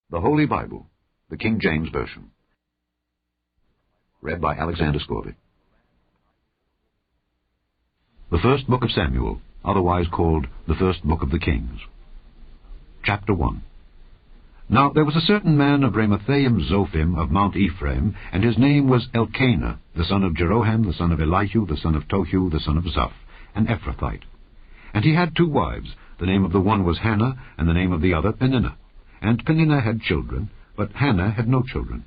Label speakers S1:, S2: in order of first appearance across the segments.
S1: The Holy Bible, the King James Version. Read by Alexander Scorby. The First Book of Samuel, otherwise called the First Book of the Kings. Chapter 1. Now there was a certain man of Ramathaim-Tsophim of Mount Ephraim, and his name was Elkana, the son of Jeroham, the son of Elihu, the son of Tohu, the son of Tsuph, an Ephrathite. And he had 2 wives. The name of the one was Hannah, and the name of the other Peninnah. And Peninnah had children, but Hannah had no children.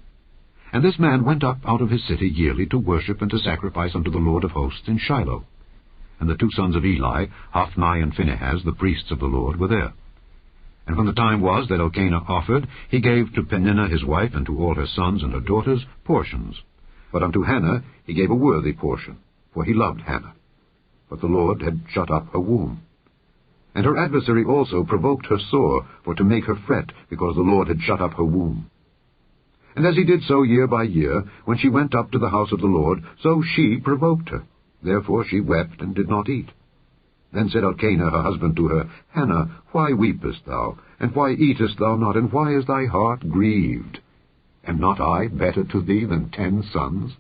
S1: And this man went up out of his city yearly to worship and to sacrifice unto the Lord of hosts in Shiloh. And the 2 sons of Eli, Hophni and Phinehas, the priests of the Lord, were there. And when the time was that Elkana offered, he gave to Peninnah his wife and to all her sons and her daughters portions. But unto Hannah he gave a worthy portion, for he loved Hannah. But the Lord had shut up her womb. And her adversary also provoked her sore, for to make her fret, because the Lord had shut up her womb. And as he did so year by year, when she went up to the house of the Lord, so she provoked her. Therefore she wept and did not eat. Then said Elkana her husband to her, Hannah, why weepest thou? And why eatest thou not? And why is thy heart grieved? Am not I better to thee than 10 sons?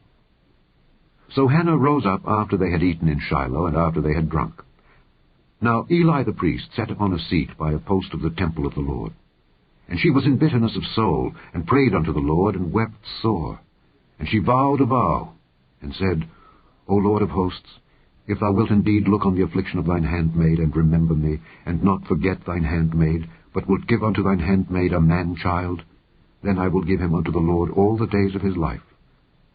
S1: So Hannah rose up after they had eaten in Shiloh, and after they had drunk. Now Eli the priest sat upon a seat by a post of the temple of the Lord. And she was in bitterness of soul, and prayed unto the Lord, and wept sore. And she vowed a vow, and said, O Lord of hosts, if thou wilt indeed look on the affliction of thine handmaid, and remember me, and not forget thine handmaid, but wilt give unto thine handmaid a man-child, then I will give him unto the Lord all the days of his life,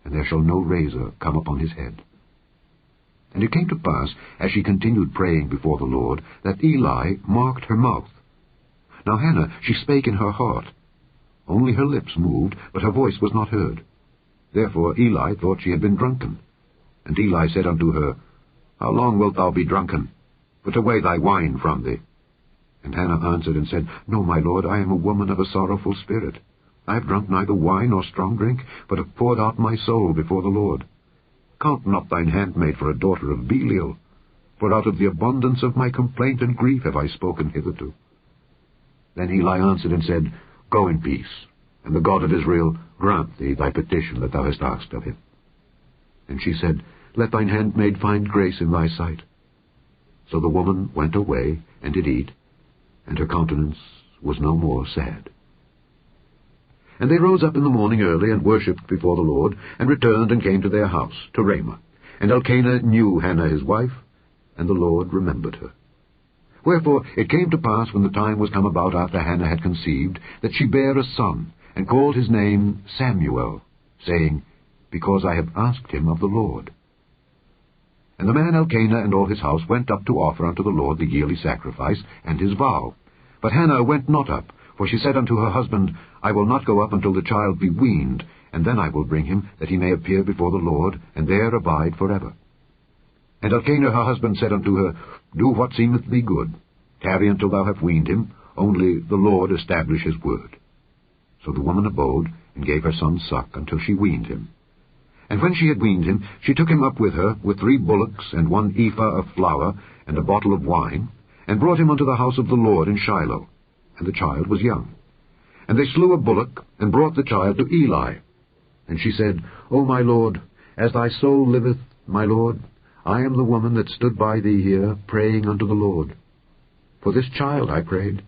S1: and there shall no razor come upon his head. And it came to pass, as she continued praying before the Lord, that Eli marked her mouth. Now Hannah, she spake in her heart. Only her lips moved, but her voice was not heard. Therefore Eli thought she had been drunken. And Eli said unto her, How long wilt thou be drunken? Put away thy wine from thee. And Hannah answered and said, No, my lord, I am a woman of a sorrowful spirit. I have drunk neither wine nor strong drink, but have poured out my soul before the Lord. Count not thine handmaid for a daughter of Belial, for out of the abundance of my complaint and grief have I spoken hitherto. Then Eli answered and said, Go in peace, and the God of Israel grant thee thy petition that thou hast asked of him. And she said, Let thine handmaid find grace in thy sight. So the woman went away, and did eat, and her countenance was no more sad. And they rose up in the morning early, and worshipped before the Lord, and returned and came to their house, to Ramah. And Elkana knew Hannah his wife, and the Lord remembered her. Wherefore it came to pass, when the time was come about after Hannah had conceived, that she bare a son, and called his name Samuel, saying, Because I have asked him of the Lord. And the man Elkana and all his house went up to offer unto the Lord the yearly sacrifice, and his vow. But Hannah went not up, for she said unto her husband, I will not go up until the child be weaned, and then I will bring him, that he may appear before the Lord, and there abide forever. And Elkana her husband said unto her, Do what seemeth thee good. Tarry until thou have weaned him, only the Lord establish his word. So the woman abode, and gave her son suck, until she weaned him. And when she had weaned him, she took him up with her, with 3 bullocks, and 1 ephah of flour, and a bottle of wine, and brought him unto the house of the Lord in Shiloh. And the child was young. And they slew a bullock, and brought the child to Eli. And she said, O my lord, as thy soul liveth, my lord, I am the woman that stood by thee here, praying unto the Lord. For this child I prayed.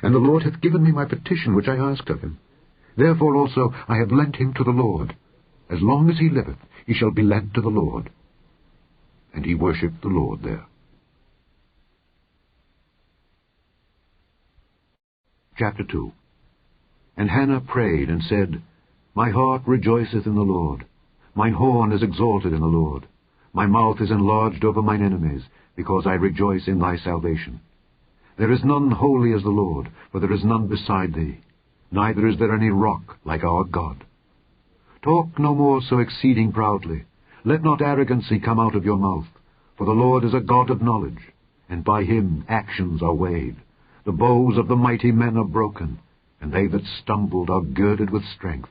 S1: And the Lord hath given me my petition which I asked of him. Therefore also I have lent him to the Lord. As long as he liveth, he shall be lent to the Lord. And he worshipped the Lord there. Chapter 2. And Hannah prayed and said, My heart rejoiceth in the Lord. Mine horn is exalted in the Lord. My mouth is enlarged over mine enemies, because I rejoice in thy salvation. There is none holy as the Lord, for there is none beside thee. Neither is there any rock like our God. Talk no more so exceeding proudly. Let not arrogancy come out of your mouth. For the Lord is a God of knowledge, and by him actions are weighed. The bows of the mighty men are broken, and they that stumbled are girded with strength.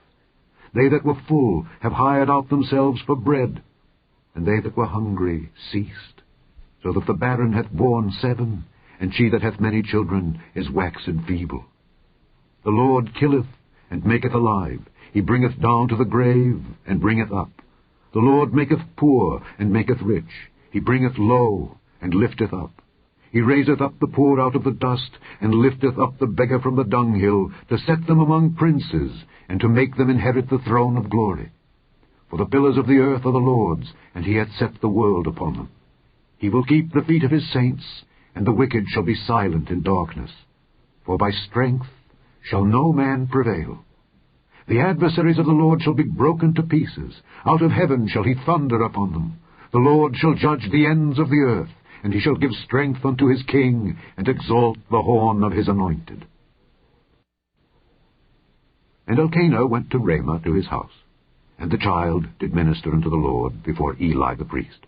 S1: They that were full have hired out themselves for bread, and they that were hungry ceased. So that the barren hath borne 7, and she that hath many children is waxen feeble. The Lord killeth, and maketh alive. He bringeth down to the grave, and bringeth up. The Lord maketh poor, and maketh rich. He bringeth low, and lifteth up. He raiseth up the poor out of the dust, and lifteth up the beggar from the dunghill, to set them among princes, and to make them inherit the throne of glory. For the pillars of the earth are the Lord's, and he hath set the world upon them. He will keep the feet of his saints, and the wicked shall be silent in darkness. For by strength shall no man prevail. The adversaries of the Lord shall be broken to pieces. Out of heaven shall he thunder upon them. The Lord shall judge the ends of the earth, and he shall give strength unto his king, and exalt the horn of his anointed. And Elkana went to Ramah to his house, and the child did minister unto the Lord before Eli the priest.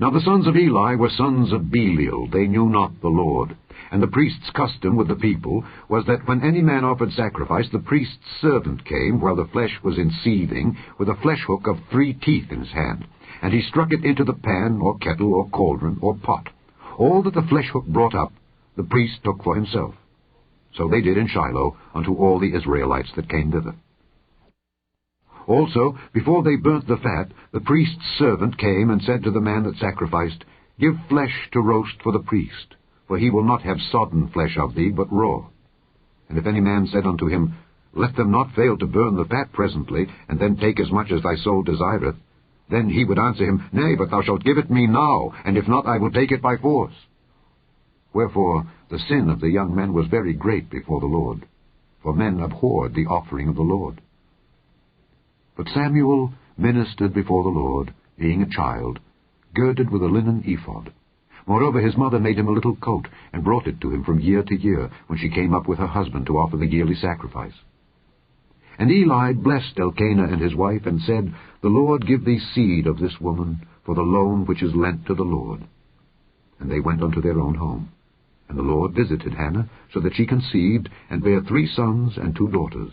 S1: Now the sons of Eli were sons of Belial, they knew not the Lord. And the priest's custom with the people was that when any man offered sacrifice, the priest's servant came, while the flesh was in seething, with a flesh hook of 3 teeth in his hand, and he struck it into the pan, or kettle, or cauldron, or pot. All that the flesh hook brought up, the priest took for himself. So they did in Shiloh unto all the Israelites that came thither. Also, before they burnt the fat, the priest's servant came and said to the man that sacrificed, Give flesh to roast for the priest, for he will not have sodden flesh of thee, but raw. And if any man said unto him, Let them not fail to burn the fat presently, and then take as much as thy soul desireth, then he would answer him, Nay, but thou shalt give it me now, and if not, I will take it by force. Wherefore the sin of the young men was very great before the Lord, for men abhorred the offering of the Lord. But Samuel ministered before the Lord, being a child, girded with a linen ephod. Moreover, his mother made him a little coat, and brought it to him from year to year, when she came up with her husband to offer the yearly sacrifice. And Eli blessed Elkana and his wife, and said, The Lord give thee seed of this woman, for the loan which is lent to the Lord. And they went unto their own home. And the Lord visited Hannah, so that she conceived, and bare 3 sons and 2 daughters.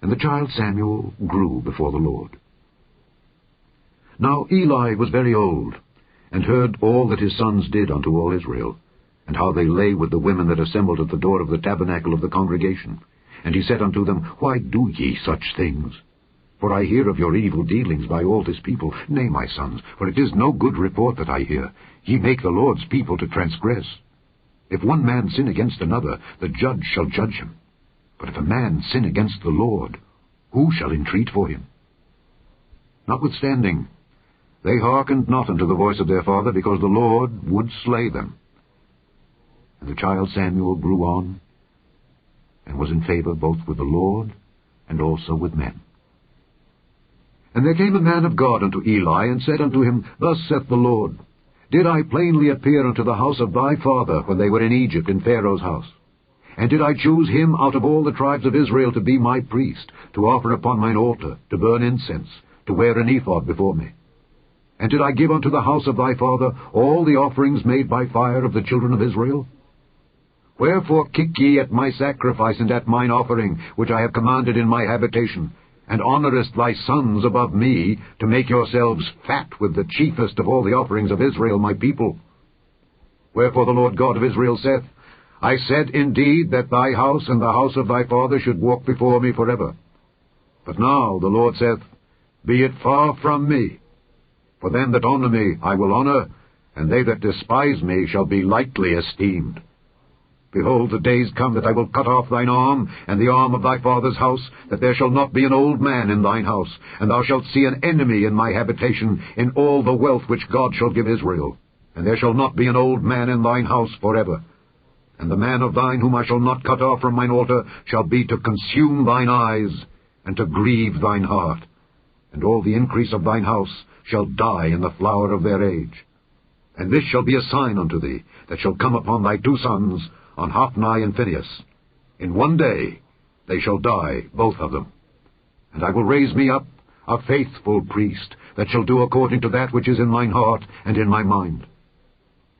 S1: And the child Samuel grew before the Lord. Now Eli was very old, and heard all that his sons did unto all Israel, and how they lay with the women that assembled at the door of the tabernacle of the congregation. And he said unto them, Why do ye such things? For I hear of your evil dealings by all this people. Nay, my sons, for it is no good report that I hear. Ye make the Lord's people to transgress. If one man sin against another, the judge shall judge him. But if a man sin against the Lord, who shall entreat for him? Notwithstanding, they hearkened not unto the voice of their father, because the Lord would slay them. And the child Samuel grew on, and was in favor both with the Lord and also with men. And there came a man of God unto Eli, and said unto him, Thus saith the Lord, Did I plainly appear unto the house of thy father when they were in Egypt in Pharaoh's house? And did I choose him out of all the tribes of Israel to be my priest, to offer upon mine altar, to burn incense, to wear an ephod before me? And did I give unto the house of thy father all the offerings made by fire of the children of Israel? Wherefore kick ye at my sacrifice and at mine offering, which I have commanded in my habitation, and honourest thy sons above me, to make yourselves fat with the chiefest of all the offerings of Israel my people? Wherefore the Lord God of Israel saith, I said indeed that thy house and the house of thy father should walk before me forever. But now the Lord saith, Be it far from me. For them that honour me I will honour, and they that despise me shall be lightly esteemed. Behold, the days come that I will cut off thine arm, and the arm of thy father's house, that there shall not be an old man in thine house, and thou shalt see an enemy in my habitation, in all the wealth which God shall give Israel. And there shall not be an old man in thine house forever. And the man of thine whom I shall not cut off from mine altar shall be to consume thine eyes, and to grieve thine heart. And all the increase of thine house shall die in the flower of their age. And this shall be a sign unto thee, that shall come upon thy 2 sons, on Hophni and Phinehas. In one day they shall die, both of them. And I will raise me up a faithful priest, that shall do according to that which is in mine heart and in my mind.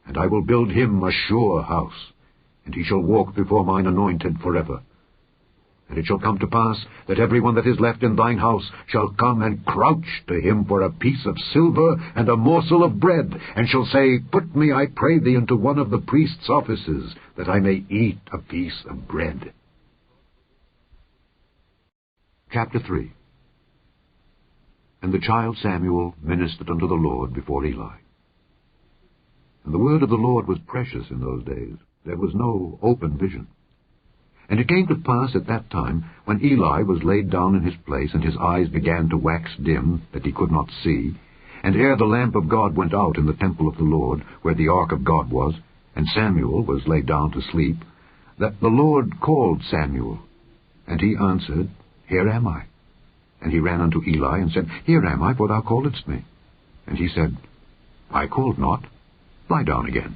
S1: And I will build him a sure house, and he shall walk before mine anointed forever. And it shall come to pass that every one that is left in thine house shall come and crouch to him for a piece of silver and a morsel of bread, and shall say, Put me, I pray thee, into one of the priest's offices, that I may eat a piece of bread. Chapter 3. And the child Samuel ministered unto the Lord before Eli. And the word of the Lord was precious in those days. There was no open vision. And it came to pass at that time, when Eli was laid down in his place, and his eyes began to wax dim, that he could not see, and ere the lamp of God went out in the temple of the Lord, where the ark of God was, and Samuel was laid down to sleep, that the Lord called Samuel. And he answered, Here am I. And he ran unto Eli, and said, Here am I, for thou calledst me. And he said, I called not. Lie down again.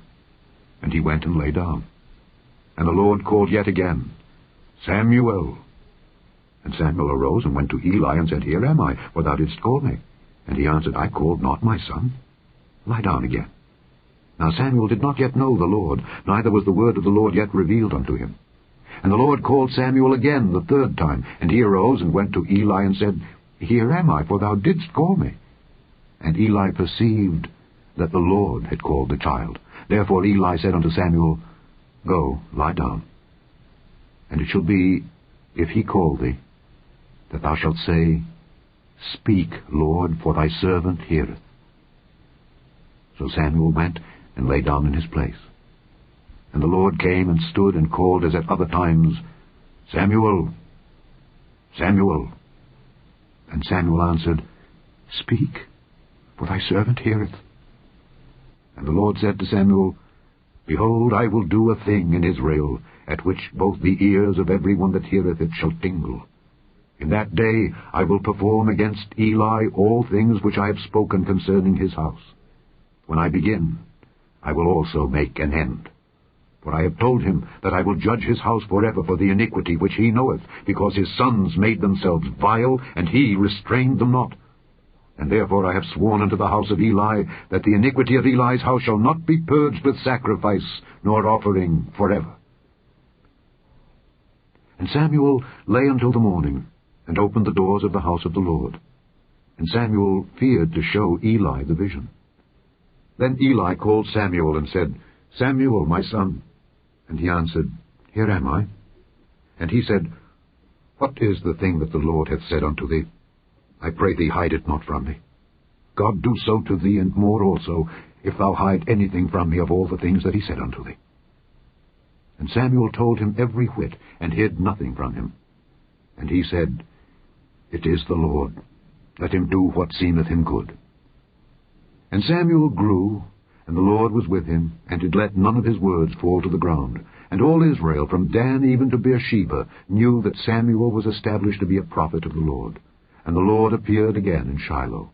S1: And he went and lay down. And the Lord called yet again, Samuel. And Samuel arose and went to Eli, and said, Here am I, for thou didst call me. And he answered, I called not, my son. Lie down again. Now Samuel did not yet know the Lord, neither was the word of the Lord yet revealed unto him. And the Lord called Samuel again the third time, and he arose and went to Eli, and said, Here am I, for thou didst call me. And Eli perceived that the Lord had called the child. Therefore Eli said unto Samuel, Go, lie down. And it shall be, if he call thee, that thou shalt say, Speak, Lord, for thy servant heareth. So Samuel went and lay down in his place. And the Lord came and stood and called as at other times, Samuel, Samuel. And Samuel answered, Speak, for thy servant heareth. And the Lord said to Samuel, Behold, I will do a thing in Israel, at which both the ears of every one that heareth it shall tingle. In that day I will perform against Eli all things which I have spoken concerning his house. When I begin, I will also make an end. For I have told him that I will judge his house forever for the iniquity which he knoweth, because his sons made themselves vile, and he restrained them not. And therefore I have sworn unto the house of Eli, that the iniquity of Eli's house shall not be purged with sacrifice, nor offering forever. And Samuel lay until the morning, and opened the doors of the house of the Lord. And Samuel feared to show Eli the vision. Then Eli called Samuel, and said, Samuel, my son. And he answered, Here am I. And he said, What is the thing that the Lord hath said unto thee? I pray thee, hide it not from me. God do so to thee, and more also, if thou hide anything from me of all the things that he said unto thee. And Samuel told him every whit, and hid nothing from him. And he said, It is the Lord. Let him do what seemeth him good. And Samuel grew, and the Lord was with him, and did let none of his words fall to the ground. And all Israel, from Dan even to Beersheba, knew that Samuel was established to be a prophet of the Lord. And the Lord appeared again in Shiloh.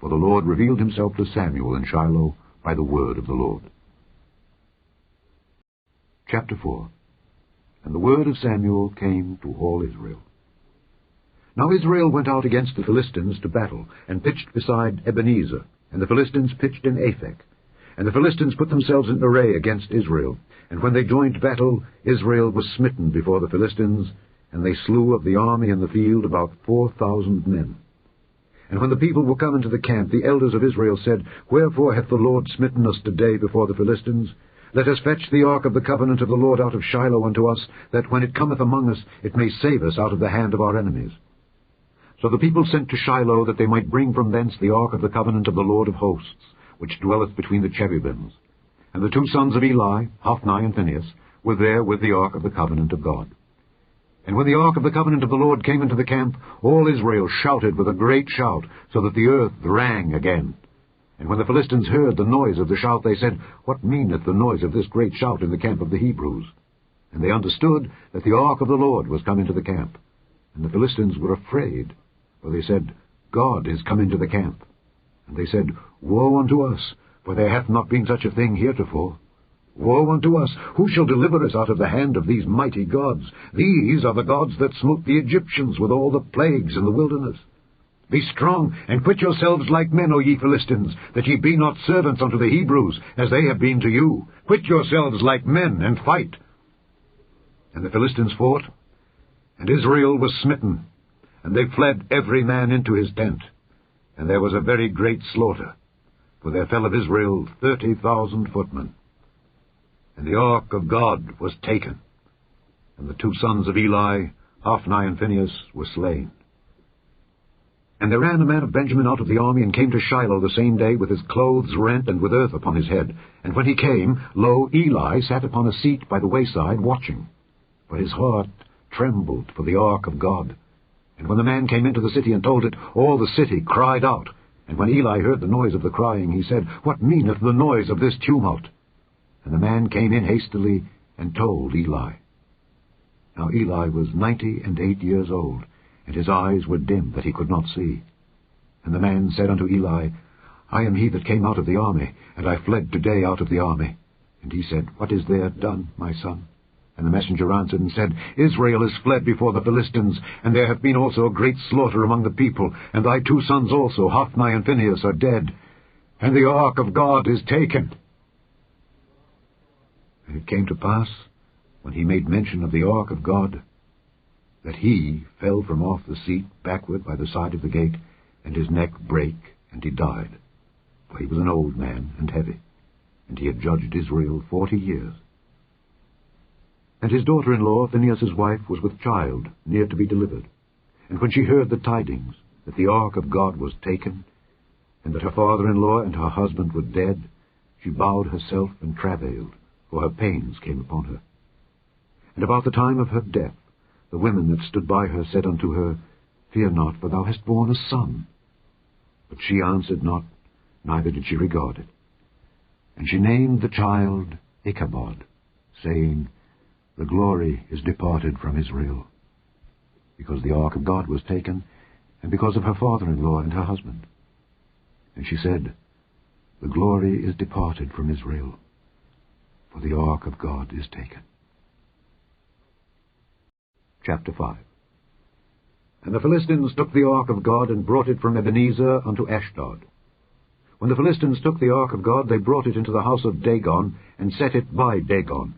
S1: For the Lord revealed himself to Samuel in Shiloh by the word of the Lord. Chapter 4. And the word of Samuel came to all Israel. Now Israel went out against the Philistines to battle, and pitched beside Ebenezer, and the Philistines pitched in Aphek. And the Philistines put themselves in array against Israel. And when they joined battle, Israel was smitten before the Philistines, and they slew of the army in the field about 4,000 men. And when the people were come into the camp, the elders of Israel said, Wherefore hath the Lord smitten us today before the Philistines? Let us fetch the ark of the covenant of the Lord out of Shiloh unto us, that when it cometh among us, it may save us out of the hand of our enemies. So the people sent to Shiloh, that they might bring from thence the ark of the covenant of the Lord of hosts, which dwelleth between the cherubims. And the two sons of Eli, Hophni and Phinehas, were there with the ark of the covenant of God. And when the ark of the covenant of the Lord came into the camp, all Israel shouted with a great shout, so that the earth rang again. And when the Philistines heard the noise of the shout, they said, What meaneth the noise of this great shout in the camp of the Hebrews? And they understood that the ark of the Lord was come into the camp. And the Philistines were afraid, for they said, God is come into the camp. And they said, Woe unto us, for there hath not been such a thing heretofore. Woe unto us! Who shall deliver us out of the hand of these mighty gods? These are the gods that smote the Egyptians with all the plagues in the wilderness. Be strong, and quit yourselves like men, O ye Philistines, that ye be not servants unto the Hebrews, as they have been to you. Quit yourselves like men, and fight. And the Philistines fought, And Israel was smitten, and they fled every man into his tent. And there was a very great slaughter, for there fell of Israel 30,000 footmen. And the ark of God was taken, and the two sons of Eli, Hophni and Phinehas, were slain. And there ran a man of Benjamin out of the army, and came to Shiloh the same day, with his clothes rent, and with earth upon his head. And when he came, lo, Eli sat upon a seat by the wayside, watching. For his heart trembled for the ark of God. And when the man came into the city and told it, all the city cried out. And when Eli heard the noise of the crying, he said, What meaneth the noise of this tumult? And the man came in hastily, and told Eli. Now Eli was 98 years old, and his eyes were dim, that he could not see. And the man said unto Eli, I am he that came out of the army, and I fled today out of the army. And he said, What is there done, my son? And the messenger answered and said, Israel is fled before the Philistines, and there hath been also a great slaughter among the people, and thy two sons also, Hophni and Phinehas, are dead, and the ark of God is taken. And it came to pass, when he made mention of the ark of God, that he fell from off the seat backward by the side of the gate, and his neck brake, and he died. For he was an old man and heavy, and he had judged Israel 40 years. And his daughter-in-law, Phinehas' wife, was with child, near to be delivered. And when she heard the tidings, that the ark of God was taken, and that her father-in-law and her husband were dead, she bowed herself and travailed, for her pains came upon her. And about the time of her death, the women that stood by her said unto her, Fear not, for thou hast borne a son. But she answered not, neither did she regard it. And she named the child Ichabod, saying, The glory is departed from Israel, because the ark of God was taken, and because of her father-in-law and her husband. And she said, The glory is departed from Israel, for the ark of God is taken. Chapter 5. And the Philistines took the ark of God, and brought it from Ebenezer unto Ashdod. When the Philistines took the ark of God, they brought it into the house of Dagon, and set it by Dagon.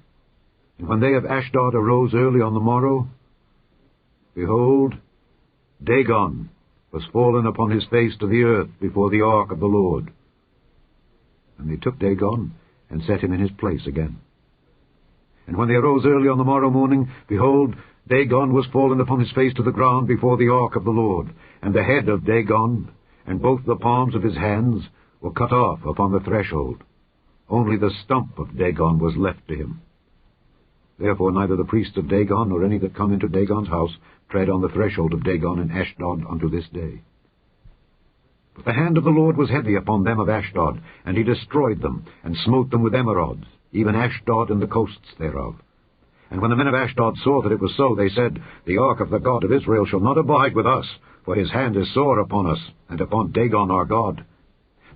S1: And when they of Ashdod arose early on the morrow, behold, Dagon was fallen upon his face to the earth before the ark of the Lord. And they took Dagon, and set him in his place again. And when they arose early on the morrow morning, behold, Dagon was fallen upon his face to the ground before the ark of the Lord. And the head of Dagon, and both the palms of his hands, were cut off upon the threshold. Only the stump of Dagon was left to him. Therefore neither the priests of Dagon, nor any that come into Dagon's house, tread on the threshold of Dagon in Ashdod unto this day. But the hand of the Lord was heavy upon them of Ashdod, and he destroyed them, and smote them with emerods, even Ashdod and the coasts thereof. And when the men of Ashdod saw that it was so, they said, The ark of the God of Israel shall not abide with us, for his hand is sore upon us, and upon Dagon our God.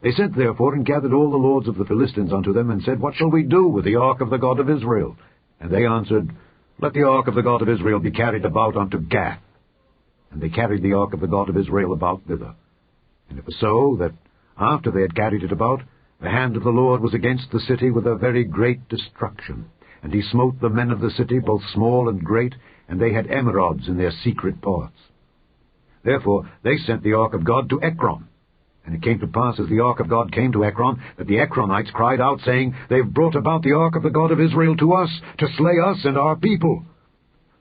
S1: They sent therefore and gathered all the lords of the Philistines unto them, and said, What shall we do with the ark of the God of Israel? And they answered, Let the ark of the God of Israel be carried about unto Gath. And they carried the ark of the God of Israel about thither. And it was so that, after they had carried it about, the hand of the Lord was against the city with a very great destruction. And he smote the men of the city, both small and great, and they had emerods in their secret parts. Therefore they sent the ark of God to Ekron. And it came to pass, as the ark of God came to Ekron, that the Ekronites cried out, saying, They've brought about the ark of the God of Israel to us, to slay us and our people.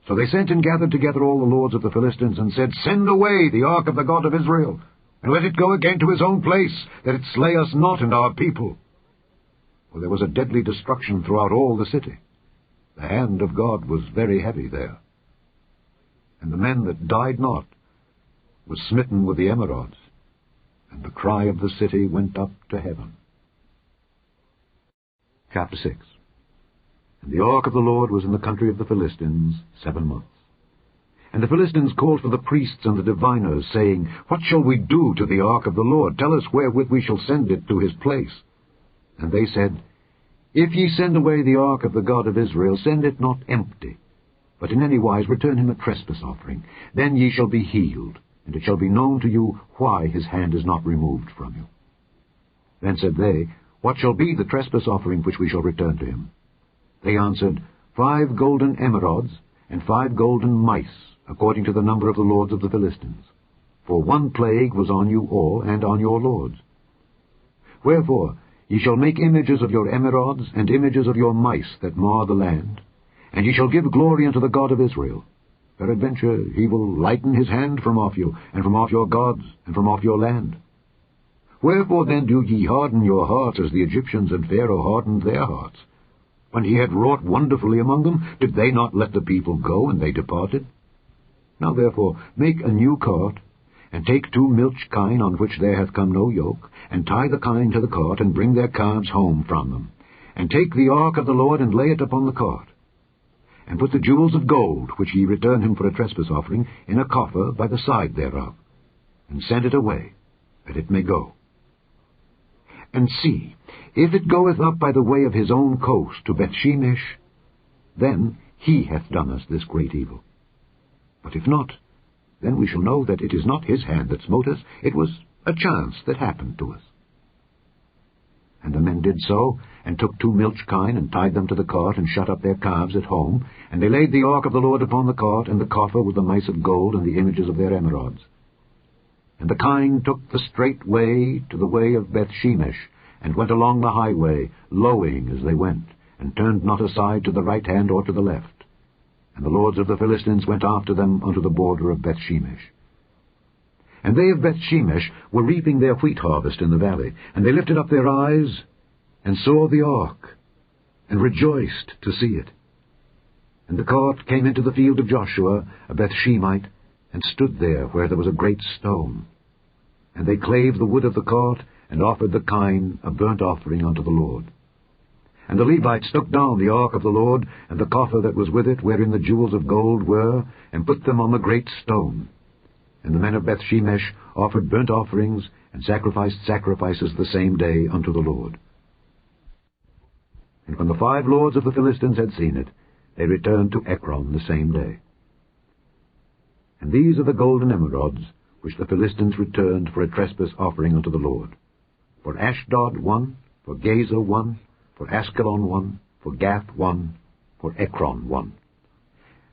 S1: So they sent and gathered together all the lords of the Philistines, and said, Send away the ark of the God of Israel, and let it go again to his own place, that it slay us not and our people. For there was a deadly destruction throughout all the city. The hand of God was very heavy there. And the men that died not were smitten with the emerods, and the cry of the city went up to heaven. Chapter 6. And the ark of the Lord was in the country of the Philistines 7 months. And the Philistines called for the priests and the diviners, saying, What shall we do to the ark of the Lord? Tell us wherewith we shall send it to his place. And they said, If ye send away the ark of the God of Israel, send it not empty, but in any wise return him a trespass offering. Then ye shall be healed, and it shall be known to you why his hand is not removed from you. Then said they, What shall be the trespass offering which we shall return to him? They answered, 5 golden emerods, and 5 golden mice according to the number of the lords of the Philistines. For one plague was on you all, and on your lords. Wherefore ye shall make images of your emerods, and images of your mice that mar the land, and ye shall give glory unto the God of Israel. Peradventure he will lighten his hand from off you, and from off your gods, and from off your land. Wherefore then do ye harden your hearts, as the Egyptians and Pharaoh hardened their hearts? When he had wrought wonderfully among them, did they not let the people go, and they departed? Now therefore make a new cart, and take 2 milch kine on which there hath come no yoke, and tie the kine to the cart, and bring their calves home from them. And take the ark of the Lord, and lay it upon the cart. And put the jewels of gold, which ye return him for a trespass offering, in a coffer by the side thereof, and send it away, that it may go. And see, if it goeth up by the way of his own coast to Bethshemesh, then he hath done us this great evil. But if not, then we shall know that it is not his hand that smote us, it was a chance that happened to us. And the men did so, and took 2 milch kine, and tied them to the cart, and shut up their calves at home. And they laid the ark of the Lord upon the cart, and the coffer with the mice of gold, and the images of their emerods. And the kine took the straight way to the way of Bethshemesh, and went along the highway, lowing as they went, and turned not aside to the right hand or to the left. And the lords of the Philistines went after them unto the border of Bethshemesh. And they of Bethshemesh were reaping their wheat harvest in the valley, and they lifted up their eyes, and saw the ark, and rejoiced to see it. And the cart came into the field of Joshua, a Bethshemite, and stood there where there was a great stone. And they clave the wood of the cart, and offered the kine a burnt offering unto the Lord. And the Levites took down the ark of the Lord, and the coffer that was with it, wherein the jewels of gold were, and put them on the great stone. And the men of Bethshemesh offered burnt offerings, and sacrificed sacrifices the same day unto the Lord. And when the 5 lords of the Philistines had seen it, they returned to Ekron the same day. And these are the golden emerods, which the Philistines returned for a trespass offering unto the Lord. For Ashdod 1, for Gaza 1, for Askelon 1, for Gath 1, for Ekron 1.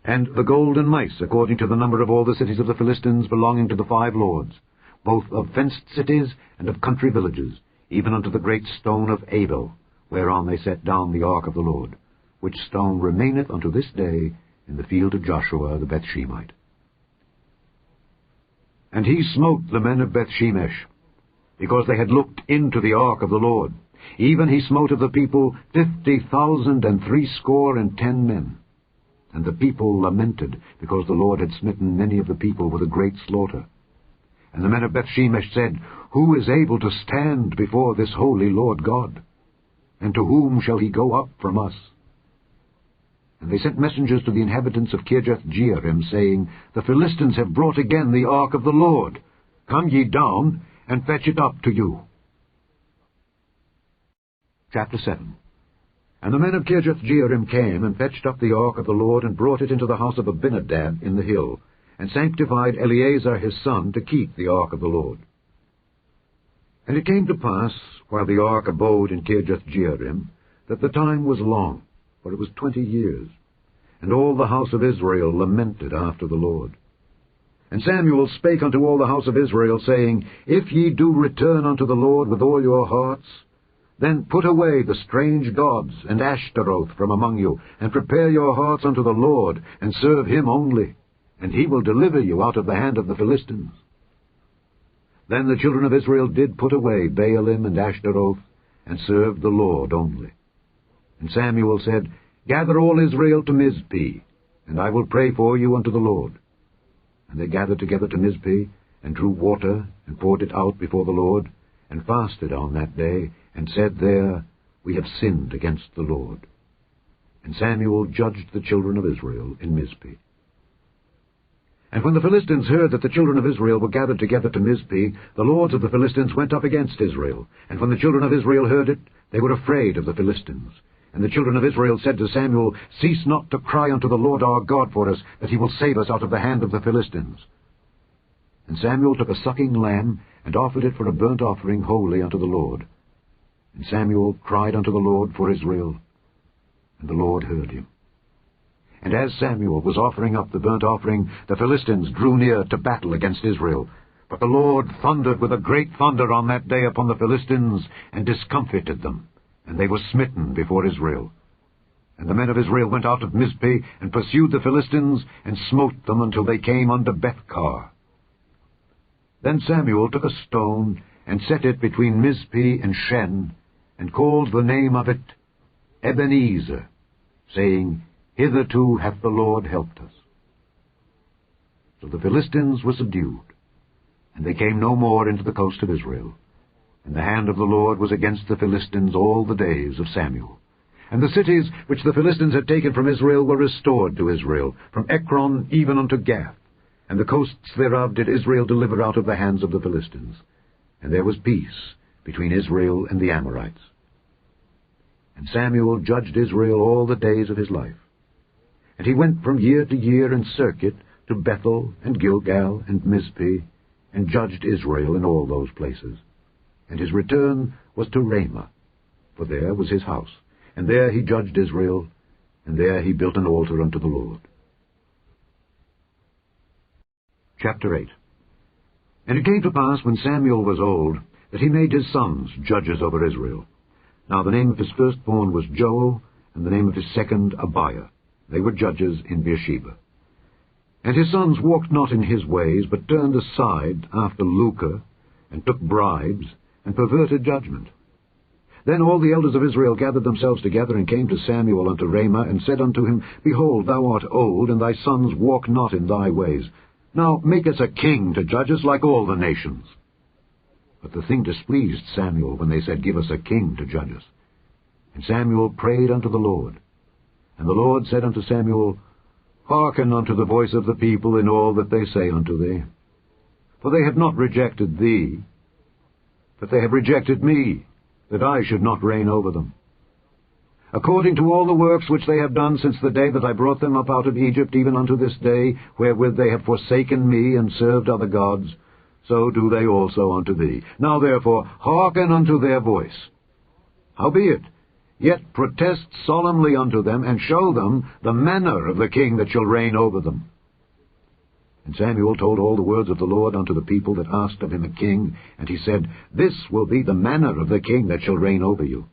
S1: And the golden mice, according to the number of all the cities of the Philistines belonging to the 5 lords, both of fenced cities and of country villages, even unto the great stone of Abel, whereon they set down the ark of the Lord, which stone remaineth unto this day in the field of Joshua the Bethshemite. And he smote the men of Bethshemesh, because they had looked into the ark of the Lord. Even he smote of the people 50,060 men. And the people lamented, because the Lord had smitten many of the people with a great slaughter. And the men of Bethshemesh said, Who is able to stand before this holy Lord God? And to whom shall he go up from us? And they sent messengers to the inhabitants of Kirjath-jearim, saying, The Philistines have brought again the ark of the Lord. Come ye down, and fetch it up to you. Chapter 7. And the men of Kirjath-jearim came, and fetched up the ark of the Lord, and brought it into the house of Abinadab in the hill, and sanctified Eleazar his son to keep the ark of the Lord. And it came to pass, while the ark abode in Kirjath-jearim, that the time was long, for it was 20 years. And all the house of Israel lamented after the Lord. And Samuel spake unto all the house of Israel, saying, If ye do return unto the Lord with all your hearts, then put away the strange gods and Ashtaroth from among you, and prepare your hearts unto the Lord, and serve him only, and he will deliver you out of the hand of the Philistines. Then the children of Israel did put away Baalim and Ashtaroth, and served the Lord only. And Samuel said, Gather all Israel to Mizpeh, and I will pray for you unto the Lord. And they gathered together to Mizpeh, and drew water, and poured it out before the Lord, and fasted on that day, and said there, We have sinned against the Lord. And Samuel judged the children of Israel in Mizpeh. And when the Philistines heard that the children of Israel were gathered together to Mizpeh, the lords of the Philistines went up against Israel. And when the children of Israel heard it, they were afraid of the Philistines. And the children of Israel said to Samuel, Cease not to cry unto the Lord our God for us, that he will save us out of the hand of the Philistines. And Samuel took a sucking lamb, and offered it for a burnt offering wholly unto the Lord. And Samuel cried unto the Lord for Israel, and the Lord heard him. And as Samuel was offering up the burnt offering, the Philistines drew near to battle against Israel. But the Lord thundered with a great thunder on that day upon the Philistines, and discomfited them, and they were smitten before Israel. And the men of Israel went out of Mizpeh, and pursued the Philistines, and smote them until they came unto Bethkar. Then Samuel took a stone, and set it between Mizpeh and Shen, and called the name of it Ebenezer, saying, Hitherto hath the Lord helped us. So the Philistines were subdued, and they came no more into the coast of Israel. And the hand of the Lord was against the Philistines all the days of Samuel. And the cities which the Philistines had taken from Israel were restored to Israel, from Ekron even unto Gath. And the coasts thereof did Israel deliver out of the hands of the Philistines. And there was peace between Israel and the Amorites. And Samuel judged Israel all the days of his life. And he went from year to year in circuit to Bethel and Gilgal and Mizpeh, and judged Israel in all those places. And his return was to Ramah, for there was his house. And there he judged Israel, and there he built an altar unto the Lord. Chapter 8. And it came to pass, when Samuel was old, that he made his sons judges over Israel. Now the name of his firstborn was Joel, and the name of his second Abiah. They were judges in Beersheba. And his sons walked not in his ways, but turned aside after lucre, and took bribes, and perverted judgment. Then all the elders of Israel gathered themselves together, and came to Samuel unto Ramah, and said unto him, Behold, thou art old, and thy sons walk not in thy ways. Now make us a king to judge us like all the nations. But the thing displeased Samuel when they said, Give us a king to judge us. And Samuel prayed unto the Lord. And the Lord said unto Samuel, Hearken unto the voice of the people in all that they say unto thee. For they have not rejected thee, but they have rejected me, that I should not reign over them. According to all the works which they have done since the day that I brought them up out of Egypt, even unto this day, wherewith they have forsaken me and served other gods, so do they also unto thee. Now therefore hearken unto their voice. Howbeit, yet protest solemnly unto them, and show them the manner of the king that shall reign over them. And Samuel told all the words of the Lord unto the people that asked of him a king, and he said, This will be the manner of the king that shall reign over you.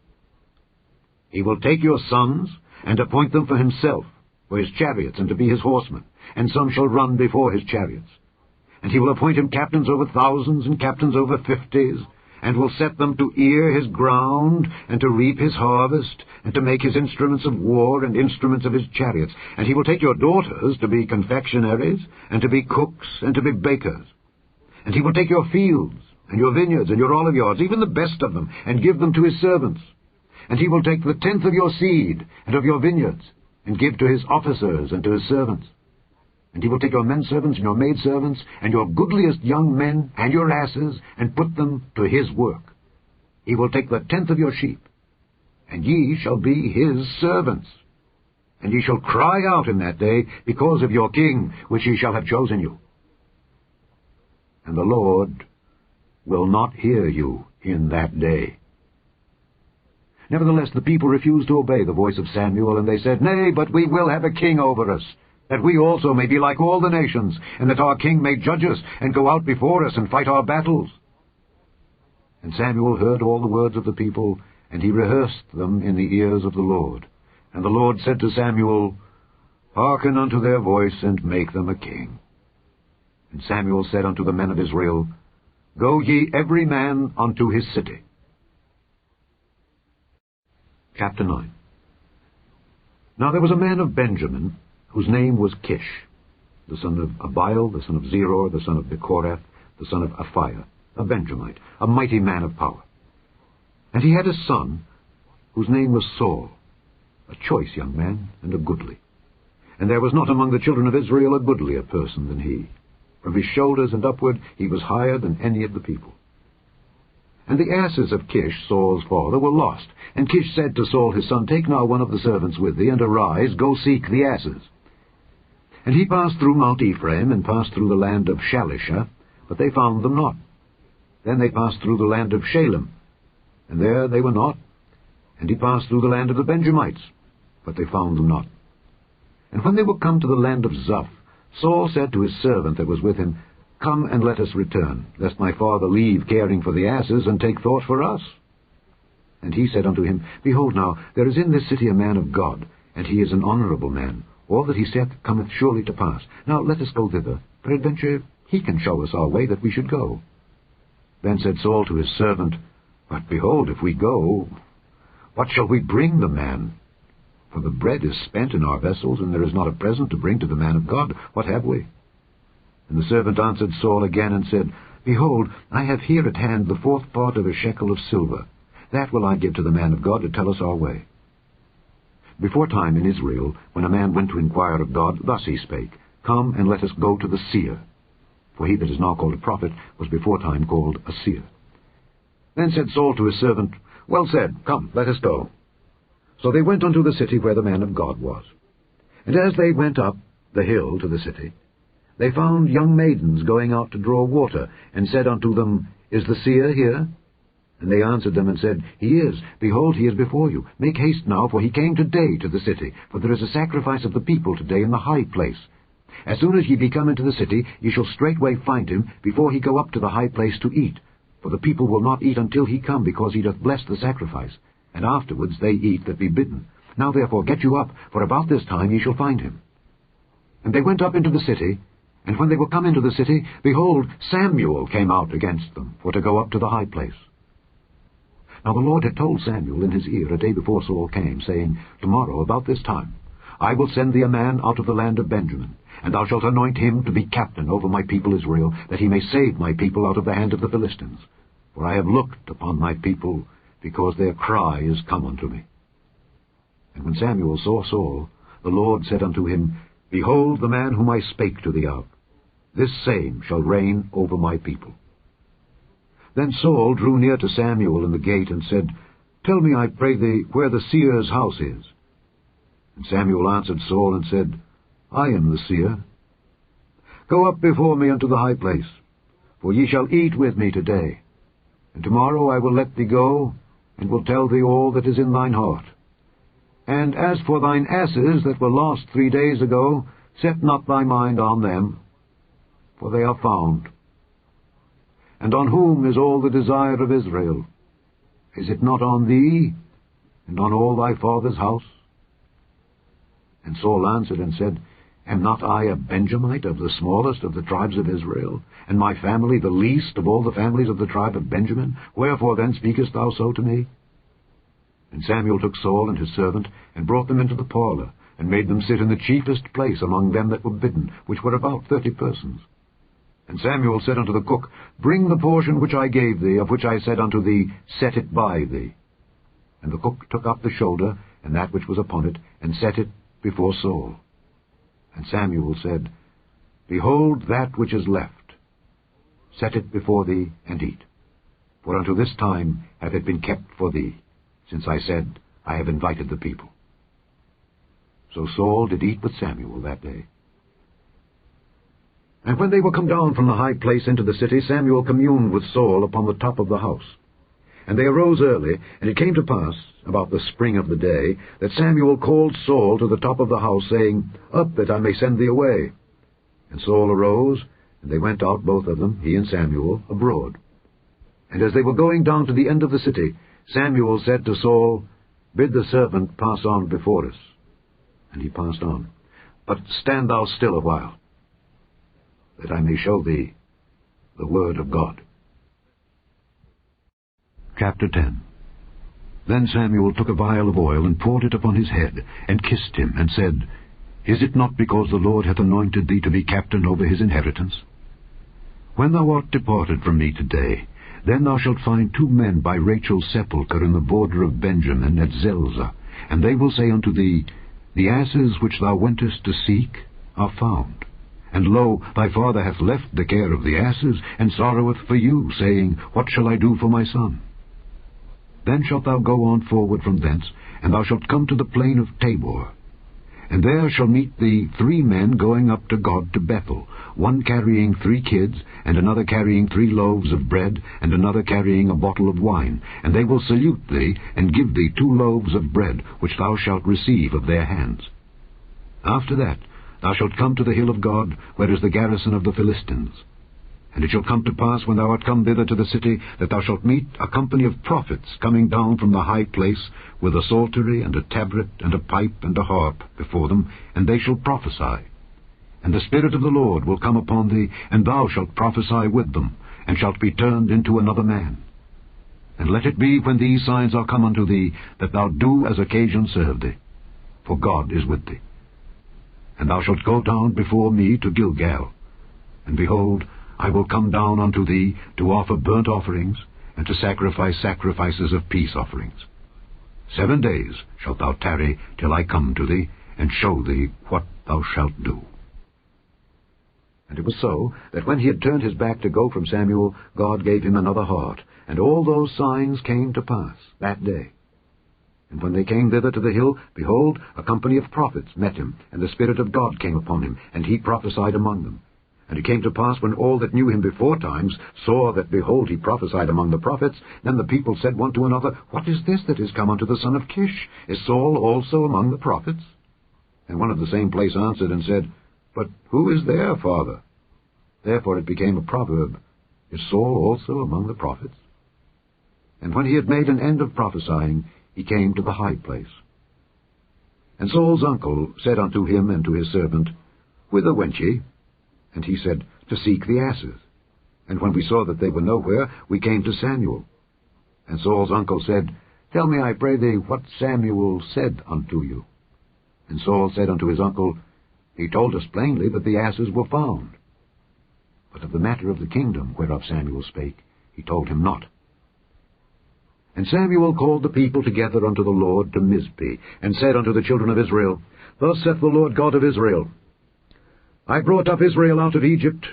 S1: He will take your sons, and appoint them for himself, for his chariots, and to be his horsemen, and some shall run before his chariots. And he will appoint him captains over thousands, and captains over 50s, and will set them to ear his ground, and to reap his harvest, and to make his instruments of war, and instruments of his chariots. And he will take your daughters to be confectionaries, and to be cooks, and to be bakers. And he will take your fields, and your vineyards, and your oliveyards, even the best of them, and give them to his servants. And he will take the tenth of your seed, and of your vineyards, and give to his officers, and to his servants. And he will take your menservants, and your maidservants, and your goodliest young men, and your asses, and put them to his work. He will take the tenth of your sheep, and ye shall be his servants. And ye shall cry out in that day, because of your king, which he shall have chosen you. And the Lord will not hear you in that day. Nevertheless the people refused to obey the voice of Samuel, and they said, Nay, but we will have a king over us, that we also may be like all the nations, and that our king may judge us, and go out before us, and fight our battles. And Samuel heard all the words of the people, and he rehearsed them in the ears of the Lord. And the Lord said to Samuel, Hearken unto their voice, and make them a king. And Samuel said unto the men of Israel, Go ye every man unto his city. Chapter 9. Now there was a man of Benjamin, whose name was Kish, the son of Abiel, the son of Zeror, the son of Bechorath, the son of Aphiah, a Benjamite, a mighty man of power. And he had a son, whose name was Saul, a choice young man, and a goodly. And there was not among the children of Israel a goodlier person than he. From his shoulders and upward he was higher than any of the people. And the asses of Kish, Saul's father, were lost. And Kish said to Saul his son, Take now one of the servants with thee, and arise, go seek the asses. And he passed through Mount Ephraim, and passed through the land of Shalisha, but they found them not. Then they passed through the land of Shalem, and there they were not. And he passed through the land of the Benjamites, but they found them not. And when they were come to the land of Tsuph, Saul said to his servant that was with him, Come and let us return, lest my father leave caring for the asses, and take thought for us. And he said unto him, Behold now, there is in this city a man of God, and he is an honourable man. All that he saith cometh surely to pass. Now let us go thither. Peradventure he can show us our way that we should go. Then said Saul to his servant, But behold, if we go, what shall we bring the man? For the bread is spent in our vessels, and there is not a present to bring to the man of God. What have we? And the servant answered Saul again, and said, Behold, I have here at hand the 4th part of a shekel of silver. That will I give to the man of God to tell us our way. Before time in Israel, when a man went to inquire of God, thus he spake, Come and let us go to the seer. For he that is now called a prophet was before time called a seer. Then said Saul to his servant, Well said, come, let us go. So they went unto the city where the man of God was. And as they went up the hill to the city, they found young maidens going out to draw water, and said unto them, Is the seer here? And they answered them and said, He is. Behold, he is before you. Make haste now, for he came today to the city. For there is a sacrifice of the people today in the high place. As soon as ye be come into the city, ye shall straightway find him, before he go up to the high place to eat. For the people will not eat until he come, because he doth bless the sacrifice. And afterwards they eat that be bidden. Now therefore get you up, for about this time ye shall find him. And they went up into the city, and when they were come into the city, behold, Samuel came out against them, for to go up to the high place. Now the Lord had told Samuel in his ear a day before Saul came, saying, Tomorrow, about this time, I will send thee a man out of the land of Benjamin, and thou shalt anoint him to be captain over my people Israel, that he may save my people out of the hand of the Philistines. For I have looked upon my people, because their cry is come unto me. And when Samuel saw Saul, the Lord said unto him, Behold the man whom I spake to thee of. This same shall reign over my people. Then Saul drew near to Samuel in the gate, and said, Tell me, I pray thee, where the seer's house is. And Samuel answered Saul, and said, I am the seer. Go up before me unto the high place, for ye shall eat with me today. And tomorrow I will let thee go, and will tell thee all that is in thine heart. And as for thine asses that were lost 3 days ago, set not thy mind on them, for they are found. And on whom is all the desire of Israel? Is it not on thee, and on all thy father's house? And Saul answered and said, Am not I a Benjamite of the smallest of the tribes of Israel, and my family the least of all the families of the tribe of Benjamin? Wherefore then speakest thou so to me? And Samuel took Saul and his servant, and brought them into the parlour, and made them sit in the chiefest place among them that were bidden, which were about 30 persons. And Samuel said unto the cook, Bring the portion which I gave thee, of which I said unto thee, Set it by thee. And the cook took up the shoulder, and that which was upon it, and set it before Saul. And Samuel said, Behold that which is left. Set it before thee, and eat. For unto this time hath it been kept for thee, since I said, I have invited the people. So Saul did eat with Samuel that day. And when they were come down from the high place into the city, Samuel communed with Saul upon the top of the house. And they arose early, and it came to pass, about the spring of the day, that Samuel called Saul to the top of the house, saying, Up, that I may send thee away. And Saul arose, and they went out both of them, he and Samuel, abroad. And as they were going down to the end of the city, Samuel said to Saul, Bid the servant pass on before us. And he passed on. But stand thou still a while, that I may show thee the word of God. Chapter 10. Then Samuel took a vial of oil, and poured it upon his head, and kissed him, and said, Is it not because the Lord hath anointed thee to be captain over his inheritance? When thou art departed from me today, then thou shalt find 2 men by Rachel's sepulchre in the border of Benjamin at Zelzah, and they will say unto thee, The asses which thou wentest to seek are found. And lo, thy father hath left the care of the asses, and sorroweth for you, saying, What shall I do for my son? Then shalt thou go on forward from thence, and thou shalt come to the plain of Tabor. And there shall meet thee 3 men going up to God to Bethel, one carrying 3 kids, and another carrying 3 loaves of bread, and another carrying a bottle of wine. And they will salute thee, and give thee 2 loaves of bread, which thou shalt receive of their hands. After that thou shalt come to the hill of God, where is the garrison of the Philistines. And it shall come to pass, when thou art come thither to the city, that thou shalt meet a company of prophets coming down from the high place, with a psaltery, and a tabret, and a pipe, and a harp before them, and they shall prophesy. And the Spirit of the Lord will come upon thee, and thou shalt prophesy with them, and shalt be turned into another man. And let it be, when these signs are come unto thee, that thou do as occasion serve thee, for God is with thee. And thou shalt go down before me to Gilgal, and behold, I will come down unto thee to offer burnt offerings, and to sacrifice sacrifices of peace offerings. 7 days shalt thou tarry till I come to thee, and show thee what thou shalt do. And it was so, that when he had turned his back to go from Samuel, God gave him another heart, and all those signs came to pass that day. And when they came thither to the hill, behold, a company of prophets met him, and the Spirit of God came upon him, and he prophesied among them. And it came to pass, when all that knew him before times saw that, behold, he prophesied among the prophets, then the people said one to another, What is this that is come unto the son of Kish? Is Saul also among the prophets? And one of the same place answered and said, But who is their father? Therefore it became a proverb, Is Saul also among the prophets? And when he had made an end of prophesying, he came to the high place. And Saul's uncle said unto him and to his servant, Whither went ye? And he said, To seek the asses. And when we saw that they were nowhere, we came to Samuel. And Saul's uncle said, Tell me, I pray thee, what Samuel said unto you. And Saul said unto his uncle, He told us plainly that the asses were found. But of the matter of the kingdom whereof Samuel spake, he told him not. And Samuel called the people together unto the Lord to Mizpeh, and said unto the children of Israel, Thus saith the Lord God of Israel, I brought up Israel out of Egypt,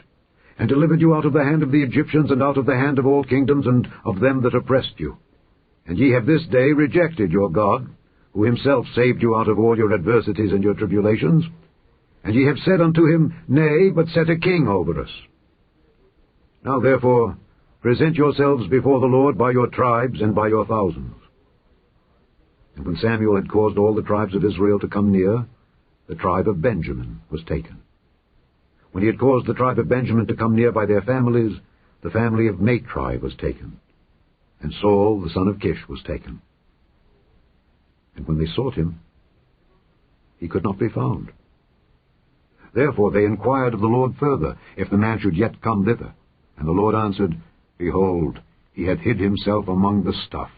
S1: and delivered you out of the hand of the Egyptians, and out of the hand of all kingdoms, and of them that oppressed you. And ye have this day rejected your God, who himself saved you out of all your adversities and your tribulations. And ye have said unto him, Nay, but set a king over us. Now therefore present yourselves before the Lord by your tribes and by your thousands. And when Samuel had caused all the tribes of Israel to come near, the tribe of Benjamin was taken. When he had caused the tribe of Benjamin to come near by their families, the family of Matri was taken, and Saul the son of Kish was taken. And when they sought him, he could not be found. Therefore they inquired of the Lord further, if the man should yet come thither. And the Lord answered, Behold, he hath hid himself among the stuff.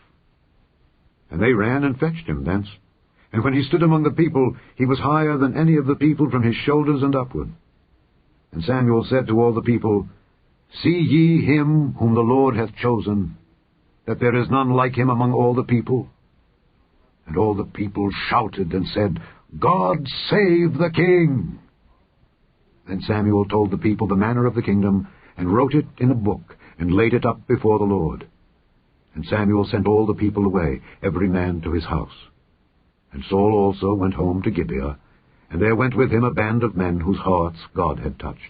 S1: And they ran and fetched him thence. And when he stood among the people, he was higher than any of the people from his shoulders and upward. And Samuel said to all the people, See ye him whom the Lord hath chosen, that there is none like him among all the people? And all the people shouted and said, God save the king! Then Samuel told the people the manner of the kingdom, and wrote it in a book, and laid it up before the Lord. And Samuel sent all the people away, every man to his house. And Saul also went home to Gibeah, and there went with him a band of men whose hearts God had touched.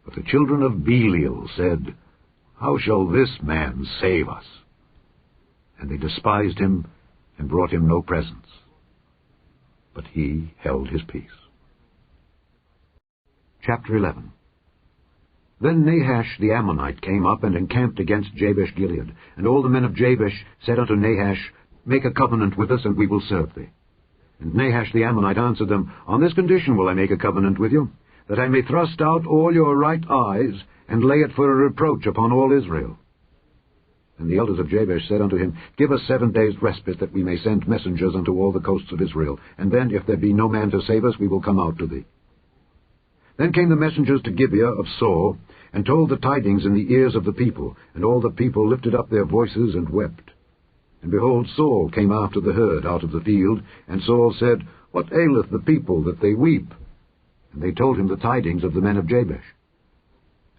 S1: But the children of Belial said, How shall this man save us? And they despised him, and brought him no presents. But he held his peace. Chapter 11. Then Nahash the Ammonite came up and encamped against Jabesh-Gilead. And all the men of Jabesh said unto Nahash, Make a covenant with us, and we will serve thee. And Nahash the Ammonite answered them, On this condition will I make a covenant with you, that I may thrust out all your right eyes, and lay it for a reproach upon all Israel. And the elders of Jabesh said unto him, Give us 7 days' respite, that we may send messengers unto all the coasts of Israel. And then, if there be no man to save us, we will come out to thee. Then came the messengers to Gibeah of Saul, and told the tidings in the ears of the people. And all the people lifted up their voices and wept. And behold, Saul came after the herd out of the field. And Saul said, What aileth the people that they weep? And they told him the tidings of the men of Jabesh.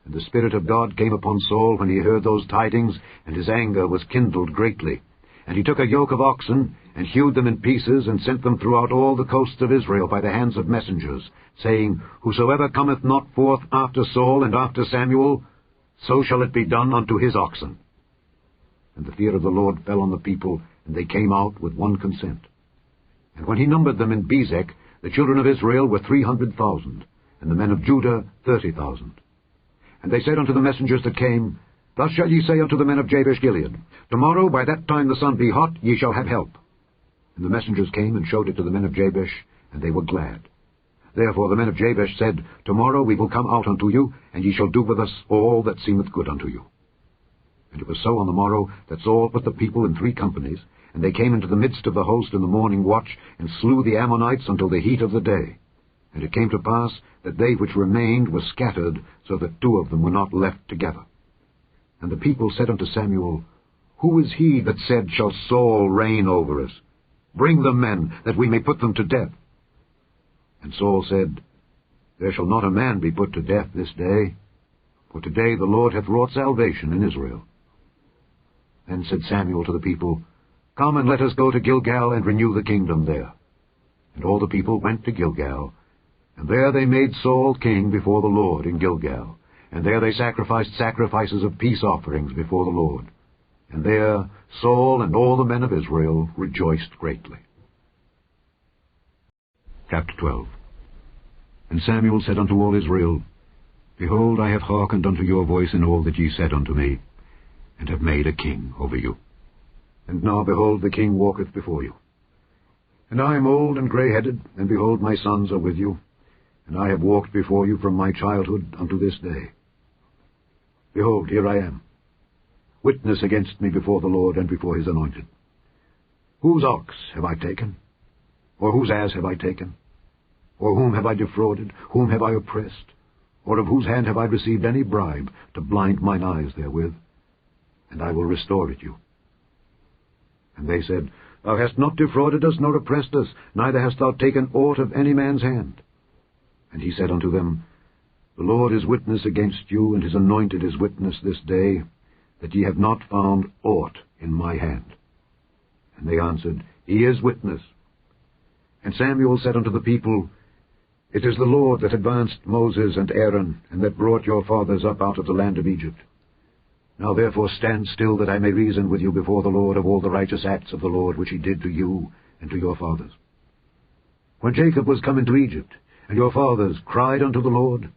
S1: And the Spirit of God came upon Saul when he heard those tidings, and his anger was kindled greatly. And he took a yoke of oxen, and hewed them in pieces, and sent them throughout all the coasts of Israel by the hands of messengers, saying, Whosoever cometh not forth after Saul and after Samuel, so shall it be done unto his oxen. And the fear of the Lord fell on the people, and they came out with one consent. And when he numbered them in Bezek, The children of Israel were 300,000, and the men of Judah 30,000. And they said unto the messengers that came, Thus shall ye say unto the men of Jabesh-Gilead, Tomorrow by that time the sun be hot, ye shall have help. And the messengers came and showed it to the men of Jabesh, and they were glad. Therefore the men of Jabesh said, Tomorrow we will come out unto you, and ye shall do with us all that seemeth good unto you. And it was so on the morrow that Saul put the people in 3 companies, and they came into the midst of the host in the morning watch, and slew the Ammonites until the heat of the day. And it came to pass that they which remained were scattered, so that 2 of them were not left together. And the people said unto Samuel, Who is he that said, Shall Saul reign over us? Bring them men, that we may put them to death. And Saul said, There shall not a man be put to death this day, for today the Lord hath wrought salvation in Israel. Then said Samuel to the people, Come and let us go to Gilgal and renew the kingdom there. And all the people went to Gilgal, and there they made Saul king before the Lord in Gilgal, and there they sacrificed sacrifices of peace offerings before the Lord. And there Saul and all the men of Israel rejoiced greatly. Chapter 12. And Samuel said unto all Israel, Behold, I have hearkened unto your voice in all that ye said unto me, and have made a king over you. And now, behold, the king walketh before you. And I am old and grey-headed, and behold, my sons are with you, and I have walked before you from my childhood unto this day. Behold, here I am. Witness against me before the Lord and before his anointed. Whose ox have I taken? Or whose ass have I taken? Or whom have I defrauded? Whom have I oppressed? Or of whose hand have I received any bribe to blind mine eyes therewith? And I will restore it you. And they said, Thou hast not defrauded us, nor oppressed us, neither hast thou taken aught of any man's hand. And he said unto them, The Lord is witness against you, and his anointed is witness this day, that ye have not found aught in my hand. And they answered, He is witness. And Samuel said unto the people, It is the Lord that advanced Moses and Aaron, and that brought your fathers up out of the land of Egypt. Now therefore stand still, that I may reason with you before the Lord of all the righteous acts of the Lord which he did to you and to your fathers. When Jacob was come into Egypt, and your fathers cried unto the Lord,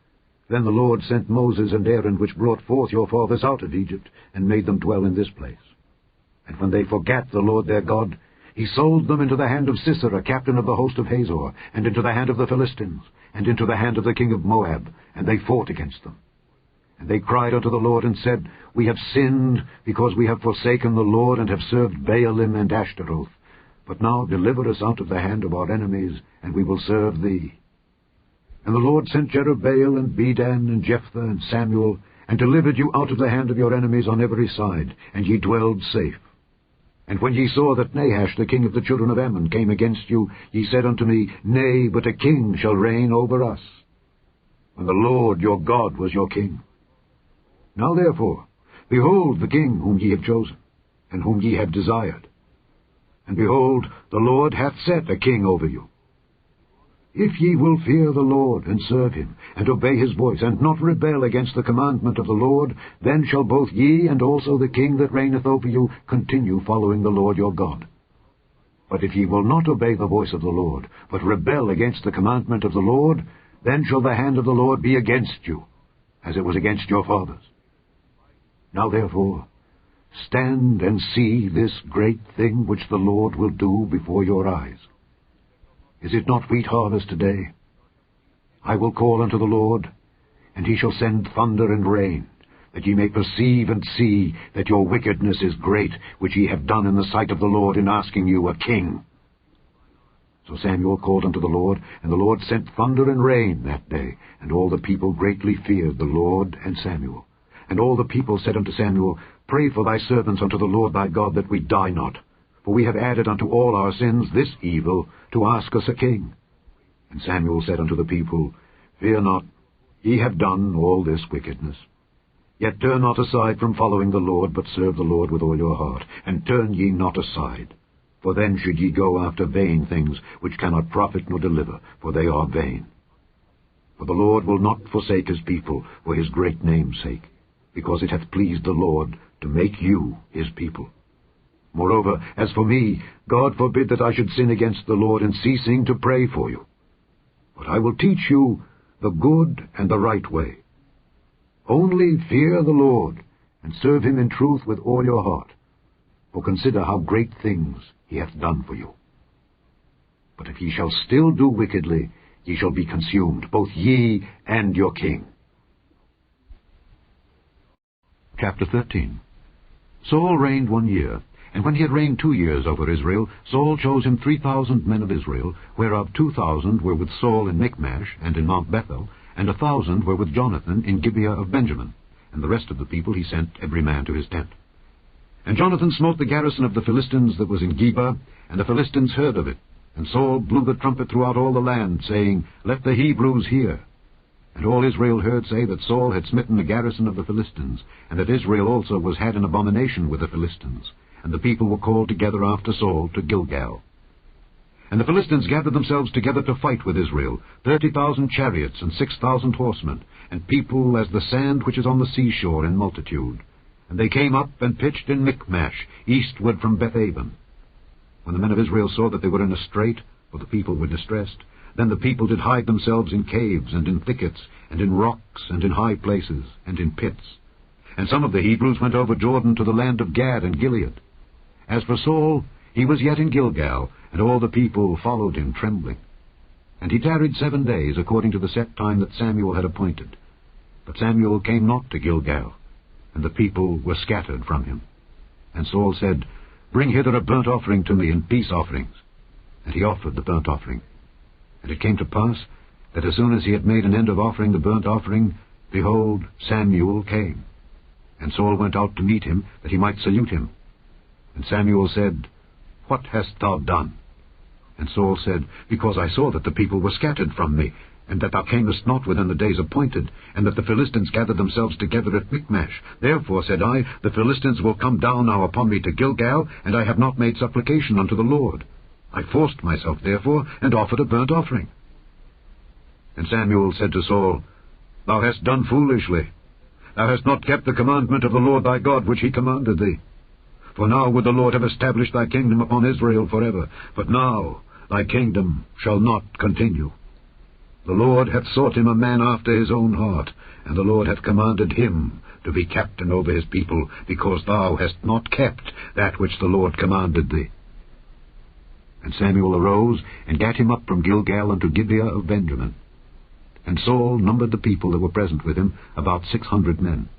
S1: then the Lord sent Moses and Aaron, which brought forth your fathers out of Egypt, and made them dwell in this place. And when they forgat the Lord their God, he sold them into the hand of Sisera, captain of the host of Hazor, and into the hand of the Philistines, and into the hand of the king of Moab, and they fought against them. And they cried unto the Lord, and said, We have sinned, because we have forsaken the Lord, and have served Baalim and Ashtaroth. But now deliver us out of the hand of our enemies, and we will serve thee. And the Lord sent Jerubbaal, and Bedan, and Jephthah, and Samuel, and delivered you out of the hand of your enemies on every side, and ye dwelled safe. And when ye saw that Nahash, the king of the children of Ammon, came against you, ye said unto me, Nay, but a king shall reign over us. And the Lord your God was your king. Now therefore, behold the king whom ye have chosen, and whom ye have desired. And behold, the Lord hath set a king over you. If ye will fear the Lord, and serve him, and obey his voice, and not rebel against the commandment of the Lord, then shall both ye and also the king that reigneth over you continue following the Lord your God. But if ye will not obey the voice of the Lord, but rebel against the commandment of the Lord, then shall the hand of the Lord be against you, as it was against your fathers. Now therefore, stand and see this great thing which the Lord will do before your eyes. Is it not wheat harvest today? I will call unto the Lord, and he shall send thunder and rain, that ye may perceive and see that your wickedness is great, which ye have done in the sight of the Lord in asking you a king. So Samuel called unto the Lord, and the Lord sent thunder and rain that day, and all the people greatly feared the Lord and Samuel. And all the people said unto Samuel, Pray for thy servants unto the Lord thy God, that we die not. For we have added unto all our sins this evil, to ask us a king. And Samuel said unto the people, Fear not, ye have done all this wickedness. Yet turn not aside from following the Lord, but serve the Lord with all your heart, and turn ye not aside. For then should ye go after vain things, which cannot profit nor deliver, for they are vain. For the Lord will not forsake his people for his great name's sake, because it hath pleased the Lord to make you his people. Moreover, as for me, God forbid that I should sin against the Lord in ceasing to pray for you. but I will teach you the good and the right way. Only fear the Lord, and serve him in truth with all your heart. For consider how great things he hath done for you. But if ye shall still do wickedly, ye shall be consumed, both ye and your king. Chapter 13. Saul reigned 1 year, and when he had reigned 2 years over Israel, Saul chose him 3,000 men of Israel, whereof 2,000 were with Saul in Michmash and in Mount Bethel, and 1,000 were with Jonathan in Gibeah of Benjamin, and the rest of the people he sent every man to his tent. And Jonathan smote the garrison of the Philistines that was in Geba, and the Philistines heard of it. And Saul blew the trumpet throughout all the land, saying, Let the Hebrews hear. And all Israel heard say that Saul had smitten the garrison of the Philistines, and that Israel also was had an abomination with the Philistines. And the people were called together after Saul to Gilgal. And the Philistines gathered themselves together to fight with Israel, 30,000 chariots and 6,000 horsemen, and people as the sand which is on the seashore in multitude. And they came up and pitched in Michmash, eastward from Bethaven. When the men of Israel saw that they were in a strait, for the people were distressed, then the people did hide themselves in caves, and in thickets, and in rocks, and in high places, and in pits. And some of the Hebrews went over Jordan to the land of Gad and Gilead. As for Saul, he was yet in Gilgal, and all the people followed him trembling. And he tarried 7 days, according to the set time that Samuel had appointed. But Samuel came not to Gilgal, and the people were scattered from him. And Saul said, Bring hither a burnt offering to me, and peace offerings. And he offered the burnt offering. And it came to pass, that as soon as he had made an end of offering the burnt offering, behold, Samuel came. And Saul went out to meet him, that he might salute him. And Samuel said, What hast thou done? And Saul said, Because I saw that the people were scattered from me, and that thou camest not within the days appointed, and that the Philistines gathered themselves together at Michmash. Therefore, said I, the Philistines will come down now upon me to Gilgal, and I have not made supplication unto the Lord. I forced myself, therefore, and offered a burnt offering. And Samuel said to Saul, Thou hast done foolishly. Thou hast not kept the commandment of the Lord thy God, which he commanded thee. For now would the Lord have established thy kingdom upon Israel forever, but now thy kingdom shall not continue. The Lord hath sought him a man after his own heart, and the Lord hath commanded him to be captain over his people, because thou hast not kept that which the Lord commanded thee. And Samuel arose, and gat him up from Gilgal unto Gibeah of Benjamin. And Saul numbered the people that were present with him, about 600 men.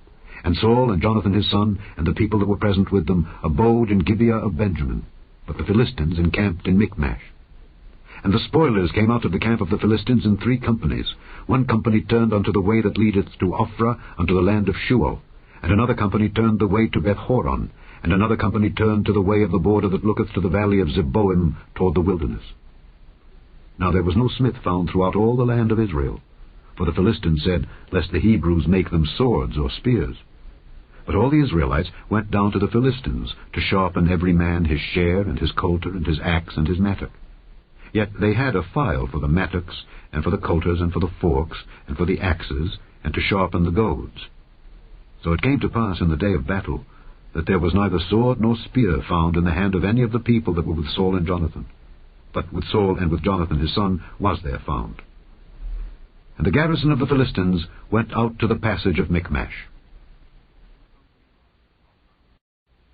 S1: And Saul and Jonathan his son, and the people that were present with them, abode in Gibeah of Benjamin, but the Philistines encamped in Michmash. And the spoilers came out of the camp of the Philistines in 3 companies. 1 company turned unto the way that leadeth to Ophrah, unto the land of Shual, and another company turned the way to Beth-horon, and another company turned to the way of the border that looketh to the valley of Zeboim toward the wilderness. Now there was no smith found throughout all the land of Israel, for the Philistines said, Lest the Hebrews make them swords or spears. But all the Israelites went down to the Philistines, to sharpen every man his share, and his coulter, and his axe, and his mattock. Yet they had a file for the mattocks, and for the coulters, and for the forks, and for the axes, and to sharpen the goads. So it came to pass in the day of battle, that there was neither sword nor spear found in the hand of any of the people that were with Saul and Jonathan. But with Saul and with Jonathan his son was there found. And the garrison of the Philistines went out to the passage of Michmash.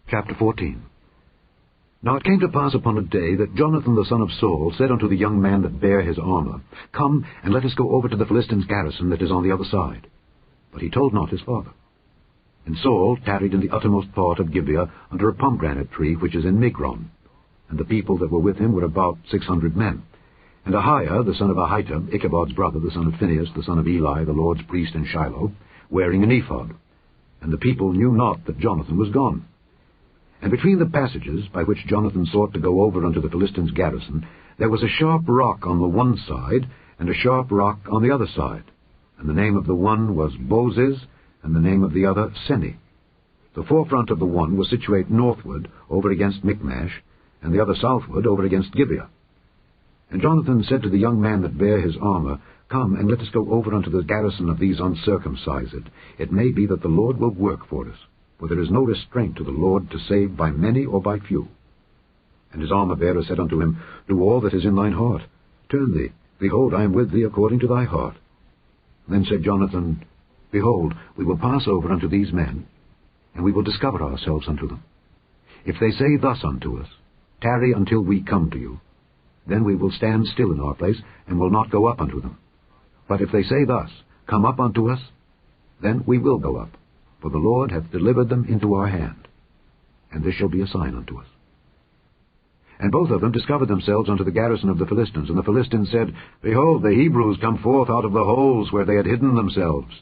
S1: Chapter 14. Now it came to pass upon a day that Jonathan the son of Saul said unto the young man that bare his armour, Come, and let us go over to the Philistines' garrison that is on the other side. But he told not his father. And Saul tarried in the uttermost part of Gibeah under a pomegranate tree which is in Migron. And the people that were with him were about 600 men. And Ahiah, the son of Ahitub, Ichabod's brother, the son of Phinehas, the son of Eli, the Lord's priest in Shiloh, wearing an ephod. And the people knew not that Jonathan was gone. And between the passages by which Jonathan sought to go over unto the Philistines' garrison, there was a sharp rock on the one side, and a sharp rock on the other side. And the name of the one was Bozez, and the name of the other Seni. The forefront of the one was situate northward, over against Michmash, and the other southward, over against Gibeah. And Jonathan said to the young man that bare his armour, Come, and let us go over unto the garrison of these uncircumcised. It may be that the Lord will work for us. For there is no restraint to the Lord to save by many or by few. And his armor-bearer said unto him, Do all that is in thine heart. Turn thee, Behold, I am with thee according to thy heart. Then said Jonathan, Behold, we will pass over unto these men, and we will discover ourselves unto them. If they say thus unto us, Tarry until we come to you, then we will stand still in our place, and will not go up unto them. But if they say thus, Come up unto us, then we will go up, for the Lord hath delivered them into our hand, and this shall be a sign unto us. And both of them discovered themselves unto the garrison of the Philistines. And the Philistines said, Behold, the Hebrews come forth out of the holes where they had hidden themselves.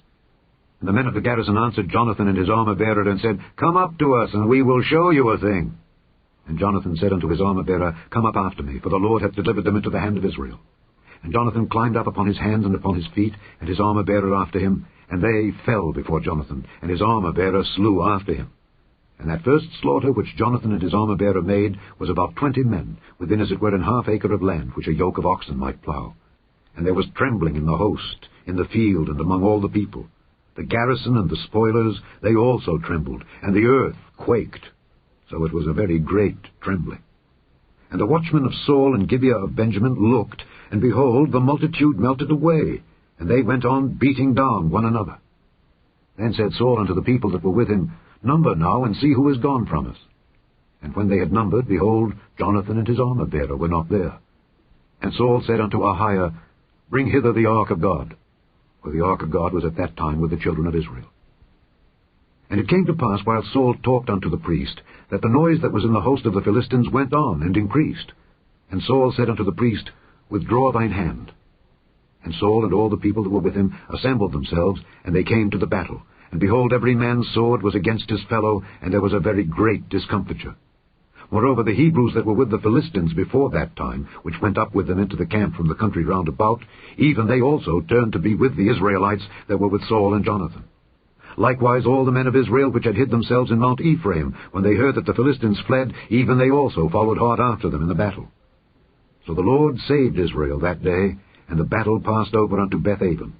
S1: And the men of the garrison answered Jonathan and his armor-bearer, and said, Come up to us, and we will show you a thing. And Jonathan said unto his armor-bearer, Come up after me, for the Lord hath delivered them into the hand of Israel. And Jonathan climbed up upon his hands and upon his feet, and his armor-bearer after him, and they fell before Jonathan, and his armor-bearer slew after him. And that first slaughter which Jonathan and his armor-bearer made was about 20 men, within as it were an half acre of land, which a yoke of oxen might plough. And there was trembling in the host, in the field, and among all the people. The garrison and the spoilers, they also trembled, and the earth quaked. So it was a very great trembling. And the watchmen of Saul and Gibeah of Benjamin looked, and behold, the multitude melted away, and they went on beating down one another. Then said Saul unto the people that were with him, Number now, and see who is gone from us. And when they had numbered, behold, Jonathan and his armor-bearer were not there. And Saul said unto Ahiah, Bring hither the ark of God. For the ark of God was at that time with the children of Israel. And it came to pass, while Saul talked unto the priest, that the noise that was in the host of the Philistines went on and increased. And Saul said unto the priest, Withdraw thine hand. And Saul and all the people that were with him assembled themselves, and they came to the battle. And behold, every man's sword was against his fellow, and there was a very great discomfiture. Moreover, the Hebrews that were with the Philistines before that time, which went up with them into the camp from the country round about, even they also turned to be with the Israelites that were with Saul and Jonathan. Likewise all the men of Israel which had hid themselves in Mount Ephraim, when they heard that the Philistines fled, even they also followed hard after them in the battle. So the Lord saved Israel that day, and the battle passed over unto Beth-aven.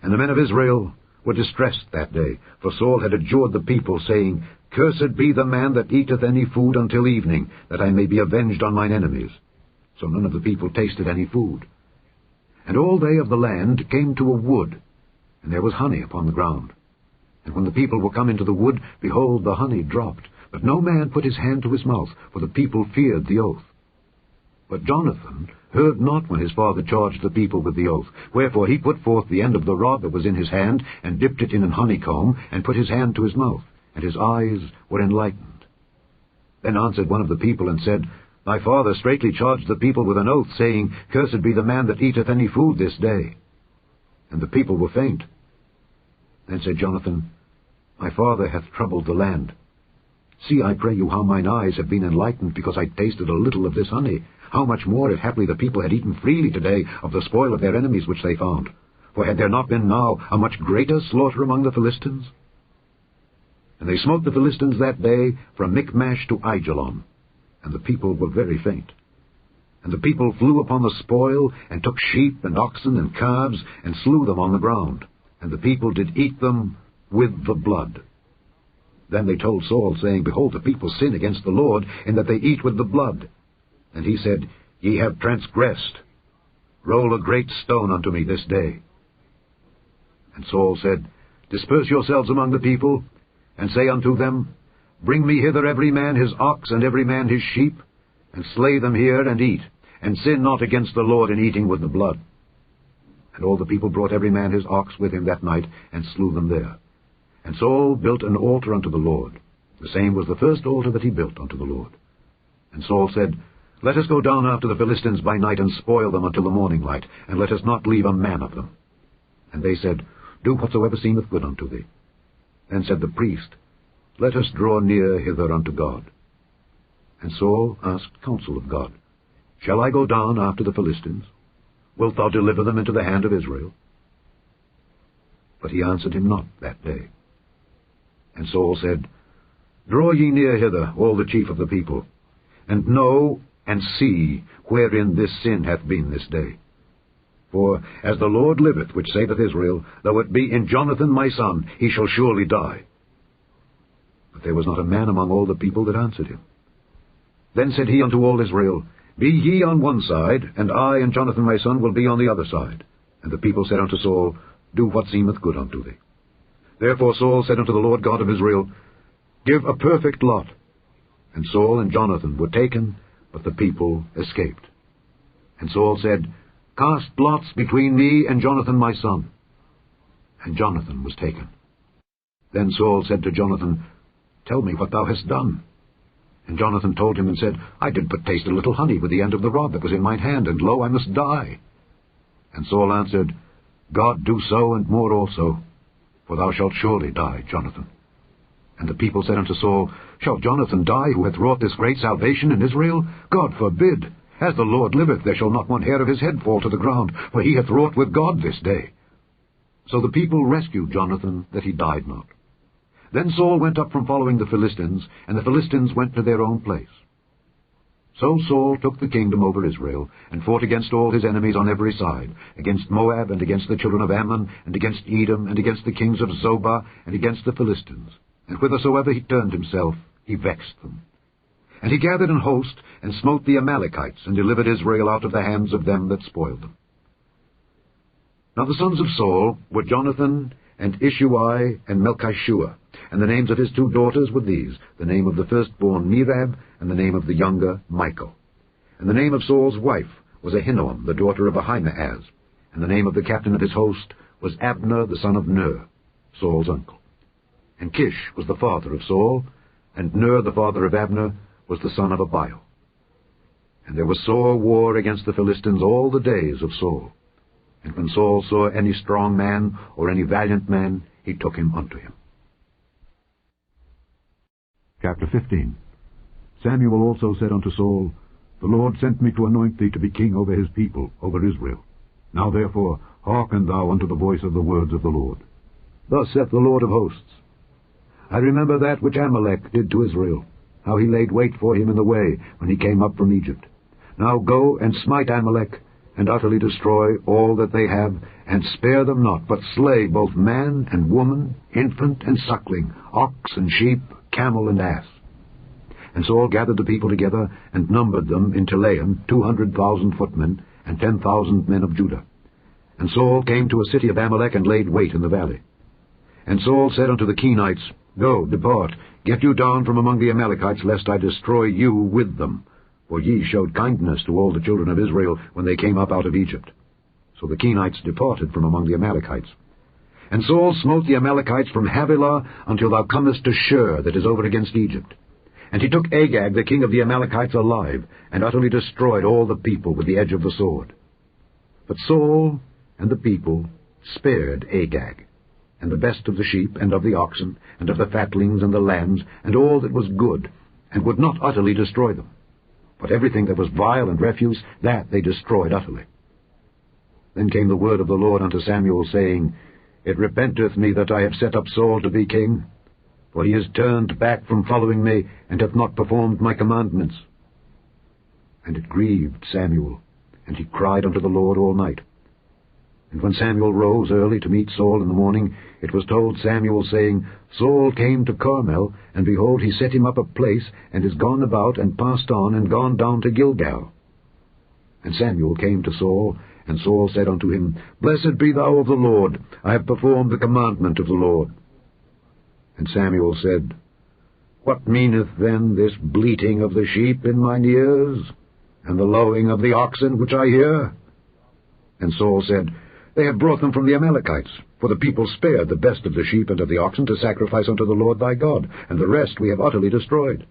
S1: And the men of Israel were distressed that day, for Saul had adjured the people, saying, Cursed be the man that eateth any food until evening, that I may be avenged on mine enemies. So none of the people tasted any food. And all they of the land came to a wood, and there was honey upon the ground. And when the people were come into the wood, behold, the honey dropped, but no man put his hand to his mouth, for the people feared the oath. But Jonathan heard not when his father charged the people with the oath. Wherefore he put forth the end of the rod that was in his hand, and dipped it in an honeycomb, and put his hand to his mouth, and his eyes were enlightened. Then answered one of the people, and said, Thy father straitly charged the people with an oath, saying, Cursed be the man that eateth any food this day. And the people were faint. Then said Jonathan, My father hath troubled the land. See, I pray you, how mine eyes have been enlightened, because I tasted a little of this honey. How much more, if haply the people had eaten freely today of the spoil of their enemies which they found? For had there not been now a much greater slaughter among the Philistines? And they smote the Philistines that day from Michmash to Aijalon, and the people were very faint. And the people flew upon the spoil, and took sheep and oxen and calves, and slew them on the ground. And the people did eat them with the blood. Then they told Saul, saying, Behold, the people sin against the Lord, in that they eat with the blood. And he said, Ye have transgressed. Roll a great stone unto me this day. And Saul said, Disperse yourselves among the people, and say unto them, Bring me hither every man his ox, and every man his sheep, and slay them here, and eat, and sin not against the Lord in eating with the blood. And all the people brought every man his ox with him that night, and slew them there. And Saul built an altar unto the Lord. The same was the first altar that he built unto the Lord. And Saul said, Let us go down after the Philistines by night, and spoil them until the morning light, and let us not leave a man of them. And they said, Do whatsoever seemeth good unto thee. Then said the priest, Let us draw near hither unto God. And Saul asked counsel of God, Shall I go down after the Philistines? Wilt thou deliver them into the hand of Israel? But he answered him not that day. And Saul said, Draw ye near hither, all the chief of the people, and know and see wherein this sin hath been this day. For as the Lord liveth, which saveth Israel, though it be in Jonathan my son, he shall surely die. But there was not a man among all the people that answered him. Then said he unto all Israel, Be ye on one side, and I and Jonathan my son will be on the other side. And the people said unto Saul, Do what seemeth good unto thee. Therefore Saul said unto the Lord God of Israel, Give a perfect lot. And Saul and Jonathan were taken, but the people escaped. And Saul said, Cast lots between me and Jonathan my son. And Jonathan was taken. Then Saul said to Jonathan, Tell me what thou hast done. And Jonathan told him and said, I did but taste a little honey with the end of the rod that was in mine hand, and lo, I must die. And Saul answered, God do so and more also, for thou shalt surely die, Jonathan. And the people said unto Saul, Shall Jonathan die, who hath wrought this great salvation in Israel? God forbid! As the Lord liveth, there shall not one hair of his head fall to the ground, for he hath wrought with God this day. So the people rescued Jonathan, that he died not. Then Saul went up from following the Philistines, and the Philistines went to their own place. So Saul took the kingdom over Israel, and fought against all his enemies on every side, against Moab, and against the children of Ammon, and against Edom, and against the kings of Zobah, and against the Philistines. And whithersoever he turned himself, he vexed them. And he gathered an host, and smote the Amalekites, and delivered Israel out of the hands of them that spoiled them. Now the sons of Saul were Jonathan, and Ishuai, and Melchishua, and the names of his 2 daughters were these, the name of the firstborn Merab, and the name of the younger Michal. And the name of Saul's wife was Ahinoam, the daughter of Ahimaaz, and the name of the captain of his host was Abner, the son of Ner, Saul's uncle. And Kish was the father of Saul, and Ner, the father of Abner, was the son of Abiel. And there was sore war against the Philistines all the days of Saul. And when Saul saw any strong man or any valiant man, he took him unto him. Chapter 15. Samuel also said unto Saul, The Lord sent me to anoint thee to be king over his people, over Israel. Now therefore hearken thou unto the voice of the words of the Lord. Thus saith the Lord of hosts, I remember that which Amalek did to Israel, how he laid wait for him in the way when he came up from Egypt. Now go and smite Amalek, and utterly destroy all that they have, and spare them not, but slay both man and woman, infant and suckling, ox and sheep, camel and ass. And Saul gathered the people together, and numbered them in Telaim 200,000 footmen, and 10,000 men of Judah. And Saul came to a city of Amalek, and laid wait in the valley. And Saul said unto the Kenites, Go, depart, get you down from among the Amalekites, lest I destroy you with them. For ye showed kindness to all the children of Israel when they came up out of Egypt. So the Kenites departed from among the Amalekites. And Saul smote the Amalekites from Havilah until thou comest to Shur, that is over against Egypt. And he took Agag, the king of the Amalekites, alive, and utterly destroyed all the people with the edge of the sword. But Saul and the people spared Agag, and the best of the sheep, and of the oxen, and of the fatlings, and the lambs, and all that was good, and would not utterly destroy them. But everything that was vile and refuse, that they destroyed utterly. Then came the word of the Lord unto Samuel, saying, It repenteth me that I have set up Saul to be king, for he is turned back from following me, and hath not performed my commandments. And it grieved Samuel, and he cried unto the Lord all night. And when Samuel rose early to meet Saul in the morning, it was told Samuel, saying, Saul came to Carmel, and behold, he set him up a place, and is gone about, and passed on, and gone down to Gilgal. And Samuel came to Saul, and Saul said unto him, Blessed be thou of the Lord, I have performed the commandment of the Lord. And Samuel said, What meaneth then this bleating of the sheep in mine ears, and the lowing of the oxen which I hear? And Saul said, They have brought them from the Amalekites, for the people spared the best of the sheep and of the oxen to sacrifice unto the Lord thy God, and the rest we have utterly destroyed.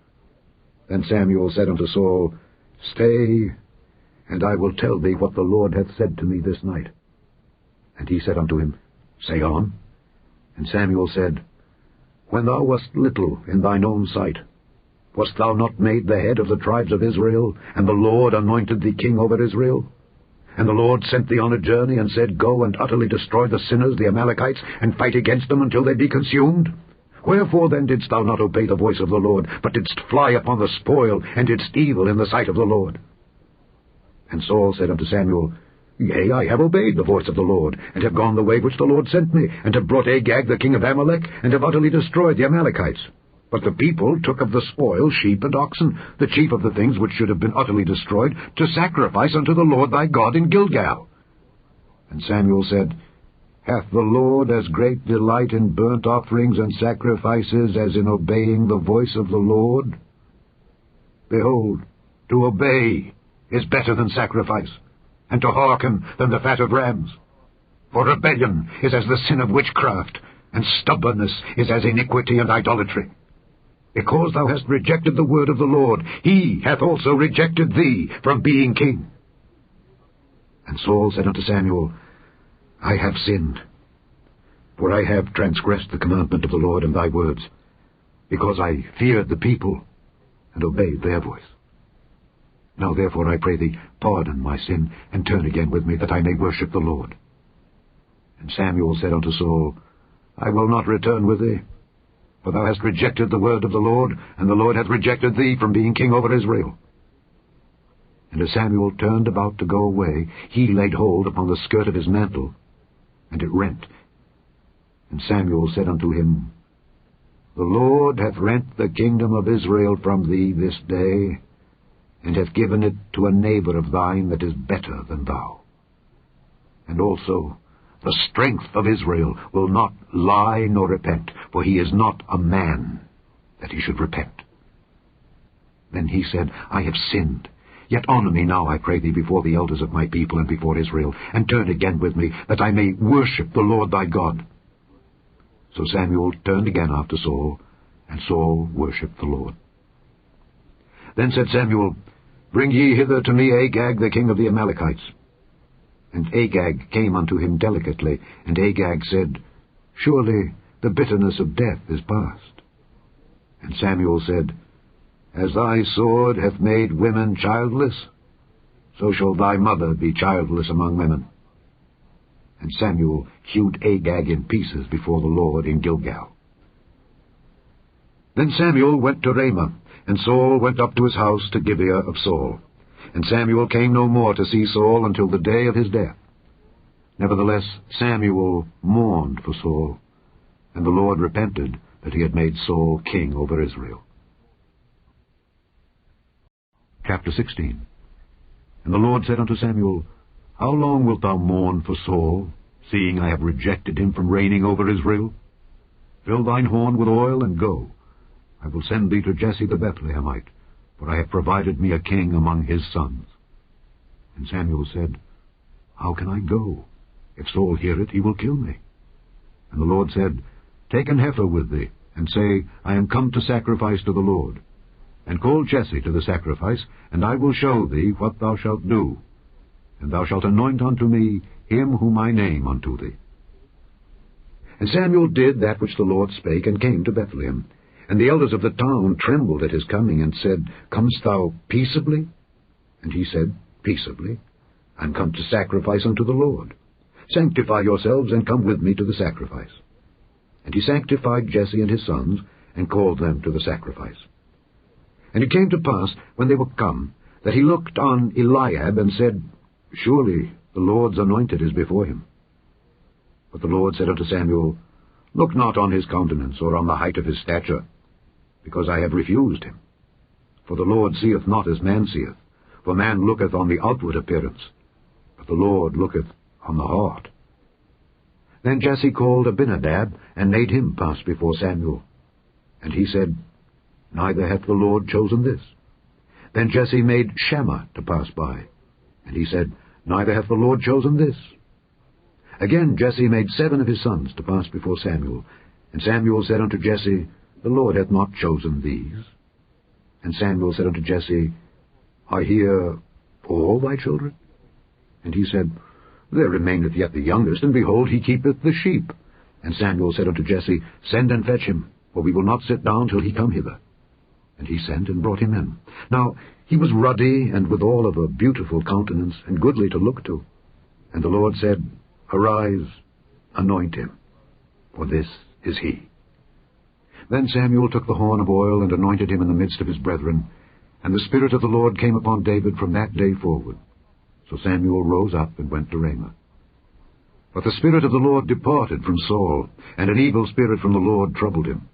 S1: Then Samuel said unto Saul, Stay, and I will tell thee what the Lord hath said to me this night. And he said unto him, Say on. And Samuel said, When thou wast little in thine own sight, wast thou not made the head of the tribes of Israel, and the Lord anointed thee king over Israel? And the Lord sent thee on a journey, and said, Go and utterly destroy the sinners, the Amalekites, and fight against them until they be consumed? Wherefore then didst thou not obey the voice of the Lord, but didst fly upon the spoil, and didst evil in the sight of the Lord? And Saul said unto Samuel, Yea, I have obeyed the voice of the Lord, and have gone the way which the Lord sent me, and have brought Agag the king of Amalek, and have utterly destroyed the Amalekites. But the people took of the spoil sheep and oxen, the chief of the things which should have been utterly destroyed, to sacrifice unto the Lord thy God in Gilgal. And Samuel said, Hath the Lord as great delight in burnt offerings and sacrifices as in obeying the voice of the Lord? Behold, to obey is better than sacrifice, and to hearken than the fat of rams. For rebellion is as the sin of witchcraft, and stubbornness is as iniquity and idolatry. Because thou hast rejected the word of the Lord, he hath also rejected thee from being king. And Saul said unto Samuel, I have sinned, for I have transgressed the commandment of the Lord and thy words, because I feared the people and obeyed their voice. Now therefore I pray thee, pardon my sin, and turn again with me, that I may worship the Lord. And Samuel said unto Saul, I will not return with thee, for thou hast rejected the word of the Lord, and the Lord hath rejected thee from being king over Israel. And as Samuel turned about to go away, he laid hold upon the skirt of his mantle, and it rent. And Samuel said unto him, The Lord hath rent the kingdom of Israel from thee this day, and hath given it to a neighbor of thine that is better than thou. And also the strength of Israel will not lie nor repent, for he is not a man that he should repent. Then he said, I have sinned. Yet honor me now, I pray thee, before the elders of my people and before Israel, and turn again with me, that I may worship the Lord thy God. So Samuel turned again after Saul, and Saul worshipped the Lord. Then said Samuel, Bring ye hither to me Agag, the king of the Amalekites. And Agag came unto him delicately, and Agag said, Surely the bitterness of death is past. And Samuel said, As thy sword hath made women childless, so shall thy mother be childless among women. And Samuel hewed Agag in pieces before the Lord in Gilgal. Then Samuel went to Ramah, and Saul went up to his house to Gibeah of Saul. And Samuel came no more to see Saul until the day of his death. Nevertheless Samuel mourned for Saul, and the Lord repented that he had made Saul king over Israel. Chapter 16. And the Lord said unto Samuel, How long wilt thou mourn for Saul, seeing I have rejected him from reigning over Israel? Fill thine horn with oil, and go. I will send thee to Jesse the Bethlehemite, for I have provided me a king among his sons. And Samuel said, How can I go? If Saul hear it, he will kill me. And the Lord said, Take an heifer with thee, and say, I am come to sacrifice to the Lord. And call Jesse to the sacrifice, and I will show thee what thou shalt do. And thou shalt anoint unto me him whom I name unto thee. And Samuel did that which the Lord spake, and came to Bethlehem. And the elders of the town trembled at his coming, and said, Comest thou peaceably? And he said, Peaceably. I am come to sacrifice unto the Lord. Sanctify yourselves, and come with me to the sacrifice. And he sanctified Jesse and his sons, and called them to the sacrifice. And it came to pass, when they were come, that he looked on Eliab, and said, Surely the Lord's anointed is before him. But the Lord said unto Samuel, Look not on his countenance, or on the height of his stature, because I have refused him. For the Lord seeth not as man seeth, for man looketh on the outward appearance, but the Lord looketh on the heart. Then Jesse called Abinadab, and made him pass before Samuel. And he said, Neither hath the Lord chosen this. Then Jesse made Shammah to pass by. And he said, Neither hath the Lord chosen this. Again Jesse made 7 of his sons to pass before Samuel. And Samuel said unto Jesse, The Lord hath not chosen these. And Samuel said unto Jesse, Are here all thy children? And he said, There remaineth yet the youngest, and behold, he keepeth the sheep. And Samuel said unto Jesse, Send and fetch him, for we will not sit down till he come hither. And he sent and brought him in. Now he was ruddy, and withal of a beautiful countenance, and goodly to look to. And the Lord said, Arise, anoint him, for this is he. Then Samuel took the horn of oil, and anointed him in the midst of his brethren. And the Spirit of the Lord came upon David from that day forward. So Samuel rose up and went to Ramah. But the Spirit of the Lord departed from Saul, and an evil spirit from the Lord troubled him.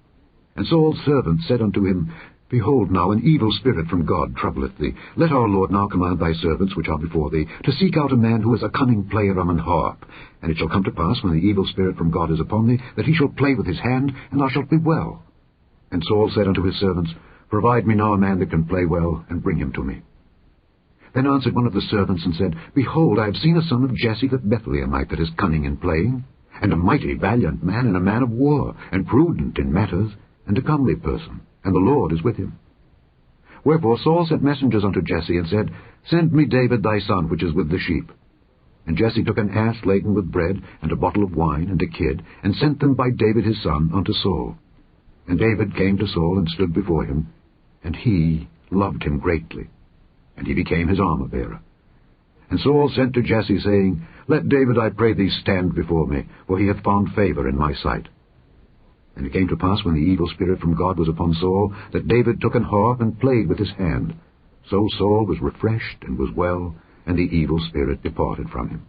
S1: And Saul's servants said unto him, Behold now, an evil spirit from God troubleth thee. Let our Lord now command thy servants which are before thee, to seek out a man who is a cunning player on an harp. And it shall come to pass, when the evil spirit from God is upon thee, that he shall play with his hand, and thou shalt be well. And Saul said unto his servants, Provide me now a man that can play well, and bring him to me. Then answered one of the servants, and said, Behold, I have seen a son of Jesse the Bethlehemite that is cunning in playing, and a mighty valiant man, and a man of war, and prudent in matters, and a comely person, and the Lord is with him. Wherefore Saul sent messengers unto Jesse, and said, Send me David thy son, which is with the sheep. And Jesse took an ass laden with bread, and a bottle of wine, and a kid, and sent them by David his son unto Saul. And David came to Saul, and stood before him, and he loved him greatly, and he became his armor-bearer. And Saul sent to Jesse, saying, Let David, I pray thee, stand before me, for he hath found favor in my sight. And it came to pass, when the evil spirit from God was upon Saul, that David took an harp and played with his hand. So Saul was refreshed and was well, and the evil spirit departed from him.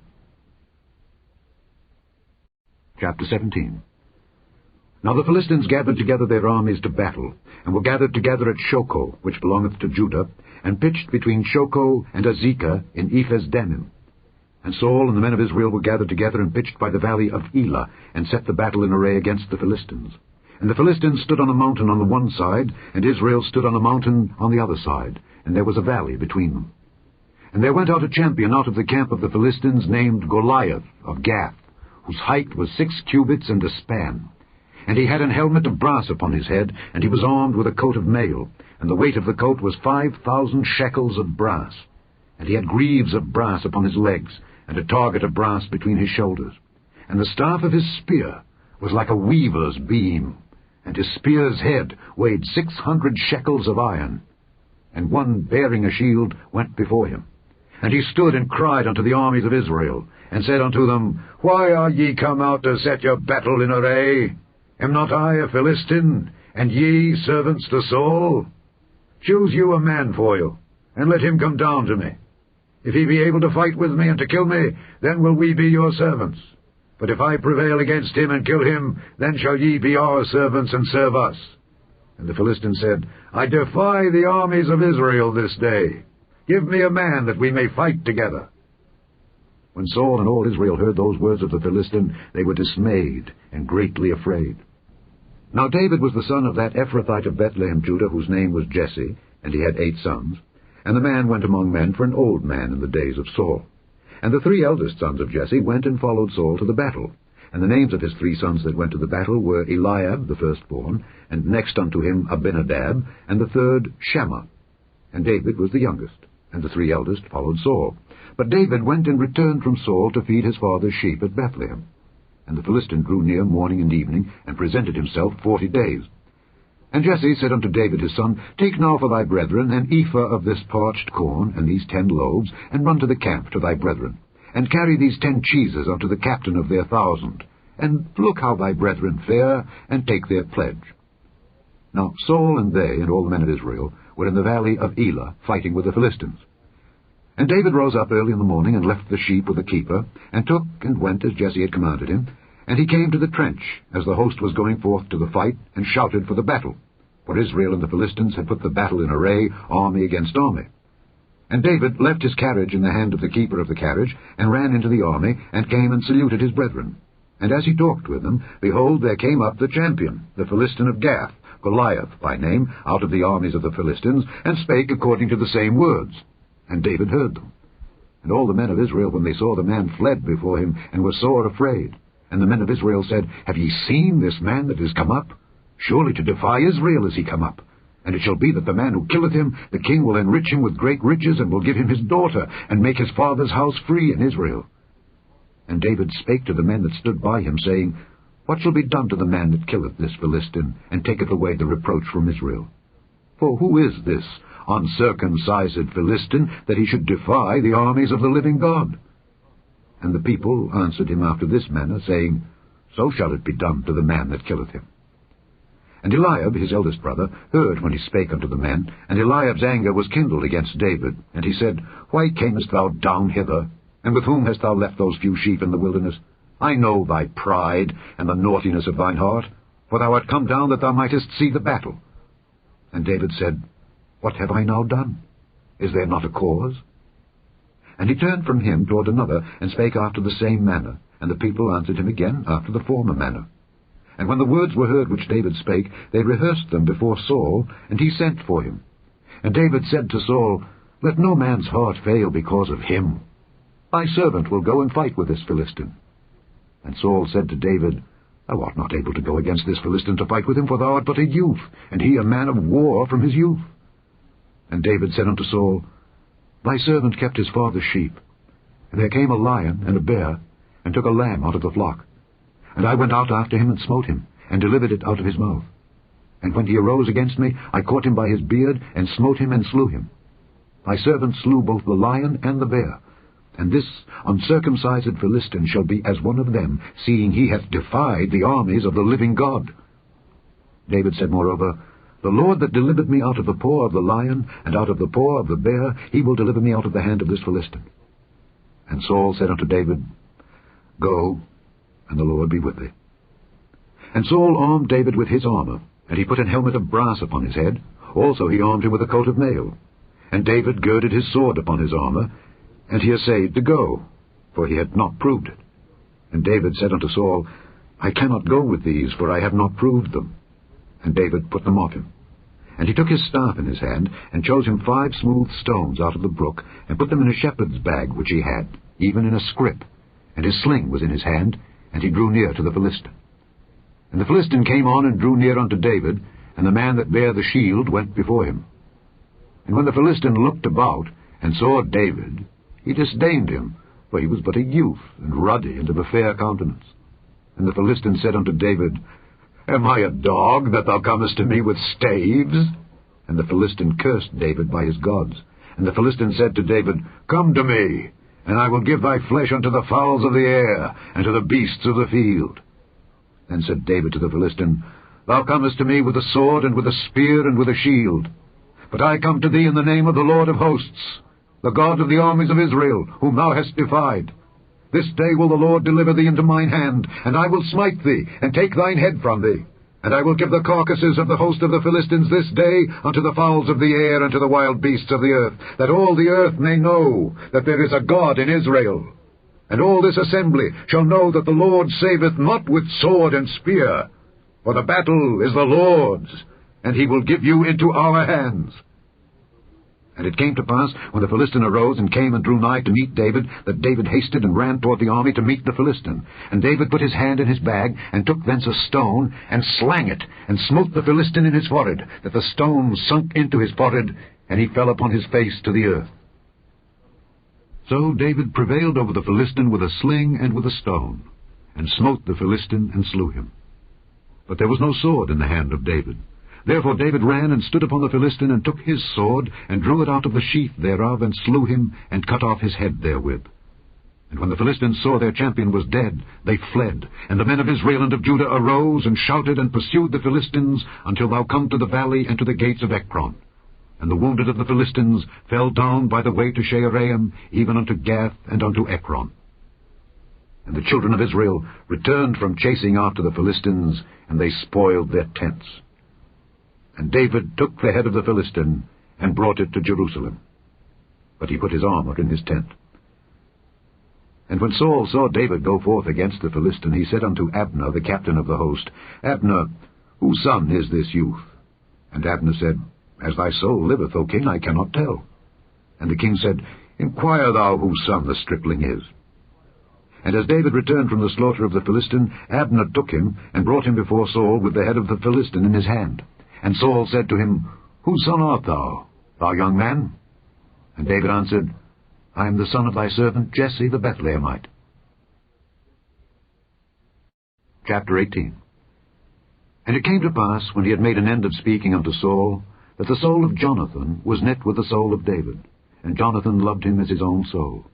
S1: Chapter 17. Now the Philistines gathered together their armies to battle, and were gathered together at Shochoh, which belongeth to Judah, and pitched between Shochoh and Azekah in Ephes-dammim. And Saul and the men of Israel were gathered together and pitched by the valley of Elah, and set the battle in array against the Philistines. And the Philistines stood on a mountain on the one side, and Israel stood on a mountain on the other side, and there was a valley between them. And there went out a champion out of the camp of the Philistines, named Goliath of Gath, whose height was 6 cubits and a span. And he had an helmet of brass upon his head, and he was armed with a coat of mail, and the weight of the coat was 5,000 shekels of brass. And he had greaves of brass upon his legs, and a target of brass between his shoulders. And the staff of his spear was like a weaver's beam, and his spear's head weighed 600 shekels of iron. And one bearing a shield went before him. And he stood and cried unto the armies of Israel, and said unto them, Why are ye come out to set your battle in array? Am not I a Philistine, and ye servants to Saul? Choose you a man for you, and let him come down to me. If he be able to fight with me and to kill me, then will we be your servants. But if I prevail against him and kill him, then shall ye be our servants and serve us. And the Philistines said, I defy the armies of Israel this day. Give me a man that we may fight together. When Saul and all Israel heard those words of the Philistine, they were dismayed and greatly afraid. Now David was the son of that Ephrathite of Bethlehem, Judah, whose name was Jesse, and he had 8 sons. And the man went among men for an old man in the days of Saul. And the 3 eldest sons of Jesse went and followed Saul to the battle. And the names of his 3 sons that went to the battle were Eliab, the firstborn, and next unto him Abinadab, and the third Shammah. And David was the youngest, and the 3 eldest followed Saul. But David went and returned from Saul to feed his father's sheep at Bethlehem. And the Philistine drew near morning and evening, and presented himself 40 days. And Jesse said unto David his son, Take now for thy brethren an ephah of this parched corn, and these 10 loaves, and run to the camp to thy brethren, and carry these 10 cheeses unto the captain of their 1,000, and look how thy brethren fare, and take their pledge. Now Saul and they, and all the men of Israel, were in the valley of Elah, fighting with the Philistines. And David rose up early in the morning, and left the sheep with the keeper, and took and went as Jesse had commanded him. And he came to the trench, as the host was going forth to the fight, and shouted for the battle. For Israel and the Philistines had put the battle in array, army against army. And David left his carriage in the hand of the keeper of the carriage, and ran into the army, and came and saluted his brethren. And as he talked with them, behold, there came up the champion, the Philistine of Gath, Goliath by name, out of the armies of the Philistines, and spake according to the same words. And David heard them. And all the men of Israel, when they saw the man, fled before him, and were sore afraid. And the men of Israel said, Have ye seen this man that is come up? Surely to defy Israel is he come up. And it shall be that the man who killeth him, the king will enrich him with great riches, and will give him his daughter, and make his father's house free in Israel. And David spake to the men that stood by him, saying, What shall be done to the man that killeth this Philistine, and taketh away the reproach from Israel? For who is this uncircumcised Philistine, that he should defy the armies of the living God? And the people answered him after this manner, saying, So shall it be done to the man that killeth him. And Eliab, his eldest brother, heard when he spake unto the men, and Eliab's anger was kindled against David. And he said, Why camest thou down hither? And with whom hast thou left those few sheep in the wilderness? I know thy pride, and the naughtiness of thine heart. for thou art come down that thou mightest see the battle. And David said, What have I now done? Is there not a cause? And he turned from him toward another, and spake after the same manner, and the people answered him again after the former manner. And when the words were heard which David spake, they rehearsed them before Saul, and he sent for him. And David said to Saul, Let no man's heart fail because of him. Thy servant will go and fight with this Philistine. And Saul said to David, Thou art not able to go against this Philistine to fight with him, for thou art but a youth, and he a man of war from his youth. And David said unto Saul, Thy servant kept his father's sheep. And there came a lion and a bear, and took a lamb out of the flock. And I went out after him, and smote him, and delivered it out of his mouth. And when he arose against me, I caught him by his beard, and smote him, and slew him. Thy servant slew both the lion and the bear. And this uncircumcised Philistine shall be as one of them, seeing he hath defied the armies of the living God. David said moreover, The Lord that delivered me out of the paw of the lion, and out of the paw of the bear, he will deliver me out of the hand of this Philistine. And Saul said unto David, Go, and the Lord be with thee. And Saul armed David with his armor, and he put an helmet of brass upon his head. Also he armed him with a coat of mail. And David girded his sword upon his armor, and he essayed to go, for he had not proved it. And David said unto Saul, I cannot go with these, for I have not proved them. And David put them off him. And he took his staff in his hand, and chose him 5 smooth stones out of the brook, and put them in a shepherd's bag which he had, even in a scrip. And his sling was in his hand, and he drew near to the Philistine. And the Philistine came on and drew near unto David, and the man that bare the shield went before him. And when the Philistine looked about, and saw David, he disdained him, for he was but a youth, and ruddy, and of a fair countenance. And the Philistine said unto David, Am I a dog, that thou comest to me with staves? And the Philistine cursed David by his gods. And the Philistine said to David, Come to me, and I will give thy flesh unto the fowls of the air, and to the beasts of the field. Then said David to the Philistine, Thou comest to me with a sword, and with a spear, and with a shield. But I come to thee in the name of the Lord of hosts, the God of the armies of Israel, whom thou hast defied. This day will the Lord deliver thee into mine hand, and I will smite thee, and take thine head from thee. And I will give the carcasses of the host of the Philistines this day unto the fowls of the air, and to the wild beasts of the earth, that all the earth may know that there is a God in Israel. And all this assembly shall know that the Lord saveth not with sword and spear, for the battle is the Lord's, and he will give you into our hands. And it came to pass, when the Philistine arose and came and drew nigh to meet David, that David hasted and ran toward the army to meet the Philistine. And David put his hand in his bag, and took thence a stone, and slang it, and smote the Philistine in his forehead, that the stone sunk into his forehead, and he fell upon his face to the earth. So David prevailed over the Philistine with a sling and with a stone, and smote the Philistine and slew him. But there was no sword in the hand of David. Therefore David ran and stood upon the Philistine, and took his sword, and drew it out of the sheath thereof, and slew him, and cut off his head therewith. And when the Philistines saw their champion was dead, they fled. And the men of Israel and of Judah arose, and shouted, and pursued the Philistines, until thou come to the valley and to the gates of Ekron. And the wounded of the Philistines fell down by the way to Shaaraim, even unto Gath and unto Ekron. And the children of Israel returned from chasing after the Philistines, and they spoiled their tents. And David took the head of the Philistine, and brought it to Jerusalem. But he put his armor in his tent. And when Saul saw David go forth against the Philistine, he said unto Abner, the captain of the host, Abner, whose son is this youth? And Abner said, As thy soul liveth, O king, I cannot tell. And the king said, Inquire thou whose son the stripling is. And as David returned from the slaughter of the Philistine, Abner took him, and brought him before Saul with the head of the Philistine in his hand. And Saul said to him, Whose son art thou, thou young man? And David answered, I am the son of thy servant Jesse the Bethlehemite. Chapter 18. And it came to pass, when he had made an end of speaking unto Saul, that the soul of Jonathan was knit with the soul of David, and Jonathan loved him as his own soul.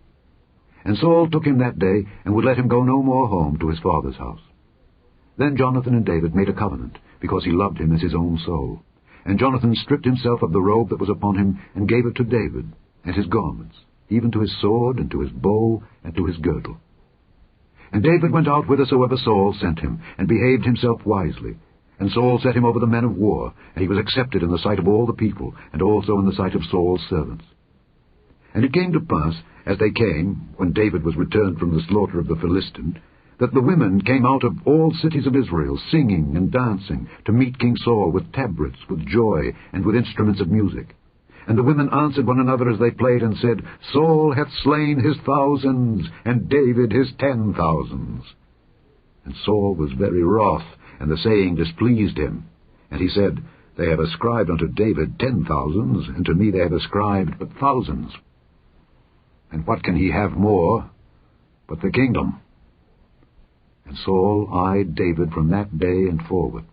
S1: And Saul took him that day, and would let him go no more home to his father's house. Then Jonathan and David made a covenant, because he loved him as his own soul. And Jonathan stripped himself of the robe that was upon him, and gave it to David, and his garments, even to his sword, and to his bow, and to his girdle. And David went out whithersoever Saul sent him, and behaved himself wisely. And Saul set him over the men of war, and he was accepted in the sight of all the people, and also in the sight of Saul's servants. And it came to pass, as they came, when David was returned from the slaughter of the Philistine, that the women came out of all cities of Israel, singing and dancing, to meet King Saul with tabrets, with joy, and with instruments of music. And the women answered one another as they played, and said, Saul hath slain his thousands, and David his 10,000s. And Saul was very wroth, and the saying displeased him. And he said, They have ascribed unto David 10,000s, and to me they have ascribed but thousands. And what can he have more but the kingdom? And Saul eyed David from that day and forward.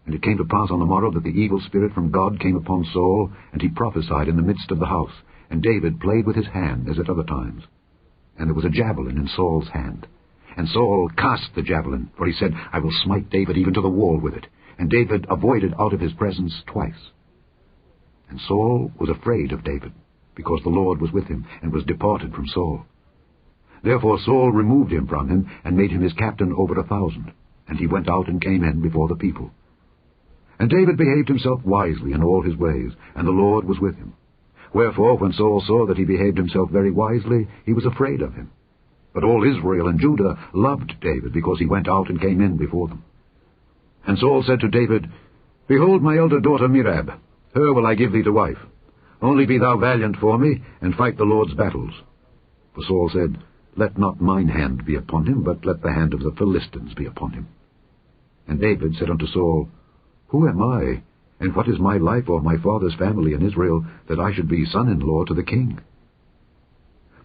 S1: And it came to pass on the morrow that the evil spirit from God came upon Saul, and he prophesied in the midst of the house. And David played with his hand, as at other times. And there was a javelin in Saul's hand. And Saul cast the javelin, for he said, I will smite David even to the wall with it. And David avoided out of his presence twice. And Saul was afraid of David, because the Lord was with him, and was departed from Saul. Therefore Saul removed him from him, and made him his captain over 1,000. And he went out and came in before the people. And David behaved himself wisely in all his ways, and the Lord was with him. Wherefore, when Saul saw that he behaved himself very wisely, he was afraid of him. But all Israel and Judah loved David, because he went out and came in before them. And Saul said to David, Behold my elder daughter Merab, her will I give thee to wife. Only be thou valiant for me, and fight the Lord's battles. For Saul said, Let not mine hand be upon him, but let the hand of the Philistines be upon him. And David said unto Saul, Who am I, and what is my life or my father's family in Israel, that I should be son-in-law to the king?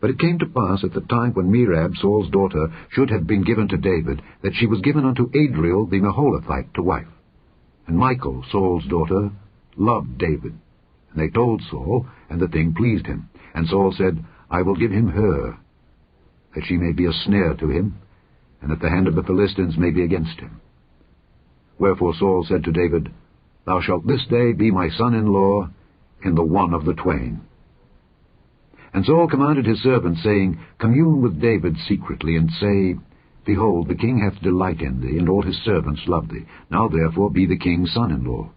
S1: But it came to pass at the time when Merab, Saul's daughter, should have been given to David, that she was given unto Adriel the Meholathite to wife. And Michal, Saul's daughter, loved David. And they told Saul, and the thing pleased him. And Saul said, I will give him her, that she may be a snare to him, and that the hand of the Philistines may be against him. Wherefore Saul said to David, Thou shalt this day be my son-in-law in the one of the twain. And Saul commanded his servants, saying, Commune with David secretly, and say, Behold, the king hath delight in thee, and all his servants love thee. Now therefore be the king's son-in-law.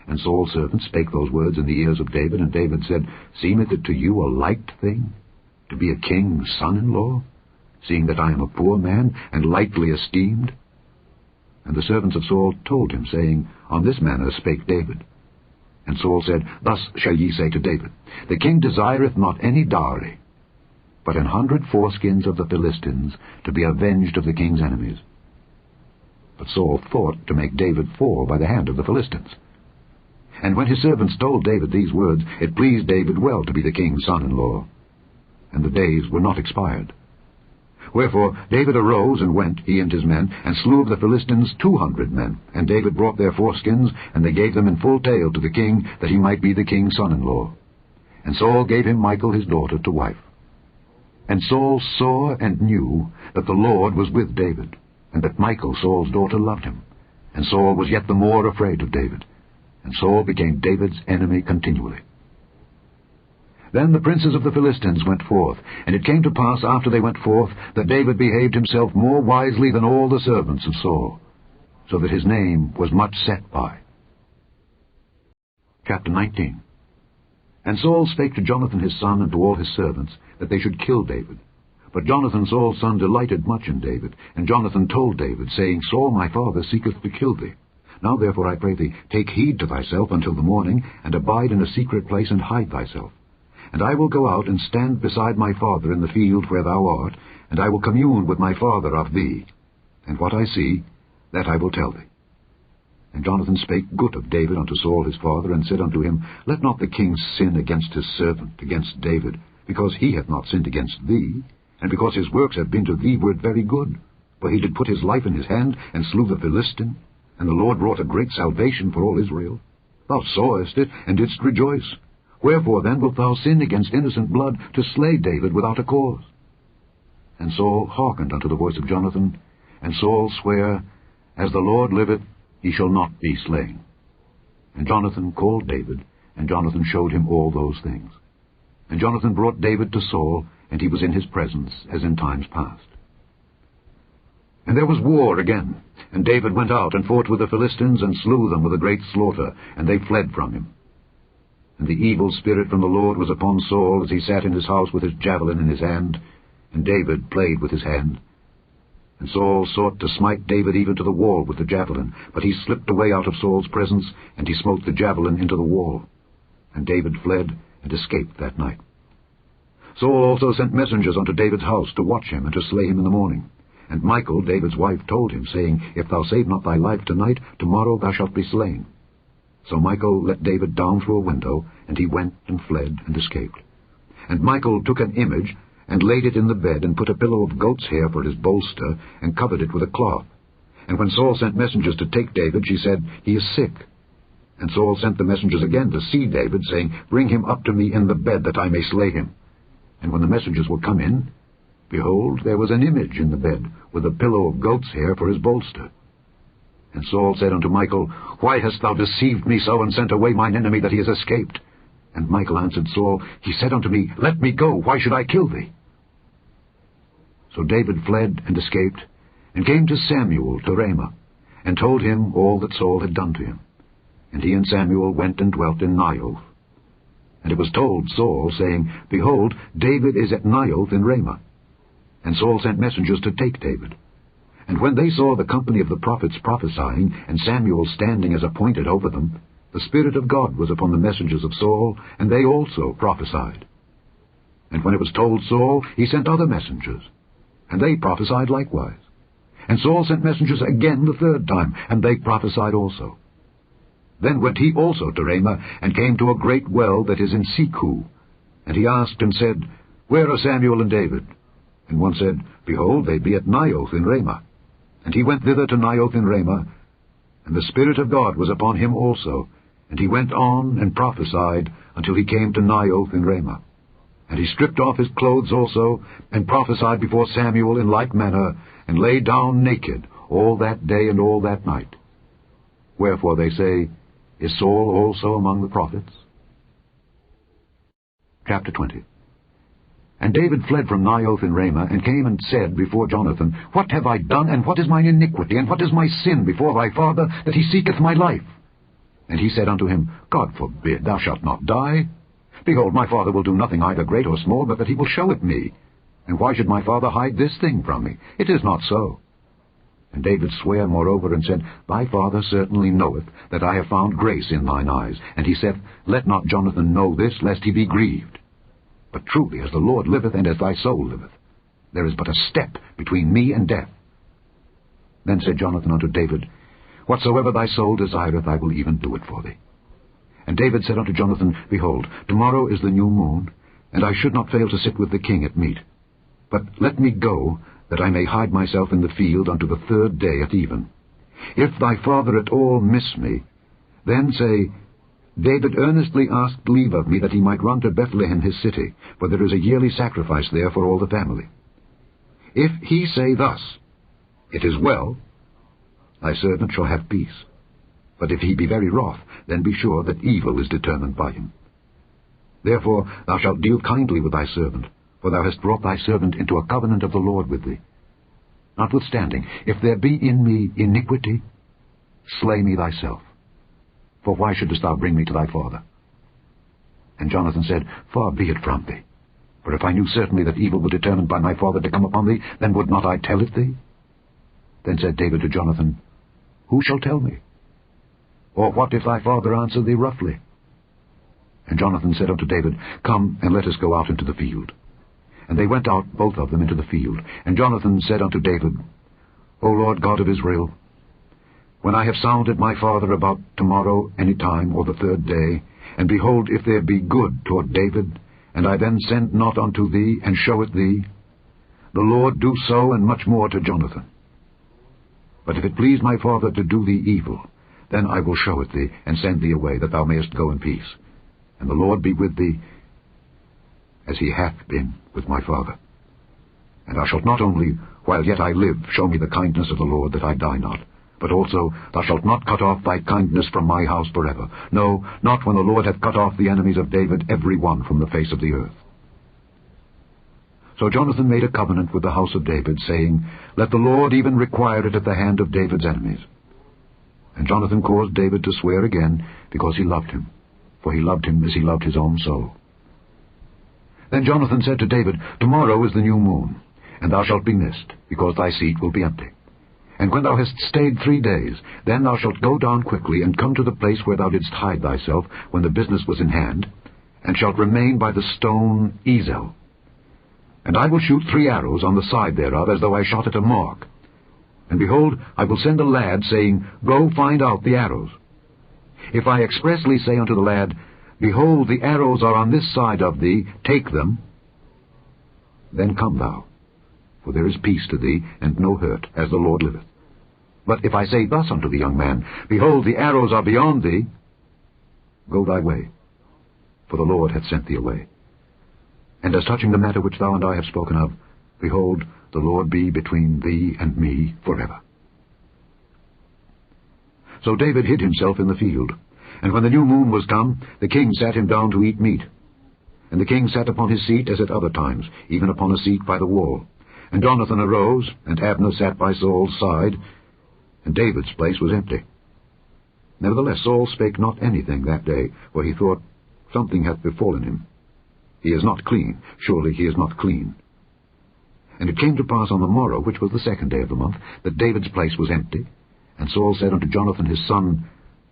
S1: And Saul's servants spake those words in the ears of David, and David said, Seemeth it to you a light thing, to be a king's son-in-law, seeing that I am a poor man, and lightly esteemed? And the servants of Saul told him, saying, On this manner spake David. And Saul said, Thus shall ye say to David, The king desireth not any dowry, but 100 foreskins of the Philistines, to be avenged of the king's enemies. But Saul thought to make David fall by the hand of the Philistines. And when his servants told David these words, it pleased David well to be the king's son-in-law. And the days were not expired. Wherefore David arose and went, he and his men, and slew of the Philistines 200 men. And David brought their foreskins, and they gave them in full tale to the king, that he might be the king's son-in-law. And Saul gave him Michal his daughter to wife. And Saul saw and knew that the Lord was with David, and that Michal Saul's daughter loved him. And Saul was yet the more afraid of David. And Saul became David's enemy continually. Then the princes of the Philistines went forth, and it came to pass after they went forth, that David behaved himself more wisely than all the servants of Saul, so that his name was much set by. Chapter 19. And Saul spake to Jonathan his son and to all his servants, that they should kill David. But Jonathan Saul's son delighted much in David, and Jonathan told David, saying, Saul my father seeketh to kill thee. Now therefore I pray thee, take heed to thyself until the morning, and abide in a secret place, and hide thyself. And I will go out and stand beside my father in the field where thou art, and I will commune with my father of thee. And what I see, that I will tell thee. And Jonathan spake good of David unto Saul his father, and said unto him, Let not the king sin against his servant, against David, because he hath not sinned against thee, and because his works have been to thee word very good. For he did put his life in his hand, and slew the Philistine, and the Lord wrought a great salvation for all Israel. Thou sawest it, and didst rejoice. Wherefore then wilt thou sin against innocent blood, to slay David without a cause? And Saul hearkened unto the voice of Jonathan, and Saul sware, As the Lord liveth, he shall not be slain. And Jonathan called David, and Jonathan showed him all those things. And Jonathan brought David to Saul, and he was in his presence, as in times past. And there was war again, And David went out and fought with the Philistines, and slew them with a great slaughter, and they fled from him. And the evil spirit from the Lord was upon Saul, as he sat in his house with his javelin in his hand, and David played with his hand. And Saul sought to smite David even to the wall with the javelin, but he slipped away out of Saul's presence, and he smote the javelin into the wall. And David fled and escaped that night. Saul also sent messengers unto David's house to watch him and to slay him in the morning. And Michal, David's wife, told him, saying, If thou save not thy life tonight, tomorrow thou shalt be slain. So Michal let David down through a window, and he went and fled and escaped. And Michal took an image, and laid it in the bed, and put a pillow of goat's hair for his bolster, and covered it with a cloth. And when Saul sent messengers to take David, she said, He is sick. And Saul sent the messengers again to see David, saying, Bring him up to me in the bed, that I may slay him. And when the messengers were come in, behold, there was an image in the bed, with a pillow of goat's hair for his bolster. And Saul said unto Michal, Why hast thou deceived me so, and sent away mine enemy, that he is escaped? And Michal answered Saul, He said unto me, Let me go, why should I kill thee? So David fled and escaped, and came to Samuel to Ramah, and told him all that Saul had done to him. And he and Samuel went and dwelt in Naioth. And it was told Saul, saying, Behold, David is at Naioth in Ramah. And Saul sent messengers to take David. And when they saw the company of the prophets prophesying, and Samuel standing as appointed over them, the Spirit of God was upon the messengers of Saul, and they also prophesied. And when it was told Saul, he sent other messengers, and they prophesied likewise. And Saul sent messengers again the third time, and they prophesied also. Then went he also to Ramah, and came to a great well that is in Seku. And he asked and said, Where are Samuel and David? And one said, Behold, they be at Naioth in Ramah. And he went thither to Naioth in Ramah, and the Spirit of God was upon him also. And he went on and prophesied until he came to Naioth in Ramah. And he stripped off his clothes also, and prophesied before Samuel in like manner, and lay down naked all that day and all that night. Wherefore they say, Is Saul also among the prophets? Chapter 20. And David fled from Naioth in Ramah, and came and said before Jonathan, What have I done, and what is mine iniquity, and what is my sin before thy father, that he seeketh my life? And he said unto him, God forbid, thou shalt not die. Behold, my father will do nothing either great or small, but that he will show it me. And why should my father hide this thing from me? It is not so. And David sware moreover, and said, Thy father certainly knoweth that I have found grace in thine eyes. And he said, Let not Jonathan know this, lest he be grieved. But truly, as the Lord liveth, and as thy soul liveth, there is but a step between me and death. Then said Jonathan unto David, Whatsoever thy soul desireth, I will even do it for thee. And David said unto Jonathan, Behold, tomorrow is the new moon, and I should not fail to sit with the king at meat. But let me go, that I may hide myself in the field unto the third day at even. If thy father at all miss me, then say, David earnestly asked leave of me that he might run to Bethlehem his city, for there is a yearly sacrifice there for all the family. If he say thus, It is well, thy servant shall have peace. But if he be very wroth, then be sure that evil is determined by him. Therefore thou shalt deal kindly with thy servant, for thou hast brought thy servant into a covenant of the Lord with thee. Notwithstanding, if there be in me iniquity, slay me thyself. For why shouldest thou bring me to thy father? And Jonathan said, Far be it from thee. For if I knew certainly that evil were determined by my father to come upon thee, then would not I tell it thee? Then said David to Jonathan, Who shall tell me? Or what if thy father answer thee roughly? And Jonathan said unto David, Come, and let us go out into the field. And they went out, both of them, into the field. And Jonathan said unto David, O Lord God of Israel, when I have sounded my father about tomorrow any time, or the third day, and behold, if there be good toward David, and I then send not unto thee, and show it thee, the Lord do so, and much more to Jonathan. But if it please my father to do thee evil, then I will show it thee, and send thee away, that thou mayest go in peace. And the Lord be with thee, as he hath been with my father. And thou shalt not only, while yet I live, show me the kindness of the Lord, that I die not, but also thou shalt not cut off thy kindness from my house forever. No, not when the Lord hath cut off the enemies of David, every one from the face of the earth. So Jonathan made a covenant with the house of David, saying, Let the Lord even require it at the hand of David's enemies. And Jonathan caused David to swear again, because he loved him, for he loved him as he loved his own soul. Then Jonathan said to David, Tomorrow is the new moon, and thou shalt be missed, because thy seat will be empty. And when thou hast stayed 3 days, then thou shalt go down quickly, and come to the place where thou didst hide thyself, when the business was in hand, and shalt remain by the stone Ezel. And I will shoot 3 arrows on the side thereof, as though I shot at a mark. And behold, I will send a lad, saying, Go find out the arrows. If I expressly say unto the lad, Behold, the arrows are on this side of thee, take them, then come thou, for there is peace to thee, and no hurt, as the Lord liveth. But if I say thus unto the young man, Behold, the arrows are beyond thee, go thy way, for the Lord hath sent thee away. And as touching the matter which thou and I have spoken of, behold, the Lord be between thee and me forever. So David hid himself in the field. And when the new moon was come, the king sat him down to eat meat. And the king sat upon his seat as at other times, even upon a seat by the wall. And Jonathan arose, and Abner sat by Saul's side, and David's place was empty. Nevertheless Saul spake not anything that day, for he thought, Something hath befallen him. He is not clean, surely he is not clean. And it came to pass on the morrow, which was the 2nd day of the month, that David's place was empty. And Saul said unto Jonathan his son,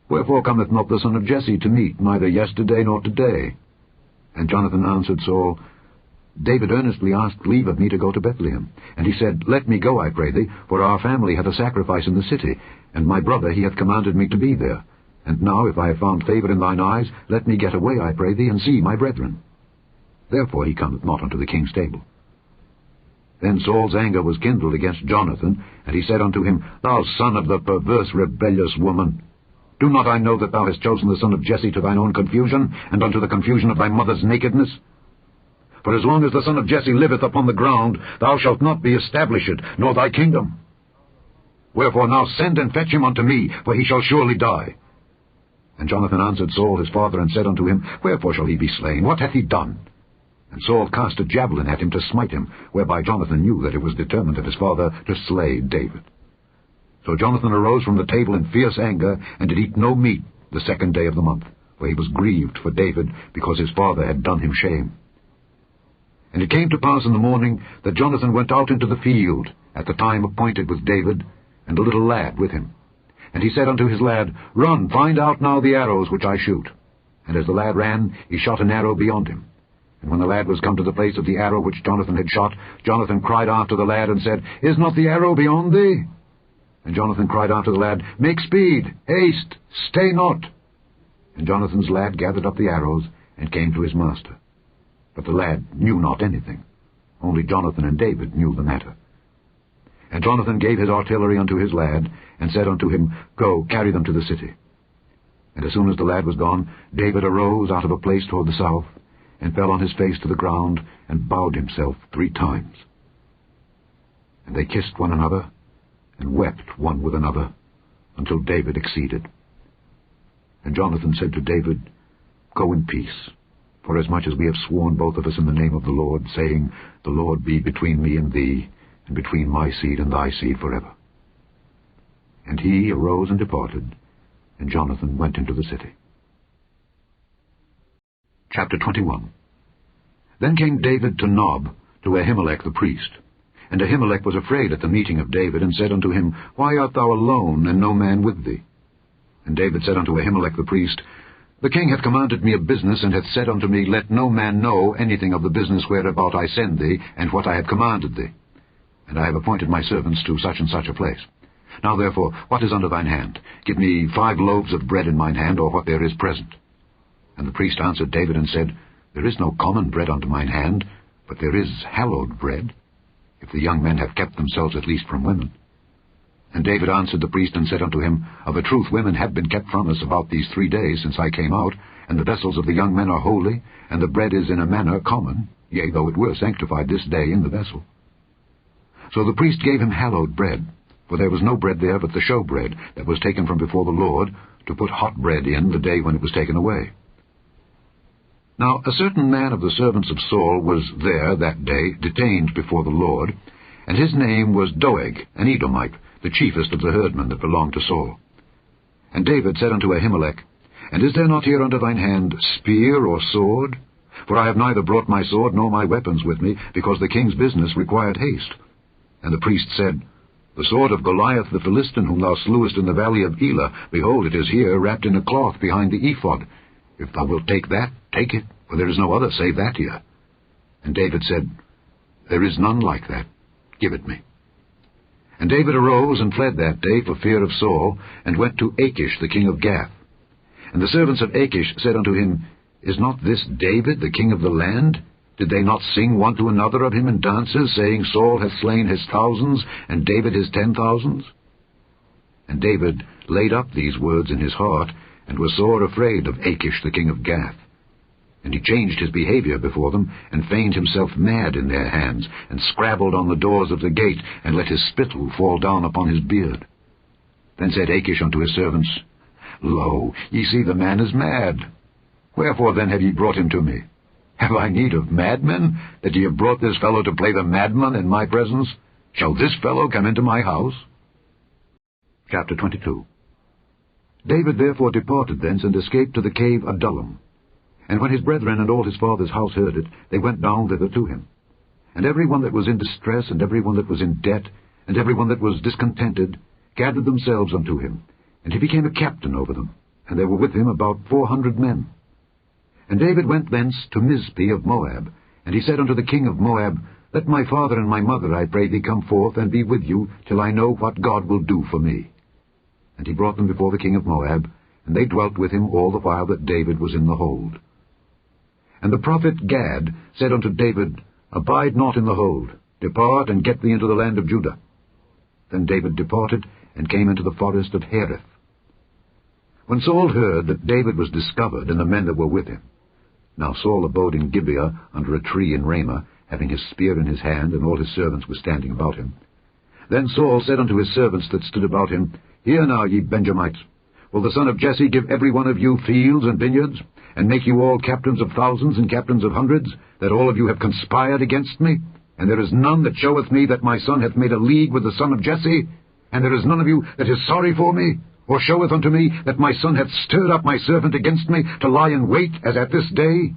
S1: Wherefore cometh not the son of Jesse to meat, neither yesterday nor today? And Jonathan answered Saul, David earnestly asked leave of me to go to Bethlehem. And he said, Let me go, I pray thee, for our family hath a sacrifice in the city, and my brother he hath commanded me to be there. And now, if I have found favour in thine eyes, let me get away, I pray thee, and see my brethren. Therefore he cometh not unto the king's table. Then Saul's anger was kindled against Jonathan, and he said unto him, Thou son of the perverse rebellious woman, do not I know that thou hast chosen the son of Jesse to thine own confusion, and unto the confusion of thy mother's nakedness? For as long as the son of Jesse liveth upon the ground, thou shalt not be established, nor thy kingdom. Wherefore now send and fetch him unto me, for he shall surely die. And Jonathan answered Saul his father, and said unto him, Wherefore shall he be slain? What hath he done? And Saul cast a javelin at him to smite him, whereby Jonathan knew that it was determined of his father to slay David. So Jonathan arose from the table in fierce anger, and did eat no meat the 2nd day of the month, for he was grieved for David, because his father had done him shame. And it came to pass in the morning that Jonathan went out into the field at the time appointed with David, and a little lad with him. And he said unto his lad, Run, find out now the arrows which I shoot. And as the lad ran, he shot an arrow beyond him. And when the lad was come to the place of the arrow which Jonathan had shot, Jonathan cried after the lad, and said, Is not the arrow beyond thee? And Jonathan cried after the lad, Make speed, haste, stay not. And Jonathan's lad gathered up the arrows, and came to his master. But the lad knew not anything. Only Jonathan and David knew the matter. And Jonathan gave his artillery unto his lad, and said unto him, Go, carry them to the city. And as soon as the lad was gone, David arose out of a place toward the south, and fell on his face to the ground, and bowed himself 3 times. And they kissed one another, and wept one with another, until David exceeded. And Jonathan said to David, Go in peace, forasmuch as we have sworn both of us in the name of the Lord, saying, The Lord be between me and thee, and between my seed and thy seed forever. And he arose and departed, and Jonathan went into the city. Chapter 21. Then came David to Nob, to Ahimelech the priest. And Ahimelech was afraid at the meeting of David, and said unto him, Why art thou alone, and no man with thee? And David said unto Ahimelech the priest, The king hath commanded me a business, and hath said unto me, Let no man know anything of the business whereabout I send thee, and what I have commanded thee. And I have appointed my servants to such and such a place. Now therefore, what is under thine hand? Give me 5 loaves of bread in mine hand, or what there is present. And the priest answered David, and said, There is no common bread unto mine hand, but there is hallowed bread, if the young men have kept themselves at least from women. And David answered the priest, and said unto him, Of a truth women have been kept from us about these 3 days since I came out, and the vessels of the young men are holy, and the bread is in a manner common, yea, though it were sanctified this day in the vessel. So the priest gave him hallowed bread, for there was no bread there but the showbread that was taken from before the Lord, to put hot bread in the day when it was taken away. Now a certain man of the servants of Saul was there that day, detained before the Lord, and his name was Doeg, an Edomite, the chiefest of the herdmen that belonged to Saul. And David said unto Ahimelech, And is there not here under thine hand spear or sword? For I have neither brought my sword nor my weapons with me, because the king's business required haste. And the priest said, The sword of Goliath the Philistine, whom thou slewest in the valley of Elah, behold, it is here, wrapped in a cloth behind the ephod. If thou wilt take that, take it, for there is no other save that here. And David said, There is none like that. Give it me. And David arose and fled that day for fear of Saul, and went to Achish the king of Gath. And the servants of Achish said unto him, Is not this David the king of the land? Did they not sing one to another of him in dances, saying, Saul hath slain his thousands, and David his 10,000s? And David laid up these words in his heart, and was sore afraid of Achish the king of Gath. And he changed his behavior before them, and feigned himself mad in their hands, and scrabbled on the doors of the gate, and let his spittle fall down upon his beard. Then said Achish unto his servants, Lo, ye see the man is mad. Wherefore then have ye brought him to me? Have I need of madmen, that ye have brought this fellow to play the madman in my presence? Shall this fellow come into my house? Chapter 22. David therefore departed thence, and escaped to the cave Adullam. And when his brethren and all his father's house heard it, they went down thither to him. And every one that was in distress, and every one that was in debt, and every one that was discontented, gathered themselves unto him, and he became a captain over them, and there were with him about 400 men. And David went thence to Mizpeh of Moab, and he said unto the king of Moab, Let my father and my mother, I pray thee, come forth and be with you, till I know what God will do for me. And he brought them before the king of Moab, and they dwelt with him all the while that David was in the hold. And the prophet Gad said unto David, Abide not in the hold, depart and get thee into the land of Judah. Then David departed, and came into the forest of Hereth. When Saul heard that David was discovered, and the men that were with him, now Saul abode in Gibeah under a tree in Ramah, having his spear in his hand, and all his servants were standing about him. Then Saul said unto his servants that stood about him, Hear now, ye Benjamites, will the son of Jesse give every one of you fields and vineyards, and make you all captains of thousands and captains of hundreds, that all of you have conspired against me? And there is none that showeth me that my son hath made a league with the son of Jesse? And there is none of you that is sorry for me, or showeth unto me that my son hath stirred up my servant against me, to lie in wait, as at this day?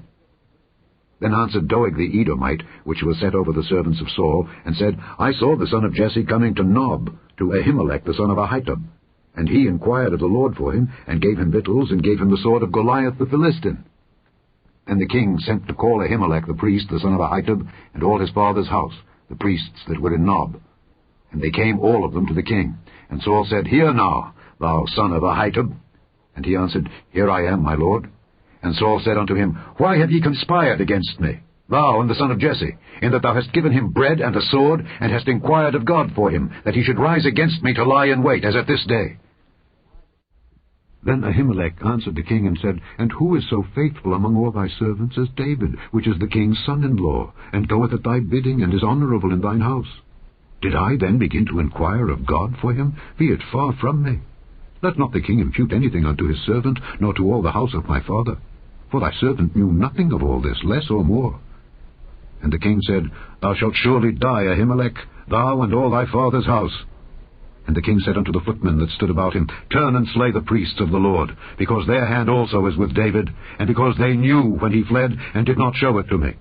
S1: Then answered Doeg the Edomite, which was set over the servants of Saul, and said, I saw the son of Jesse coming to Nob, to Ahimelech the son of Ahitub. And he inquired of the Lord for him, and gave him victuals, and gave him the sword of Goliath the Philistine. And the king sent to call Ahimelech the priest, the son of Ahitub, and all his father's house, the priests that were in Nob. And they came all of them to the king. And Saul said, Hear now, thou son of Ahitub. And he answered, Here I am, my lord. And Saul said unto him, Why have ye conspired against me, thou and the son of Jesse, in that thou hast given him bread and a sword, and hast inquired of God for him, that he should rise against me to lie in wait, as at this day? Then Ahimelech answered the king, and said, And who is so faithful among all thy servants as David, which is the king's son-in-law, and goeth at thy bidding, and is honorable in thine house? Did I then begin to inquire of God for him? Be it far from me. Let not the king impute anything unto his servant, nor to all the house of my father. For thy servant knew nothing of all this, less or more. And the king said, Thou shalt surely die, Ahimelech, thou and all thy father's house. And the king said unto the footmen that stood about him, Turn and slay the priests of the Lord, because their hand also is with David, and because they knew when he fled, and did not show it to me.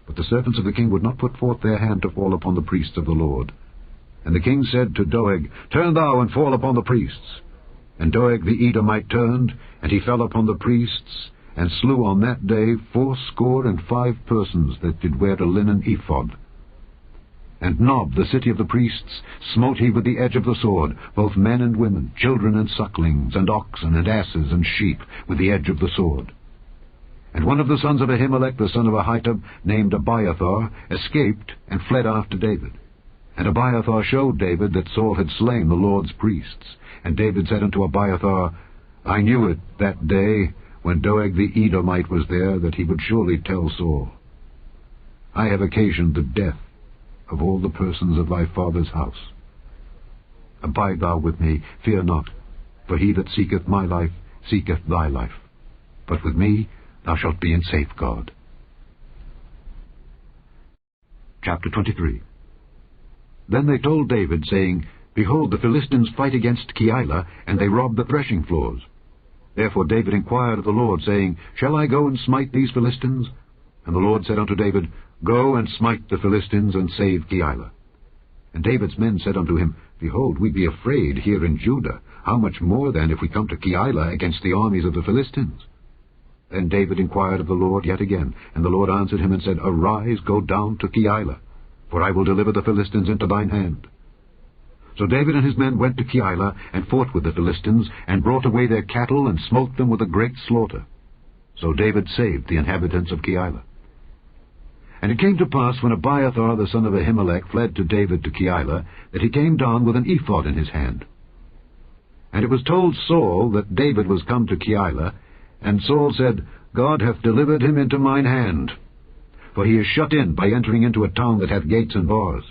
S1: But the servants of the king would not put forth their hand to fall upon the priests of the Lord. And the king said to Doeg, Turn thou and fall upon the priests. And Doeg the Edomite turned, and he fell upon the priests, and slew on that day 75 persons that did wear a linen ephod. And Nob, the city of the priests, smote he with the edge of the sword, both men and women, children and sucklings, and oxen and asses and sheep, with the edge of the sword. And one of the sons of Ahimelech, the son of Ahitub, named Abiathar, escaped and fled after David. And Abiathar showed David that Saul had slain the Lord's priests. And David said unto Abiathar, I knew it that day, when Doeg the Edomite was there, that he would surely tell Saul, I have occasioned the death of all the persons of thy father's house. Abide thou with me, fear not, for he that seeketh my life seeketh thy life. But with me thou shalt be in safeguard. Chapter 23. Then they told David, saying, Behold, the Philistines fight against Keilah, and they rob the threshing floors. Therefore David inquired of the Lord, saying, Shall I go and smite these Philistines? And the Lord said unto David, Go and smite the Philistines, and save Keilah. And David's men said unto him, Behold, we be afraid here in Judah. How much more then if we come to Keilah against the armies of the Philistines? Then David inquired of the Lord yet again, and the Lord answered him and said, Arise, go down to Keilah, for I will deliver the Philistines into thine hand. So David and his men went to Keilah, and fought with the Philistines, and brought away their cattle, and smote them with a great slaughter. So David saved the inhabitants of Keilah. And it came to pass, when Abiathar the son of Ahimelech fled to David to Keilah, that he came down with an ephod in his hand. And it was told Saul that David was come to Keilah, and Saul said, God hath delivered him into mine hand, for he is shut in by entering into a town that hath gates and bars.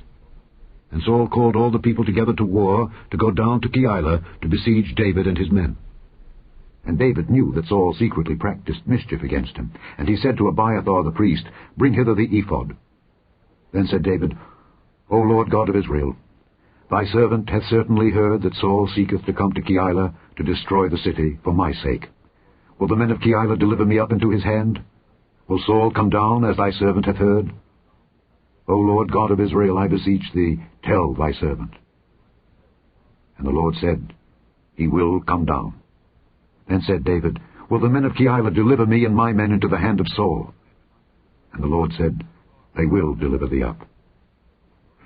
S1: And Saul called all the people together to war, to go down to Keilah, to besiege David and his men. And David knew that Saul secretly practiced mischief against him. And he said to Abiathar the priest, Bring hither the ephod. Then said David, O Lord God of Israel, thy servant hath certainly heard that Saul seeketh to come to Keilah, to destroy the city, for my sake. Will the men of Keilah deliver me up into his hand? Will Saul come down, as thy servant hath heard? O Lord God of Israel, I beseech thee, tell thy servant. And the Lord said, He will come down. Then said David, Will the men of Keilah deliver me and my men into the hand of Saul? And the Lord said, They will deliver thee up.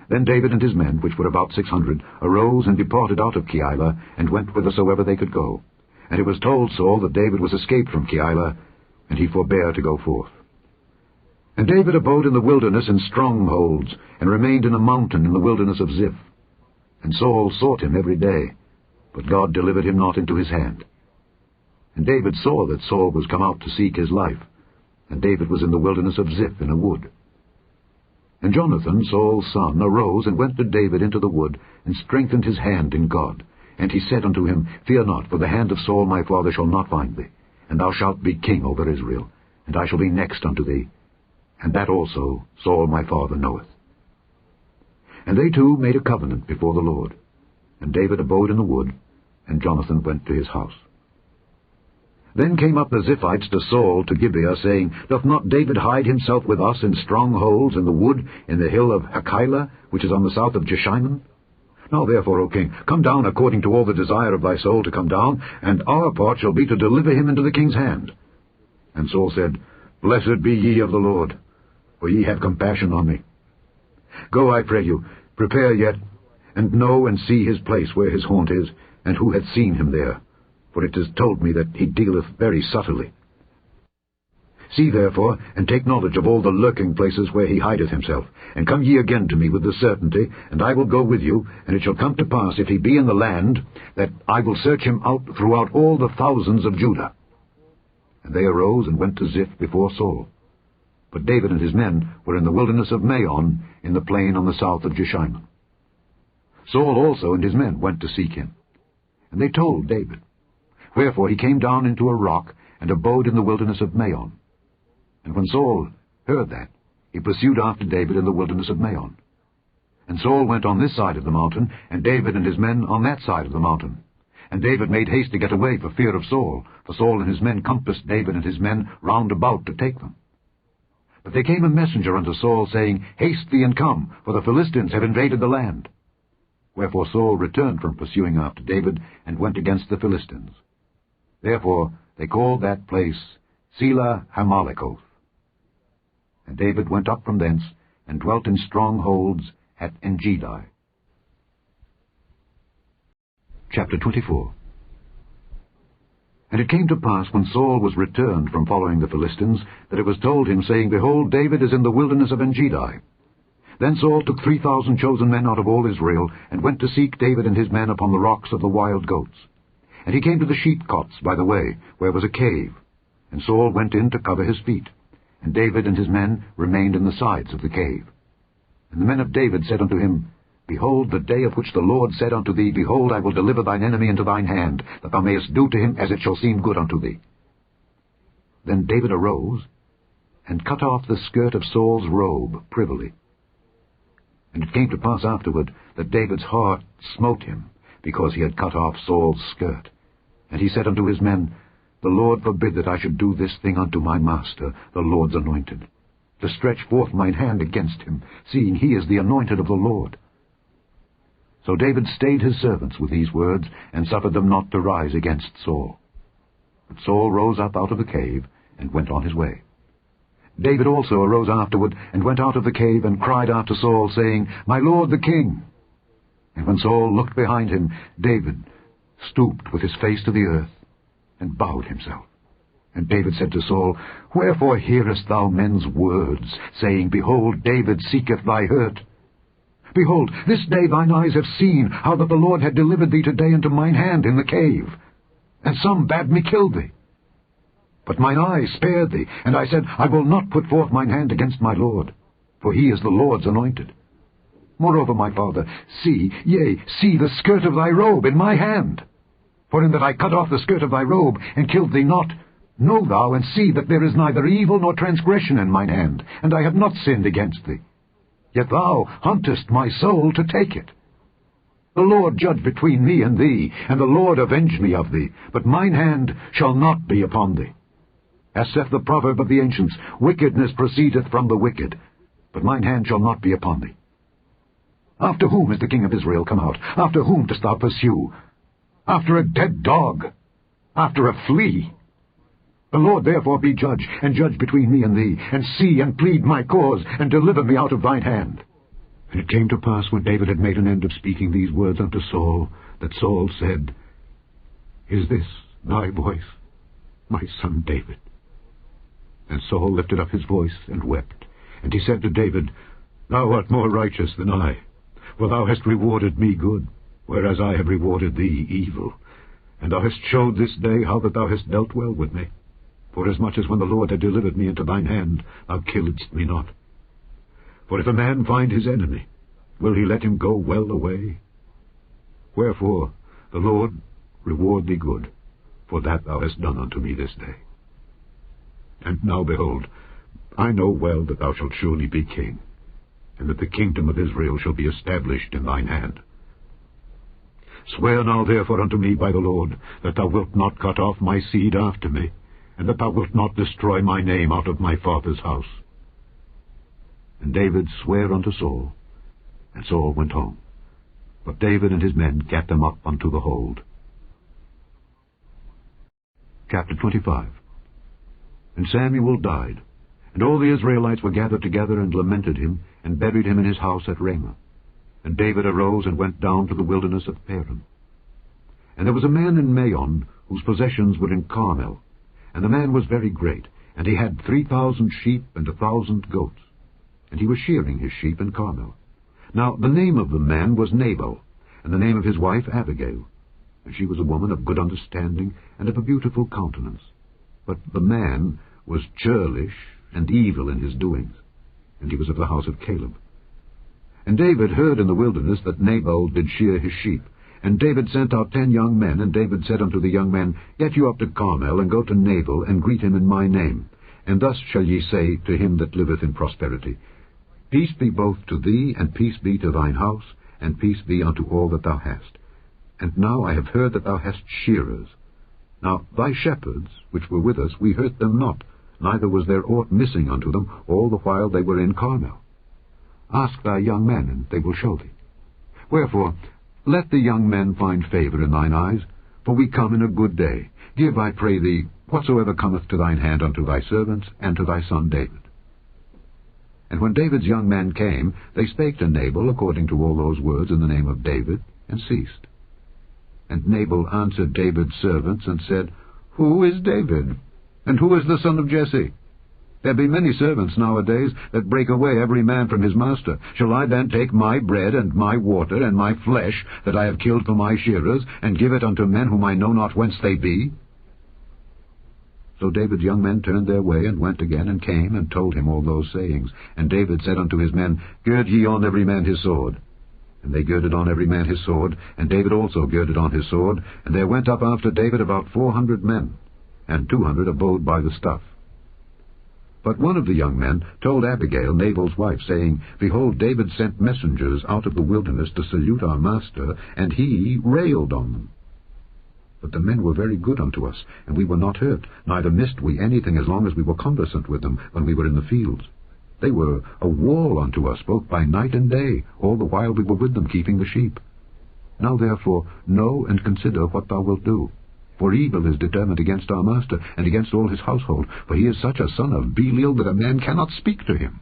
S1: Then David and his men, which were about 600, arose and departed out of Keilah, and went whithersoever they could go. And it was told Saul that David was escaped from Keilah, and he forbare to go forth. And David abode in the wilderness in strongholds, and remained in a mountain in the wilderness of Ziph. And Saul sought him every day, but God delivered him not into his hand. And David saw that Saul was come out to seek his life, and David was in the wilderness of Ziph in a wood. And Jonathan, Saul's son, arose and went to David into the wood, and strengthened his hand in God. And he said unto him, Fear not, for the hand of Saul my father shall not find thee, and thou shalt be king over Israel, and I shall be next unto thee. And that also Saul my father knoweth. And they two made a covenant before the Lord. And David abode in the wood, and Jonathan went to his house. Then came up the Ziphites to Saul to Gibeah, saying, Doth not David hide himself with us in strongholds in the wood, in the hill of Hakeilah, which is on the south of Jeshimon? Now therefore, O king, come down according to all the desire of thy soul to come down, and our part shall be to deliver him into the king's hand. And Saul said, Blessed be ye of the Lord, for ye have compassion on me. Go, I pray you, prepare yet, and know and see his place where his haunt is, and who hath seen him there. For it is told me that he dealeth very subtly. See therefore, and take knowledge of all the lurking places where he hideth himself, and come ye again to me with the certainty, and I will go with you, and it shall come to pass, if he be in the land, that I will search him out throughout all the thousands of Judah. And they arose and went to Ziph before Saul. But David and his men were in the wilderness of Maon, in the plain on the south of Jeshimon. Saul also and his men went to seek him. And they told David. Wherefore he came down into a rock, and abode in the wilderness of Maon. And when Saul heard that, he pursued after David in the wilderness of Maon. And Saul went on this side of the mountain, and David and his men on that side of the mountain. And David made haste to get away for fear of Saul, for Saul and his men compassed David and his men round about to take them. But there came a messenger unto Saul, saying, Haste thee and come, for the Philistines have invaded the land. Wherefore Saul returned from pursuing after David, and went against the Philistines. Therefore they called that place Selah Hamalekoth. And David went up from thence, and dwelt in strongholds at Engedi. Chapter 24. And it came to pass, when Saul was returned from following the Philistines, that it was told him, saying, Behold, David is in the wilderness of Engedi. Then Saul took 3,000 chosen men out of all Israel, and went to seek David and his men upon the rocks of the wild goats. And he came to the sheepcots by the way, where was a cave. And Saul went in to cover his feet. And David and his men remained in the sides of the cave. And the men of David said unto him, Behold, the day of which the Lord said unto thee, Behold, I will deliver thine enemy into thine hand, that thou mayest do to him as it shall seem good unto thee. Then David arose, and cut off the skirt of Saul's robe privily. And it came to pass afterward that David's heart smote him, because he had cut off Saul's skirt. And he said unto his men, The Lord forbid that I should do this thing unto my master, the Lord's anointed, to stretch forth mine hand against him, seeing he is the anointed of the Lord. So David stayed his servants with these words, and suffered them not to rise against Saul. But Saul rose up out of the cave, and went on his way. David also arose afterward, and went out of the cave, and cried after Saul, saying, My lord the king. And when Saul looked behind him, David stooped with his face to the earth, and bowed himself. And David said to Saul, Wherefore hearest thou men's words, saying, Behold, David seeketh thy hurt? Behold, this day thine eyes have seen how that the Lord had delivered thee today into mine hand in the cave. And some bade me kill thee. But mine eyes spared thee, and I said, I will not put forth mine hand against my Lord, for he is the Lord's anointed. Moreover, my father, see the skirt of thy robe in my hand. For in that I cut off the skirt of thy robe, and killed thee not, know thou and see that there is neither evil nor transgression in mine hand, and I have not sinned against thee. Yet thou huntest my soul to take it. The Lord judge between me and thee, and the Lord avenge me of thee, but mine hand shall not be upon thee. As saith the proverb of the ancients, Wickedness proceedeth from the wicked, but mine hand shall not be upon thee. After whom is the king of Israel come out? After whom dost thou pursue? After a dead dog? After a flea? The Lord therefore be judge, and judge between me and thee, and see and plead my cause, and deliver me out of thine hand. And it came to pass, when David had made an end of speaking these words unto Saul, that Saul said, Is this thy voice, my son David? And Saul lifted up his voice and wept. And he said to David, Thou art more righteous than I, for thou hast rewarded me good, whereas I have rewarded thee evil. And thou hast showed this day how that thou hast dealt well with me. Forasmuch as when the Lord had delivered me into thine hand, thou killedst me not. For if a man find his enemy, will he let him go well away? Wherefore the Lord reward thee good, for that thou hast done unto me this day. And now, behold, I know well that thou shalt surely be king, and that the kingdom of Israel shall be established in thine hand. Swear now therefore unto me by the Lord, that thou wilt not cut off my seed after me, and that thou wilt not destroy my name out of my father's house. And David sware unto Saul, and Saul went home. But David and his men gat them up unto the hold. Chapter 25. And Samuel died, and all the Israelites were gathered together, and lamented him, and buried him in his house at Ramah. And David arose and went down to the wilderness of Paran. And there was a man in Maon, whose possessions were in Carmel. And the man was very great, and he had 3,000 sheep and 1,000 goats. And he was shearing his sheep in Carmel. Now the name of the man was Nabal, and the name of his wife Abigail. And she was a woman of good understanding, and of a beautiful countenance. But the man was churlish and evil in his doings, and he was of the house of Caleb. And David heard in the wilderness that Nabal did shear his sheep. And David sent out 10 young men, and David said unto the young men, Get you up to Carmel, and go to Nabal, and greet him in my name. And thus shall ye say to him that liveth in prosperity, Peace be both to thee, and peace be to thine house, and peace be unto all that thou hast. And now I have heard that thou hast shearers. Now thy shepherds, which were with us, we hurt them not, neither was there aught missing unto them, all the while they were in Carmel. Ask thy young men, and they will show thee. Wherefore, let the young men find favor in thine eyes, for we come in a good day. Give, I pray thee, whatsoever cometh to thine hand unto thy servants, and to thy son David. And when David's young men came, they spake to Nabal according to all those words in the name of David, and ceased. And Nabal answered David's servants, and said, Who is David? And who is the son of Jesse? There be many servants nowadays that break away every man from his master. Shall I then take my bread and my water and my flesh that I have killed for my shearers, and give it unto men whom I know not whence they be? So David's young men turned their way, and went again, and came, and told him all those sayings. And David said unto his men, Gird ye on every man his sword. And they girded on every man his sword, and David also girded on his sword. And there went up after David about 400 men, and 200 abode by the stuff. But one of the young men told Abigail, Nabal's wife, saying, Behold, David sent messengers out of the wilderness to salute our master, and he railed on them. But the men were very good unto us, and we were not hurt, neither missed we anything as long as we were conversant with them when we were in the fields. They were a wall unto us, both by night and day, all the while we were with them keeping the sheep. Now therefore know and consider what thou wilt do. For evil is determined against our master, and against all his household, for he is such a son of Belial that a man cannot speak to him.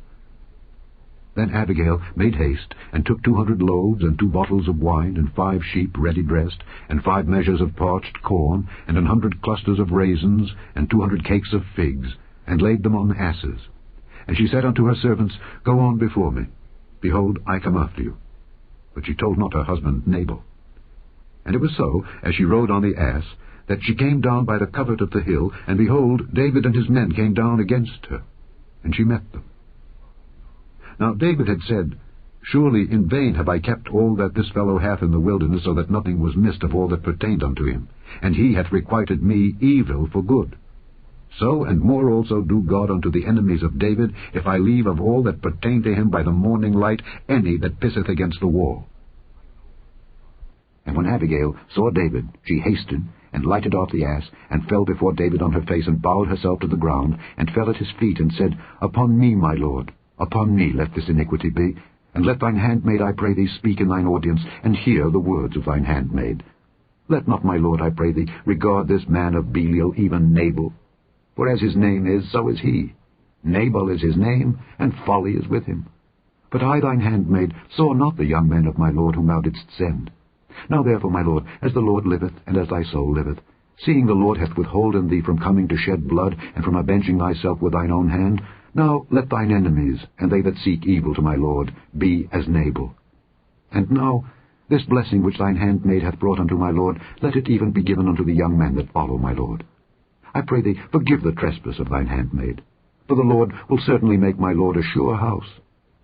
S1: Then Abigail made haste, and took 200 loaves, and 2 bottles of wine, and 5 sheep ready dressed, and 5 measures of parched corn, and 100 clusters of raisins, and 200 cakes of figs, and laid them on asses. And she said unto her servants, Go on before me. Behold, I come after you. But she told not her husband Nabal. And it was so, as she rode on the ass, that she came down by the covert of the hill, and behold, David and his men came down against her, and she met them. Now David had said, Surely in vain have I kept all that this fellow hath in the wilderness, so that nothing was missed of all that pertained unto him, and he hath requited me evil for good. So and more also do God unto the enemies of David, if I leave of all that pertain to him by the morning light any that pisseth against the wall. And when Abigail saw David, she hasted, and lighted off the ass, and fell before David on her face, and bowed herself to the ground, and fell at his feet, and said, Upon me, my lord, upon me let this iniquity be, and let thine handmaid, I pray thee, speak in thine audience, and hear the words of thine handmaid. Let not my lord, I pray thee, regard this man of Belial, even Nabal. For as his name is, so is he. Nabal is his name, and folly is with him. But I, thine handmaid, saw not the young men of my lord whom thou didst send. Now therefore, my lord, as the Lord liveth, and as thy soul liveth, seeing the Lord hath withholden thee from coming to shed blood, and from avenging thyself with thine own hand, now let thine enemies, and they that seek evil to my lord, be as Nabal. And now this blessing which thine handmaid hath brought unto my lord, let it even be given unto the young men that follow my lord. I pray thee, forgive the trespass of thine handmaid. For the Lord will certainly make my lord a sure house,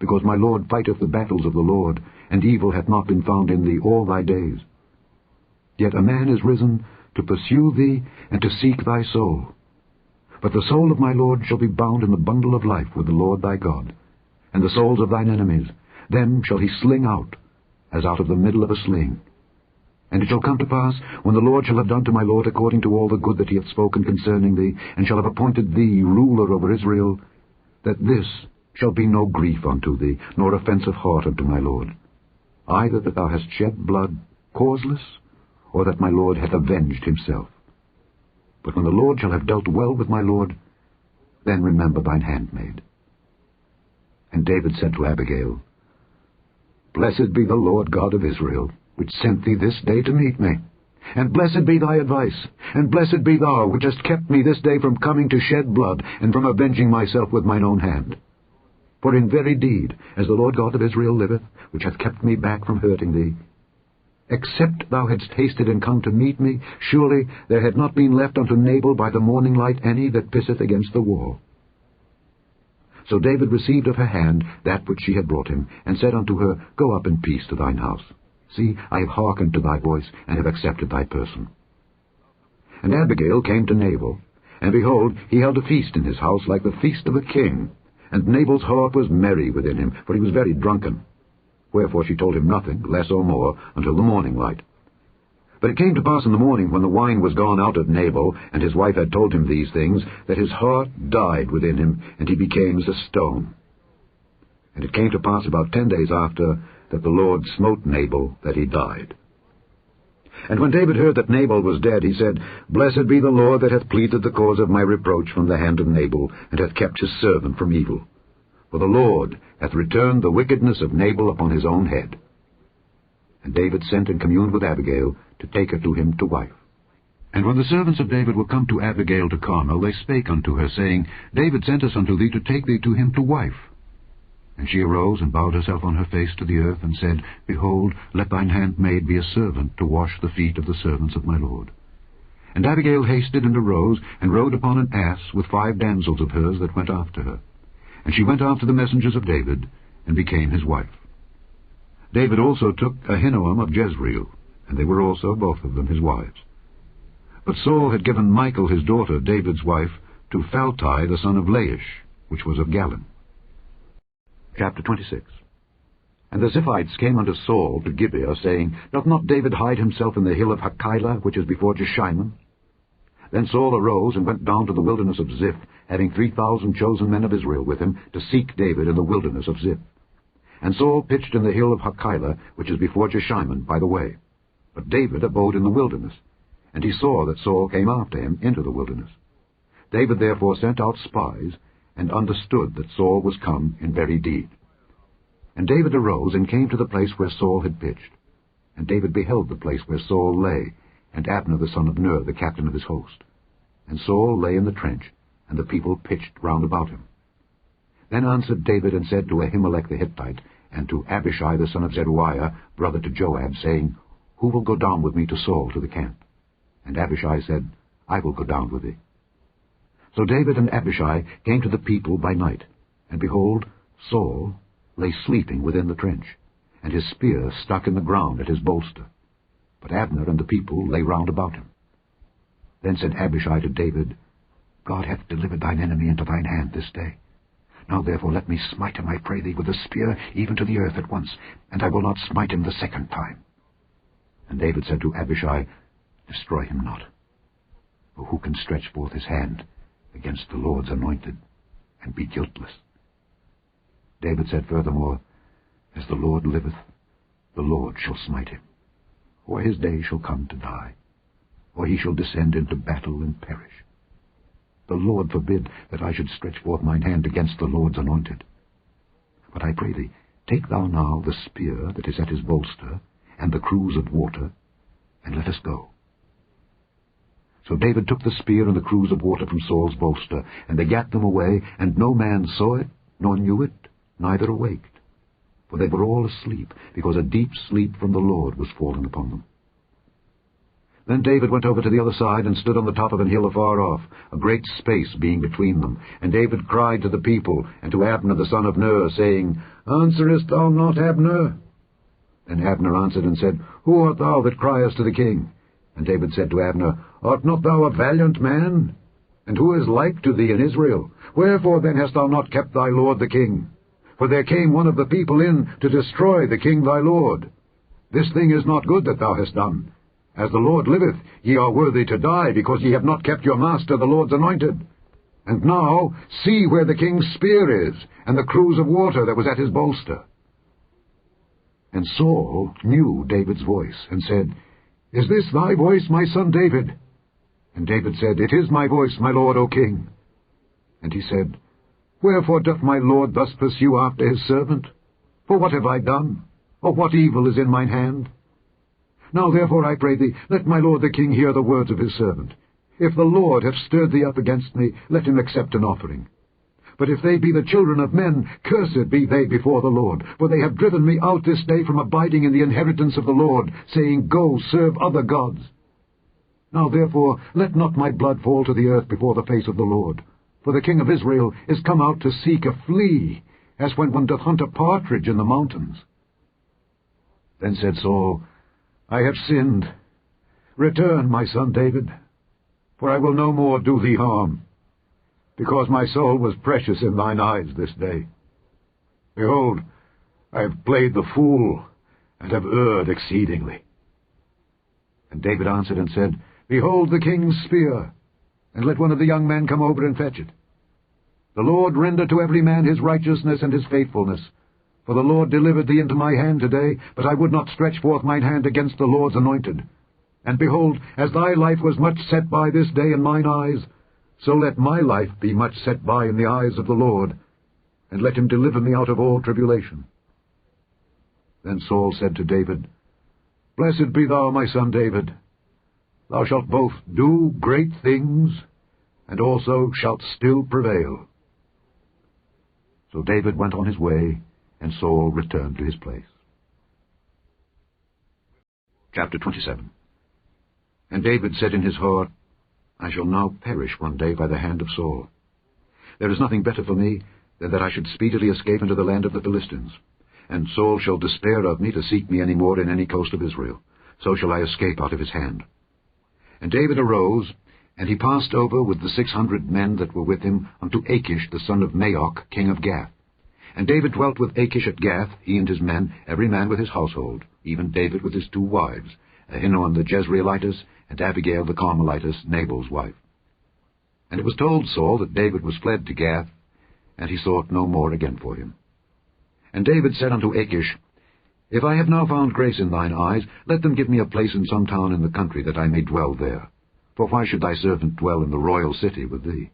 S1: because my lord fighteth the battles of the Lord, and evil hath not been found in thee all thy days. Yet a man is risen to pursue thee, and to seek thy soul. But the soul of my lord shall be bound in the bundle of life with the Lord thy God, and the souls of thine enemies, them shall he sling out, as out of the middle of a sling. And it shall come to pass, when the Lord shall have done to my lord according to all the good that he hath spoken concerning thee, and shall have appointed thee ruler over Israel, that this shall be no grief unto thee, nor offence of heart unto my lord, either that thou hast shed blood causeless, or that my lord hath avenged himself. But when the Lord shall have dealt well with my lord, then remember thine handmaid. And David said to Abigail, Blessed be the Lord God of Israel, which sent thee this day to meet me. And blessed be thy advice, and blessed be thou, which hast kept me this day from coming to shed blood, and from avenging myself with mine own hand. For in very deed, as the Lord God of Israel liveth, which hath kept me back from hurting thee, except thou hadst hasted and come to meet me, surely there had not been left unto Nabal by the morning light any that pisseth against the wall. So David received of her hand that which she had brought him, and said unto her, Go up in peace to thine house. See, I have hearkened to thy voice, and have accepted thy person. And Abigail came to Nabal, and behold, he held a feast in his house like the feast of a king. And Nabal's heart was merry within him, for he was very drunken. Wherefore she told him nothing, less or more, until the morning light. But it came to pass in the morning, when the wine was gone out of Nabal, and his wife had told him these things, that his heart died within him, and he became as a stone. And it came to pass about 10 days after, that the Lord smote Nabal, that he died. And when David heard that Nabal was dead, he said, Blessed be the Lord that hath pleaded the cause of my reproach from the hand of Nabal, and hath kept his servant from evil. For the Lord hath returned the wickedness of Nabal upon his own head. And David sent and communed with Abigail, to take her to him to wife. And when the servants of David were come to Abigail to Carmel, they spake unto her, saying, David sent us unto thee to take thee to him to wife. And she arose, and bowed herself on her face to the earth, and said, Behold, let thine handmaid be a servant to wash the feet of the servants of my lord. And Abigail hasted and arose, and rode upon an ass with 5 damsels of hers that went after her. And she went after the messengers of David, and became his wife. David also took Ahinoam of Jezreel, and they were also both of them his wives. But Saul had given Michal his daughter, David's wife, to Phalti the son of Laish, which was of Galim. Chapter 26. And the Ziphites came unto Saul to Gibeah, saying, Doth not David hide himself in the hill of Hachilah, which is before Jeshimon? Then Saul arose and went down to the wilderness of Ziph, having 3,000 chosen men of Israel with him, to seek David in the wilderness of Ziph. And Saul pitched in the hill of Hachilah, which is before Jeshimon, by the way. But David abode in the wilderness, and he saw that Saul came after him into the wilderness. David therefore sent out spies, and understood that Saul was come in very deed. And David arose and came to the place where Saul had pitched. And David beheld the place where Saul lay, and Abner the son of Ner, the captain of his host. And Saul lay in the trench, and the people pitched round about him. Then answered David and said to Ahimelech the Hittite, and to Abishai the son of Zeruiah, brother to Joab, saying, Who will go down with me to Saul to the camp? And Abishai said, I will go down with thee. So David and Abishai came to the people by night, and behold, Saul lay sleeping within the trench, and his spear stuck in the ground at his bolster. But Abner and the people lay round about him. Then said Abishai to David, God hath delivered thine enemy into thine hand this day. Now therefore let me smite him, I pray thee, with a spear even to the earth at once, and I will not smite him the second time. And David said to Abishai, Destroy him not. For who can stretch forth his hand against the Lord's anointed, and be guiltless? David said furthermore, As the Lord liveth, the Lord shall smite him, or his day shall come to die, or he shall descend into battle and perish. The Lord forbid that I should stretch forth mine hand against the Lord's anointed. But I pray thee, take thou now the spear that is at his bolster, and the cruse of water, and let us go. So David took the spear and the cruse of water from Saul's bolster, and they gat them away, and no man saw it, nor knew it, neither awaked. For they were all asleep, because a deep sleep from the Lord was fallen upon them. Then David went over to the other side, and stood on the top of an hill afar off, a great space being between them. And David cried to the people, and to Abner the son of Ner, saying, Answerest thou not, Abner? Then Abner answered and said, Who art thou that criest to the king? And David said to Abner, Art not thou a valiant man? And who is like to thee in Israel? Wherefore then hast thou not kept thy lord the king? For there came one of the people in to destroy the king thy lord. This thing is not good that thou hast done. As the Lord liveth, ye are worthy to die, because ye have not kept your master the Lord's anointed. And now see where the king's spear is, and the cruse of water that was at his bolster. And Saul knew David's voice, and said, Is this thy voice, my son David? And David said, It is my voice, my lord, O king. And he said, Wherefore doth my lord thus pursue after his servant? For what have I done? Or what evil is in mine hand? Now therefore, I pray thee, let my lord the king hear the words of his servant. If the Lord have stirred thee up against me, let him accept an offering. But if they be the children of men, cursed be they before the Lord. For they have driven me out this day from abiding in the inheritance of the Lord, saying, Go, serve other gods. Now therefore, let not my blood fall to the earth before the face of the Lord. For the king of Israel is come out to seek a flea, as when one doth hunt a partridge in the mountains. Then said Saul, I have sinned. Return, my son David, for I will no more do thee harm, because my soul was precious in thine eyes this day. Behold, I have played the fool, and have erred exceedingly. And David answered and said, Behold the king's spear, and let one of the young men come over and fetch it. The Lord render to every man his righteousness and his faithfulness. For the Lord delivered thee into my hand today, but I would not stretch forth mine hand against the Lord's anointed. And behold, as thy life was much set by this day in mine eyes, so let my life be much set by in the eyes of the Lord, and let him deliver me out of all tribulation. Then Saul said to David, Blessed be thou, my son David. Thou shalt both do great things, and also shalt still prevail. So David went on his way, and Saul returned to his place. Chapter 27. And David said in his heart, I shall now perish one day by the hand of Saul. There is nothing better for me than that I should speedily escape into the land of the Philistines. And Saul shall despair of me to seek me any more in any coast of Israel. So shall I escape out of his hand. And David arose, And he passed over with the 600 men that were with him unto Achish the son of Maoch, king of Gath. And David dwelt with Achish at Gath, he and his men, every man with his household, even David with his 2 wives, Ahinoam the Jezreelitess, and Abigail the Carmelitess, Nabal's wife. And it was told Saul that David was fled to Gath, and he sought no more again for him. And David said unto Achish, If I have now found grace in thine eyes, let them give me a place in some town in the country, that I may dwell there. For why should thy servant dwell in the royal city with thee?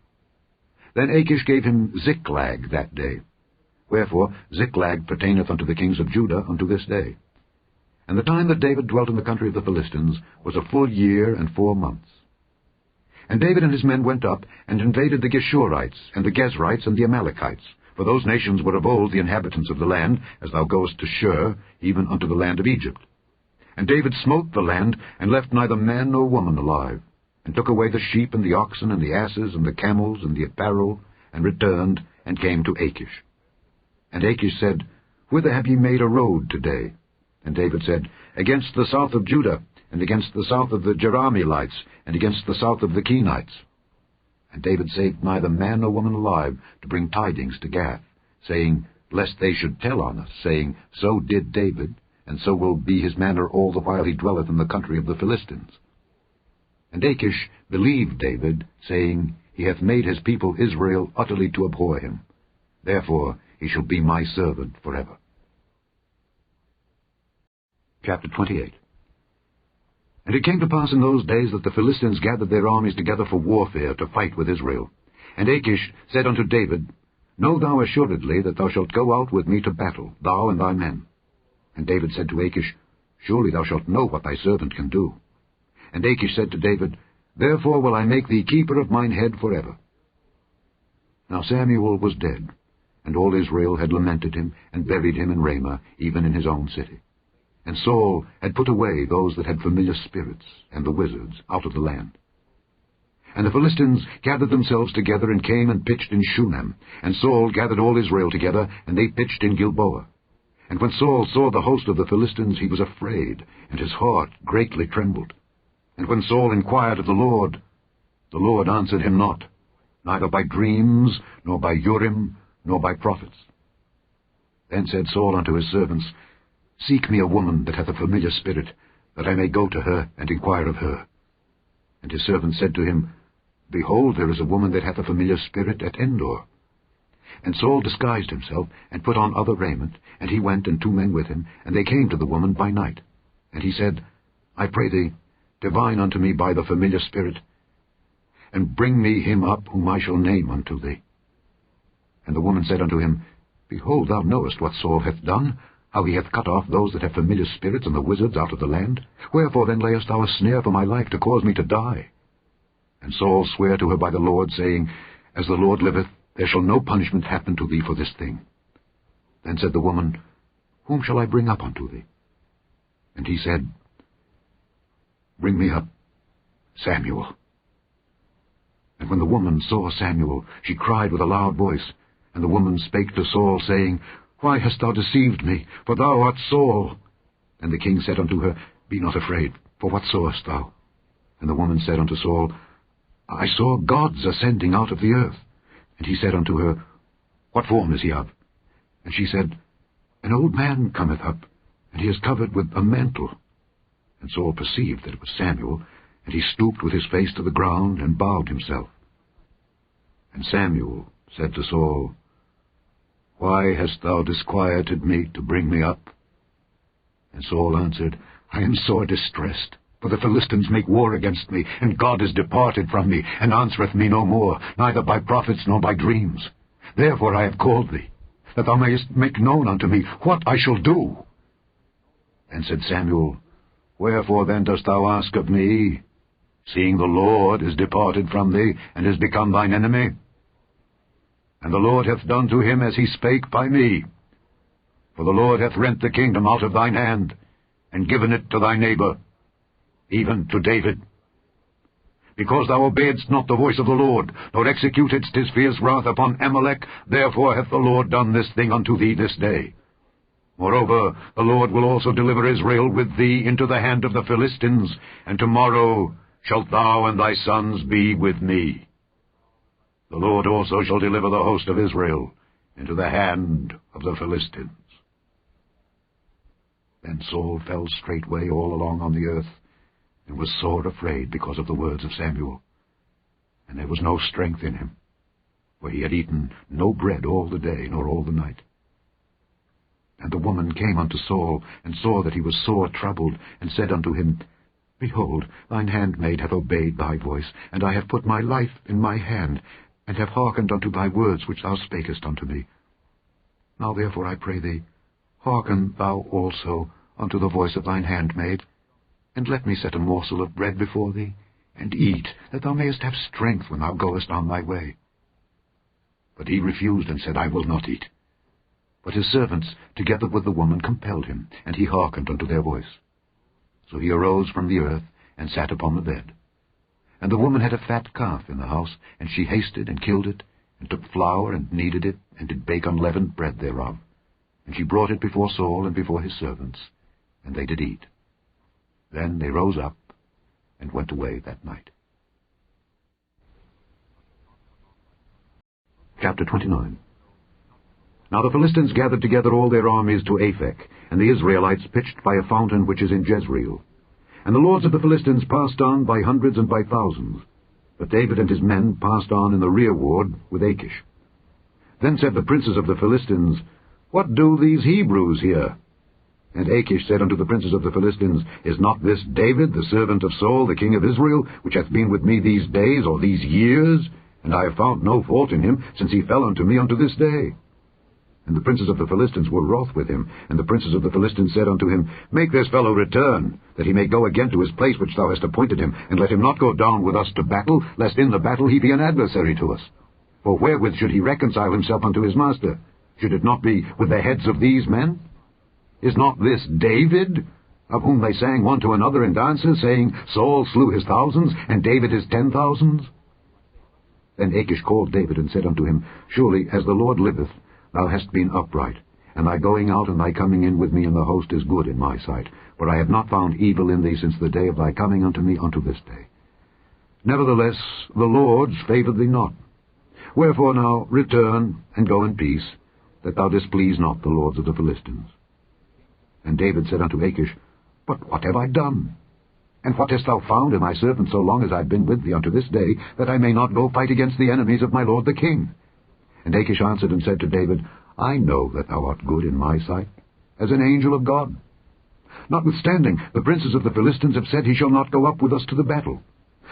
S1: Then Achish gave him Ziklag that day. Wherefore Ziklag pertaineth unto the kings of Judah unto this day. And the time that David dwelt in the country of the Philistines was a full year and 4 months. And David and his men went up, and invaded the Geshurites, and the Gezrites, and the Amalekites. For those nations were of old the inhabitants of the land, as thou goest to Shur, even unto the land of Egypt. And David smote the land, and left neither man nor woman alive, and took away the sheep, and the oxen, and the asses, and the camels, and the apparel, and returned, and came to Achish. And Achish said, Whither have ye made a road today? And David said, Against the south of Judah, and against the south of the Jerahmeelites, and against the south of the Kenites. And David saved neither man nor woman alive, to bring tidings to Gath, saying, Lest they should tell on us, saying, So did David, and so will be his manner all the while he dwelleth in the country of the Philistines. And Achish believed David, saying, He hath made his people Israel utterly to abhor him. Therefore he shall be my servant forever. Chapter 28. And it came to pass in those days that the Philistines gathered their armies together for warfare, to fight with Israel. And Achish said unto David, Know thou assuredly that thou shalt go out with me to battle, thou and thy men. And David said to Achish, Surely thou shalt know what thy servant can do. And Achish said to David, Therefore will I make thee keeper of mine head forever. Now Samuel was dead, and all Israel had lamented him, and buried him in Ramah, even in his own city. And Saul had put away those that had familiar spirits, and the wizards, out of the land. And the Philistines gathered themselves together, and came and pitched in Shunem. And Saul gathered all Israel together, and they pitched in Gilboa. And when Saul saw the host of the Philistines, he was afraid, and his heart greatly trembled. And when Saul inquired of the Lord answered him not, neither by dreams, nor by Urim, nor by prophets. Then said Saul unto his servants, Seek me a woman that hath a familiar spirit, that I may go to her, and inquire of her. And his servants said to him, Behold, there is a woman that hath a familiar spirit at Endor. And Saul disguised himself, and put on other raiment, and he went, and 2 men with him, and they came to the woman by night. And he said, I pray thee, divine unto me by the familiar spirit, and bring me him up whom I shall name unto thee. And the woman said unto him, Behold, thou knowest what Saul hath done, how he hath cut off those that have familiar spirits and the wizards out of the land. Wherefore then layest thou a snare for my life, to cause me to die? And Saul sware to her by the Lord, saying, As the Lord liveth, there shall no punishment happen to thee for this thing. Then said the woman, Whom shall I bring up unto thee? And he said, Bring me up Samuel. And when the woman saw Samuel, she cried with a loud voice. And the woman spake to Saul, saying, Why hast thou deceived me? For thou art Saul. And the king said unto her, Be not afraid, for what sawest thou? And the woman said unto Saul, I saw gods ascending out of the earth. And he said unto her, What form is he of? And she said, An old man cometh up, and he is covered with a mantle. And Saul perceived that it was Samuel, and he stooped with his face to the ground, and bowed himself. And Samuel said to Saul, Why hast thou disquieted me to bring me up? And Saul answered, I am sore distressed, for the Philistines make war against me, and God is departed from me, and answereth me no more, neither by prophets nor by dreams. Therefore I have called thee, that thou mayest make known unto me what I shall do. And said Samuel, Wherefore then dost thou ask of me, seeing the Lord is departed from thee, and is become thine enemy? And the Lord hath done to him as he spake by me. For the Lord hath rent the kingdom out of thine hand, and given it to thy neighbor, even to David. Because thou obeyedst not the voice of the Lord, nor executedst his fierce wrath upon Amalek, therefore hath the Lord done this thing unto thee this day. Moreover, the Lord will also deliver Israel with thee into the hand of the Philistines, and tomorrow shalt thou and thy sons be with me. The Lord also shall deliver the host of Israel into the hand of the Philistines. Then Saul fell straightway all along on the earth, and was sore afraid because of the words of Samuel. And there was no strength in him, for he had eaten no bread all the day nor all the night. And the woman came unto Saul, and saw that he was sore troubled, and said unto him, Behold, thine handmaid hath obeyed thy voice, and I have put my life in my hand, and have hearkened unto thy words which thou spakest unto me. Now therefore I pray thee, hearken thou also unto the voice of thine handmaid, and let me set a morsel of bread before thee, and eat, that thou mayest have strength when thou goest on thy way. But he refused, and said, I will not eat. But his servants, together with the woman, compelled him, and he hearkened unto their voice. So he arose from the earth, and sat upon the bed. And the woman had a fat calf in the house, and she hasted and killed it, and took flour, and kneaded it, and did bake unleavened bread thereof. And she brought it before Saul and before his servants, and they did eat. Then they rose up, and went away that night. Chapter 29. Now the Philistines gathered together all their armies to Aphek, and the Israelites pitched by a fountain which is in Jezreel. And the lords of the Philistines passed on by hundreds and by thousands. But David and his men passed on in the rearward with Achish. Then said the princes of the Philistines, What do these Hebrews here? And Achish said unto the princes of the Philistines, Is not this David, the servant of Saul, the king of Israel, which hath been with me these days, or these years? And I have found no fault in him, since he fell unto me unto this day. And the princes of the Philistines were wroth with him. And the princes of the Philistines said unto him, Make this fellow return, that he may go again to his place which thou hast appointed him, and let him not go down with us to battle, lest in the battle he be an adversary to us. For wherewith should he reconcile himself unto his master? Should it not be with the heads of these men? Is not this David, of whom they sang one to another in dances, saying, Saul slew his thousands, and David his 10,000s? Then Achish called David, and said unto him, Surely, as the Lord liveth, thou hast been upright, and thy going out and thy coming in with me in the host is good in my sight, for I have not found evil in thee since the day of thy coming unto me unto this day. Nevertheless, the Lord's favoured thee not. Wherefore now return, and go in peace, that thou displease not the lords of the Philistines. And David said unto Achish, But what have I done? And what hast thou found in thy servant so long as I have been with thee unto this day, that I may not go fight against the enemies of my lord the king? And Achish answered and said to David, I know that thou art good in my sight, as an angel of God. Notwithstanding, the princes of the Philistines have said, He shall not go up with us to the battle.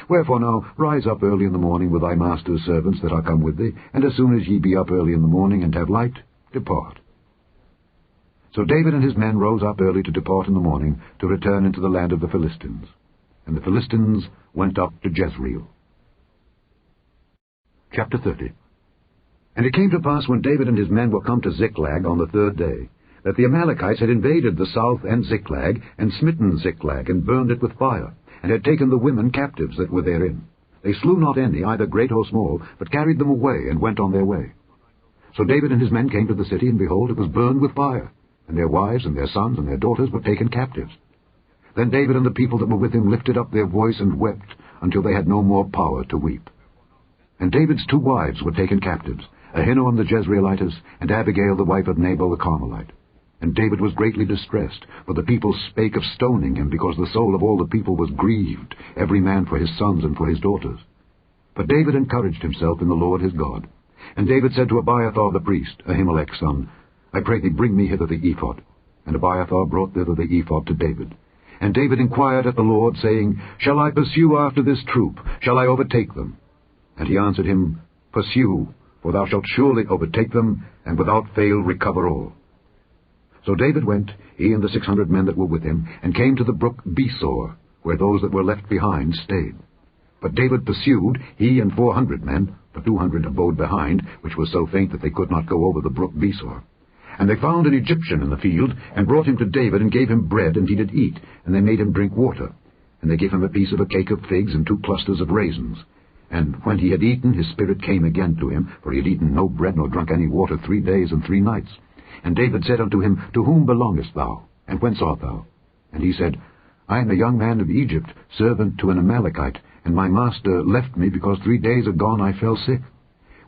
S1: Wherefore now rise up early in the morning with thy master's servants that are come with thee, and as soon as ye be up early in the morning and have light, depart. So David and his men rose up early to depart in the morning, to return into the land of the Philistines. And the Philistines went up to Jezreel. Chapter 30. And it came to pass, when David and his men were come to Ziklag on the third day, that the Amalekites had invaded the south and Ziklag, and smitten Ziklag, and burned it with fire, and had taken the women captives that were therein. They slew not any, either great or small, but carried them away, and went on their way. So David and his men came to the city, and behold, it was burned with fire, and their wives and their sons and their daughters were taken captives. Then David and the people that were with him lifted up their voice and wept, until they had no more power to weep. And David's 2 wives were taken captives, Ahinoam the Jezreelitess, and Abigail the wife of Nabal the Carmelite. And David was greatly distressed, for the people spake of stoning him, because the soul of all the people was grieved, every man for his sons and for his daughters. But David encouraged himself in the Lord his God. And David said to Abiathar the priest, Ahimelech's son, I pray thee, bring me hither the ephod. And Abiathar brought thither the ephod to David. And David inquired at the Lord, saying, Shall I pursue after this troop? Shall I overtake them? And he answered him, Pursue, for thou shalt surely overtake them, and without fail recover all. So David went, he and the 600 men that were with him, and came to the brook Besor, where those that were left behind stayed. But David pursued, he and 400 men, the 200 abode behind, which was so faint that they could not go over the brook Besor. And they found an Egyptian in the field, and brought him to David, and gave him bread, and he did eat, and they made him drink water. And they gave him a piece of a cake of figs, and 2 clusters of raisins. And when he had eaten, his spirit came again to him, for he had eaten no bread nor drunk any water 3 days and 3 nights. And David said unto him, To whom belongest thou? And whence art thou? And he said, I am a young man of Egypt, servant to an Amalekite, and my master left me because 3 days agone I fell sick.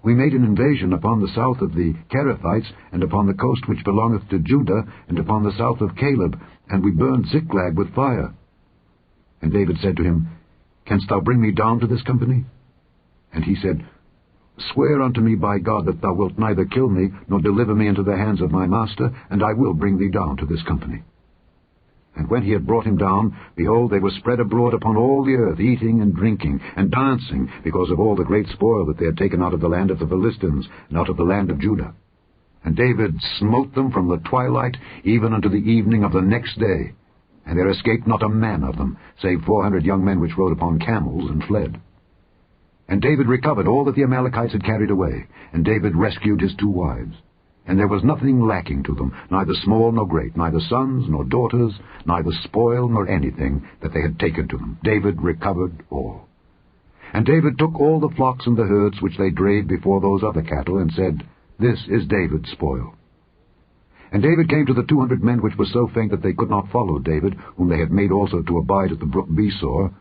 S1: We made an invasion upon the south of the Kerethites, and upon the coast which belongeth to Judah, and upon the south of Caleb, and we burned Ziklag with fire. And David said to him, Canst thou bring me down to this company? And he said, Swear unto me by God that thou wilt neither kill me, nor deliver me into the hands of my master, and I will bring thee down to this company. And when he had brought him down, behold, they were spread abroad upon all the earth, eating and drinking, and dancing, because of all the great spoil that they had taken out of the land of the Philistines, and out of the land of Judah. And David smote them from the twilight even unto the evening of the next day, and there escaped not a man of them, save 400 young men which rode upon camels and fled. And David recovered all that the Amalekites had carried away, and David rescued his 2 wives. And there was nothing lacking to them, neither small nor great, neither sons nor daughters, neither spoil nor anything that they had taken to them. David recovered all. And David took all the flocks and the herds which they drave before those other cattle, and said, This is David's spoil. And David came to the 200 men which were so faint that they could not follow David, whom they had made also to abide at the brook Besor.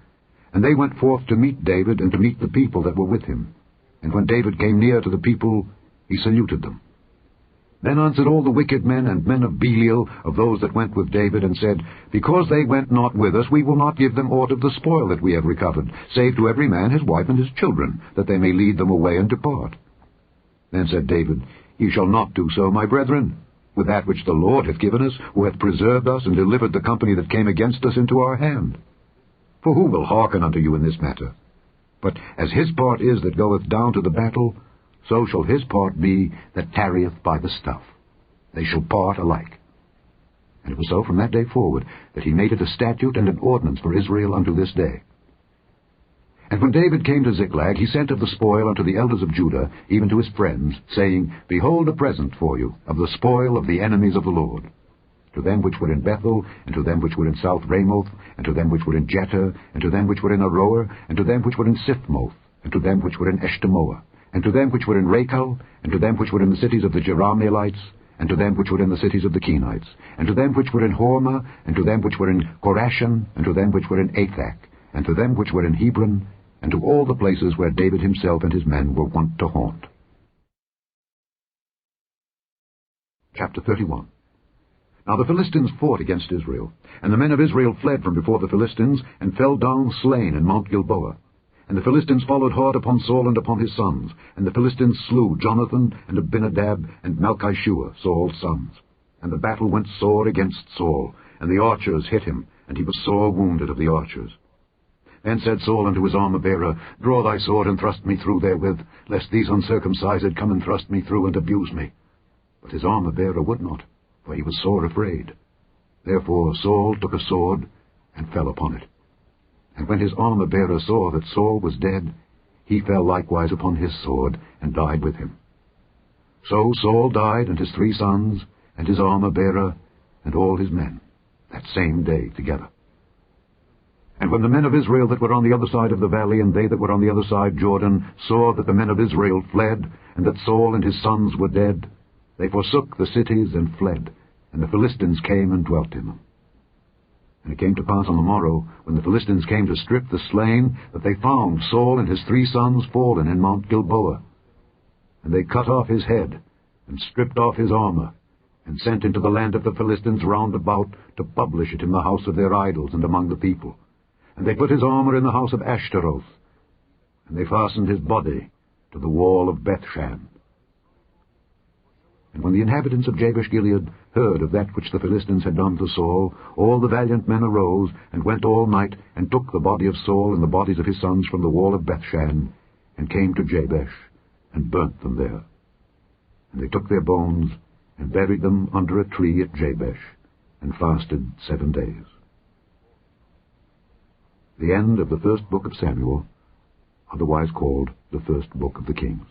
S1: And they went forth to meet David, and to meet the people that were with him. And when David came near to the people, he saluted them. Then answered all the wicked men and men of Belial, of those that went with David, and said, Because they went not with us, we will not give them aught of the spoil that we have recovered, save to every man his wife and his children, that they may lead them away and depart. Then said David, Ye shall not do so, my brethren, with that which the Lord hath given us, who hath preserved us, and delivered the company that came against us into our hand. For who will hearken unto you in this matter? But as his part is that goeth down to the battle, so shall his part be that tarrieth by the stuff. They shall part alike. And it was so from that day forward, that he made it a statute and an ordinance for Israel unto this day. And when David came to Ziklag, he sent of the spoil unto the elders of Judah, even to his friends, saying, Behold a present for you of the spoil of the enemies of the Lord. To them which were in Bethel, and to them which were in South Ramoth, and to them which were in Jeter, and to them which were in Aroer, and to them which were in Siphmoth, and to them which were in Eshtemoa, and to them which were in Rachel, and to them which were in the cities of the Jerahmeelites, and to them which were in the cities of the Kenites, and to them which were in Hormah, and to them which were in Korashan, and to them which were in Athak, and to them which were in Hebron, and to all the places where David himself and his men were wont to haunt. Chapter 31. Now the Philistines fought against Israel, and the men of Israel fled from before the Philistines, and fell down slain in Mount Gilboa. And the Philistines followed hard upon Saul and upon his sons, and the Philistines slew Jonathan, and Abinadab, and Malchishua, Saul's sons. And the battle went sore against Saul, and the archers hit him, and he was sore wounded of the archers. Then said Saul unto his armor-bearer, Draw thy sword, and thrust me through therewith, lest these uncircumcised come and thrust me through, and abuse me. But his armor-bearer would not, for he was sore afraid. Therefore Saul took a sword, and fell upon it. And when his armor-bearer saw that Saul was dead, he fell likewise upon his sword, and died with him. So Saul died, and his 3 sons, and his armor-bearer, and all his men, that same day together. And when the men of Israel that were on the other side of the valley, and they that were on the other side Jordan, saw that the men of Israel fled, and that Saul and his sons were dead, they forsook the cities and fled, and the Philistines came and dwelt in them. And it came to pass on the morrow, when the Philistines came to strip the slain, that they found Saul and his 3 sons fallen in Mount Gilboa. And they cut off his head, and stripped off his armor, and sent into the land of the Philistines round about to publish it in the house of their idols and among the people. And they put his armor in the house of Ashtaroth, and they fastened his body to the wall of Bethshan. And when the inhabitants of Jabesh-Gilead heard of that which the Philistines had done to Saul, all the valiant men arose, and went all night, and took the body of Saul and the bodies of his sons from the wall of Bethshan, and came to Jabesh, and burnt them there. And they took their bones, and buried them under a tree at Jabesh, and fasted 7 days. The end of the first book of Samuel, otherwise called the first book of the Kings.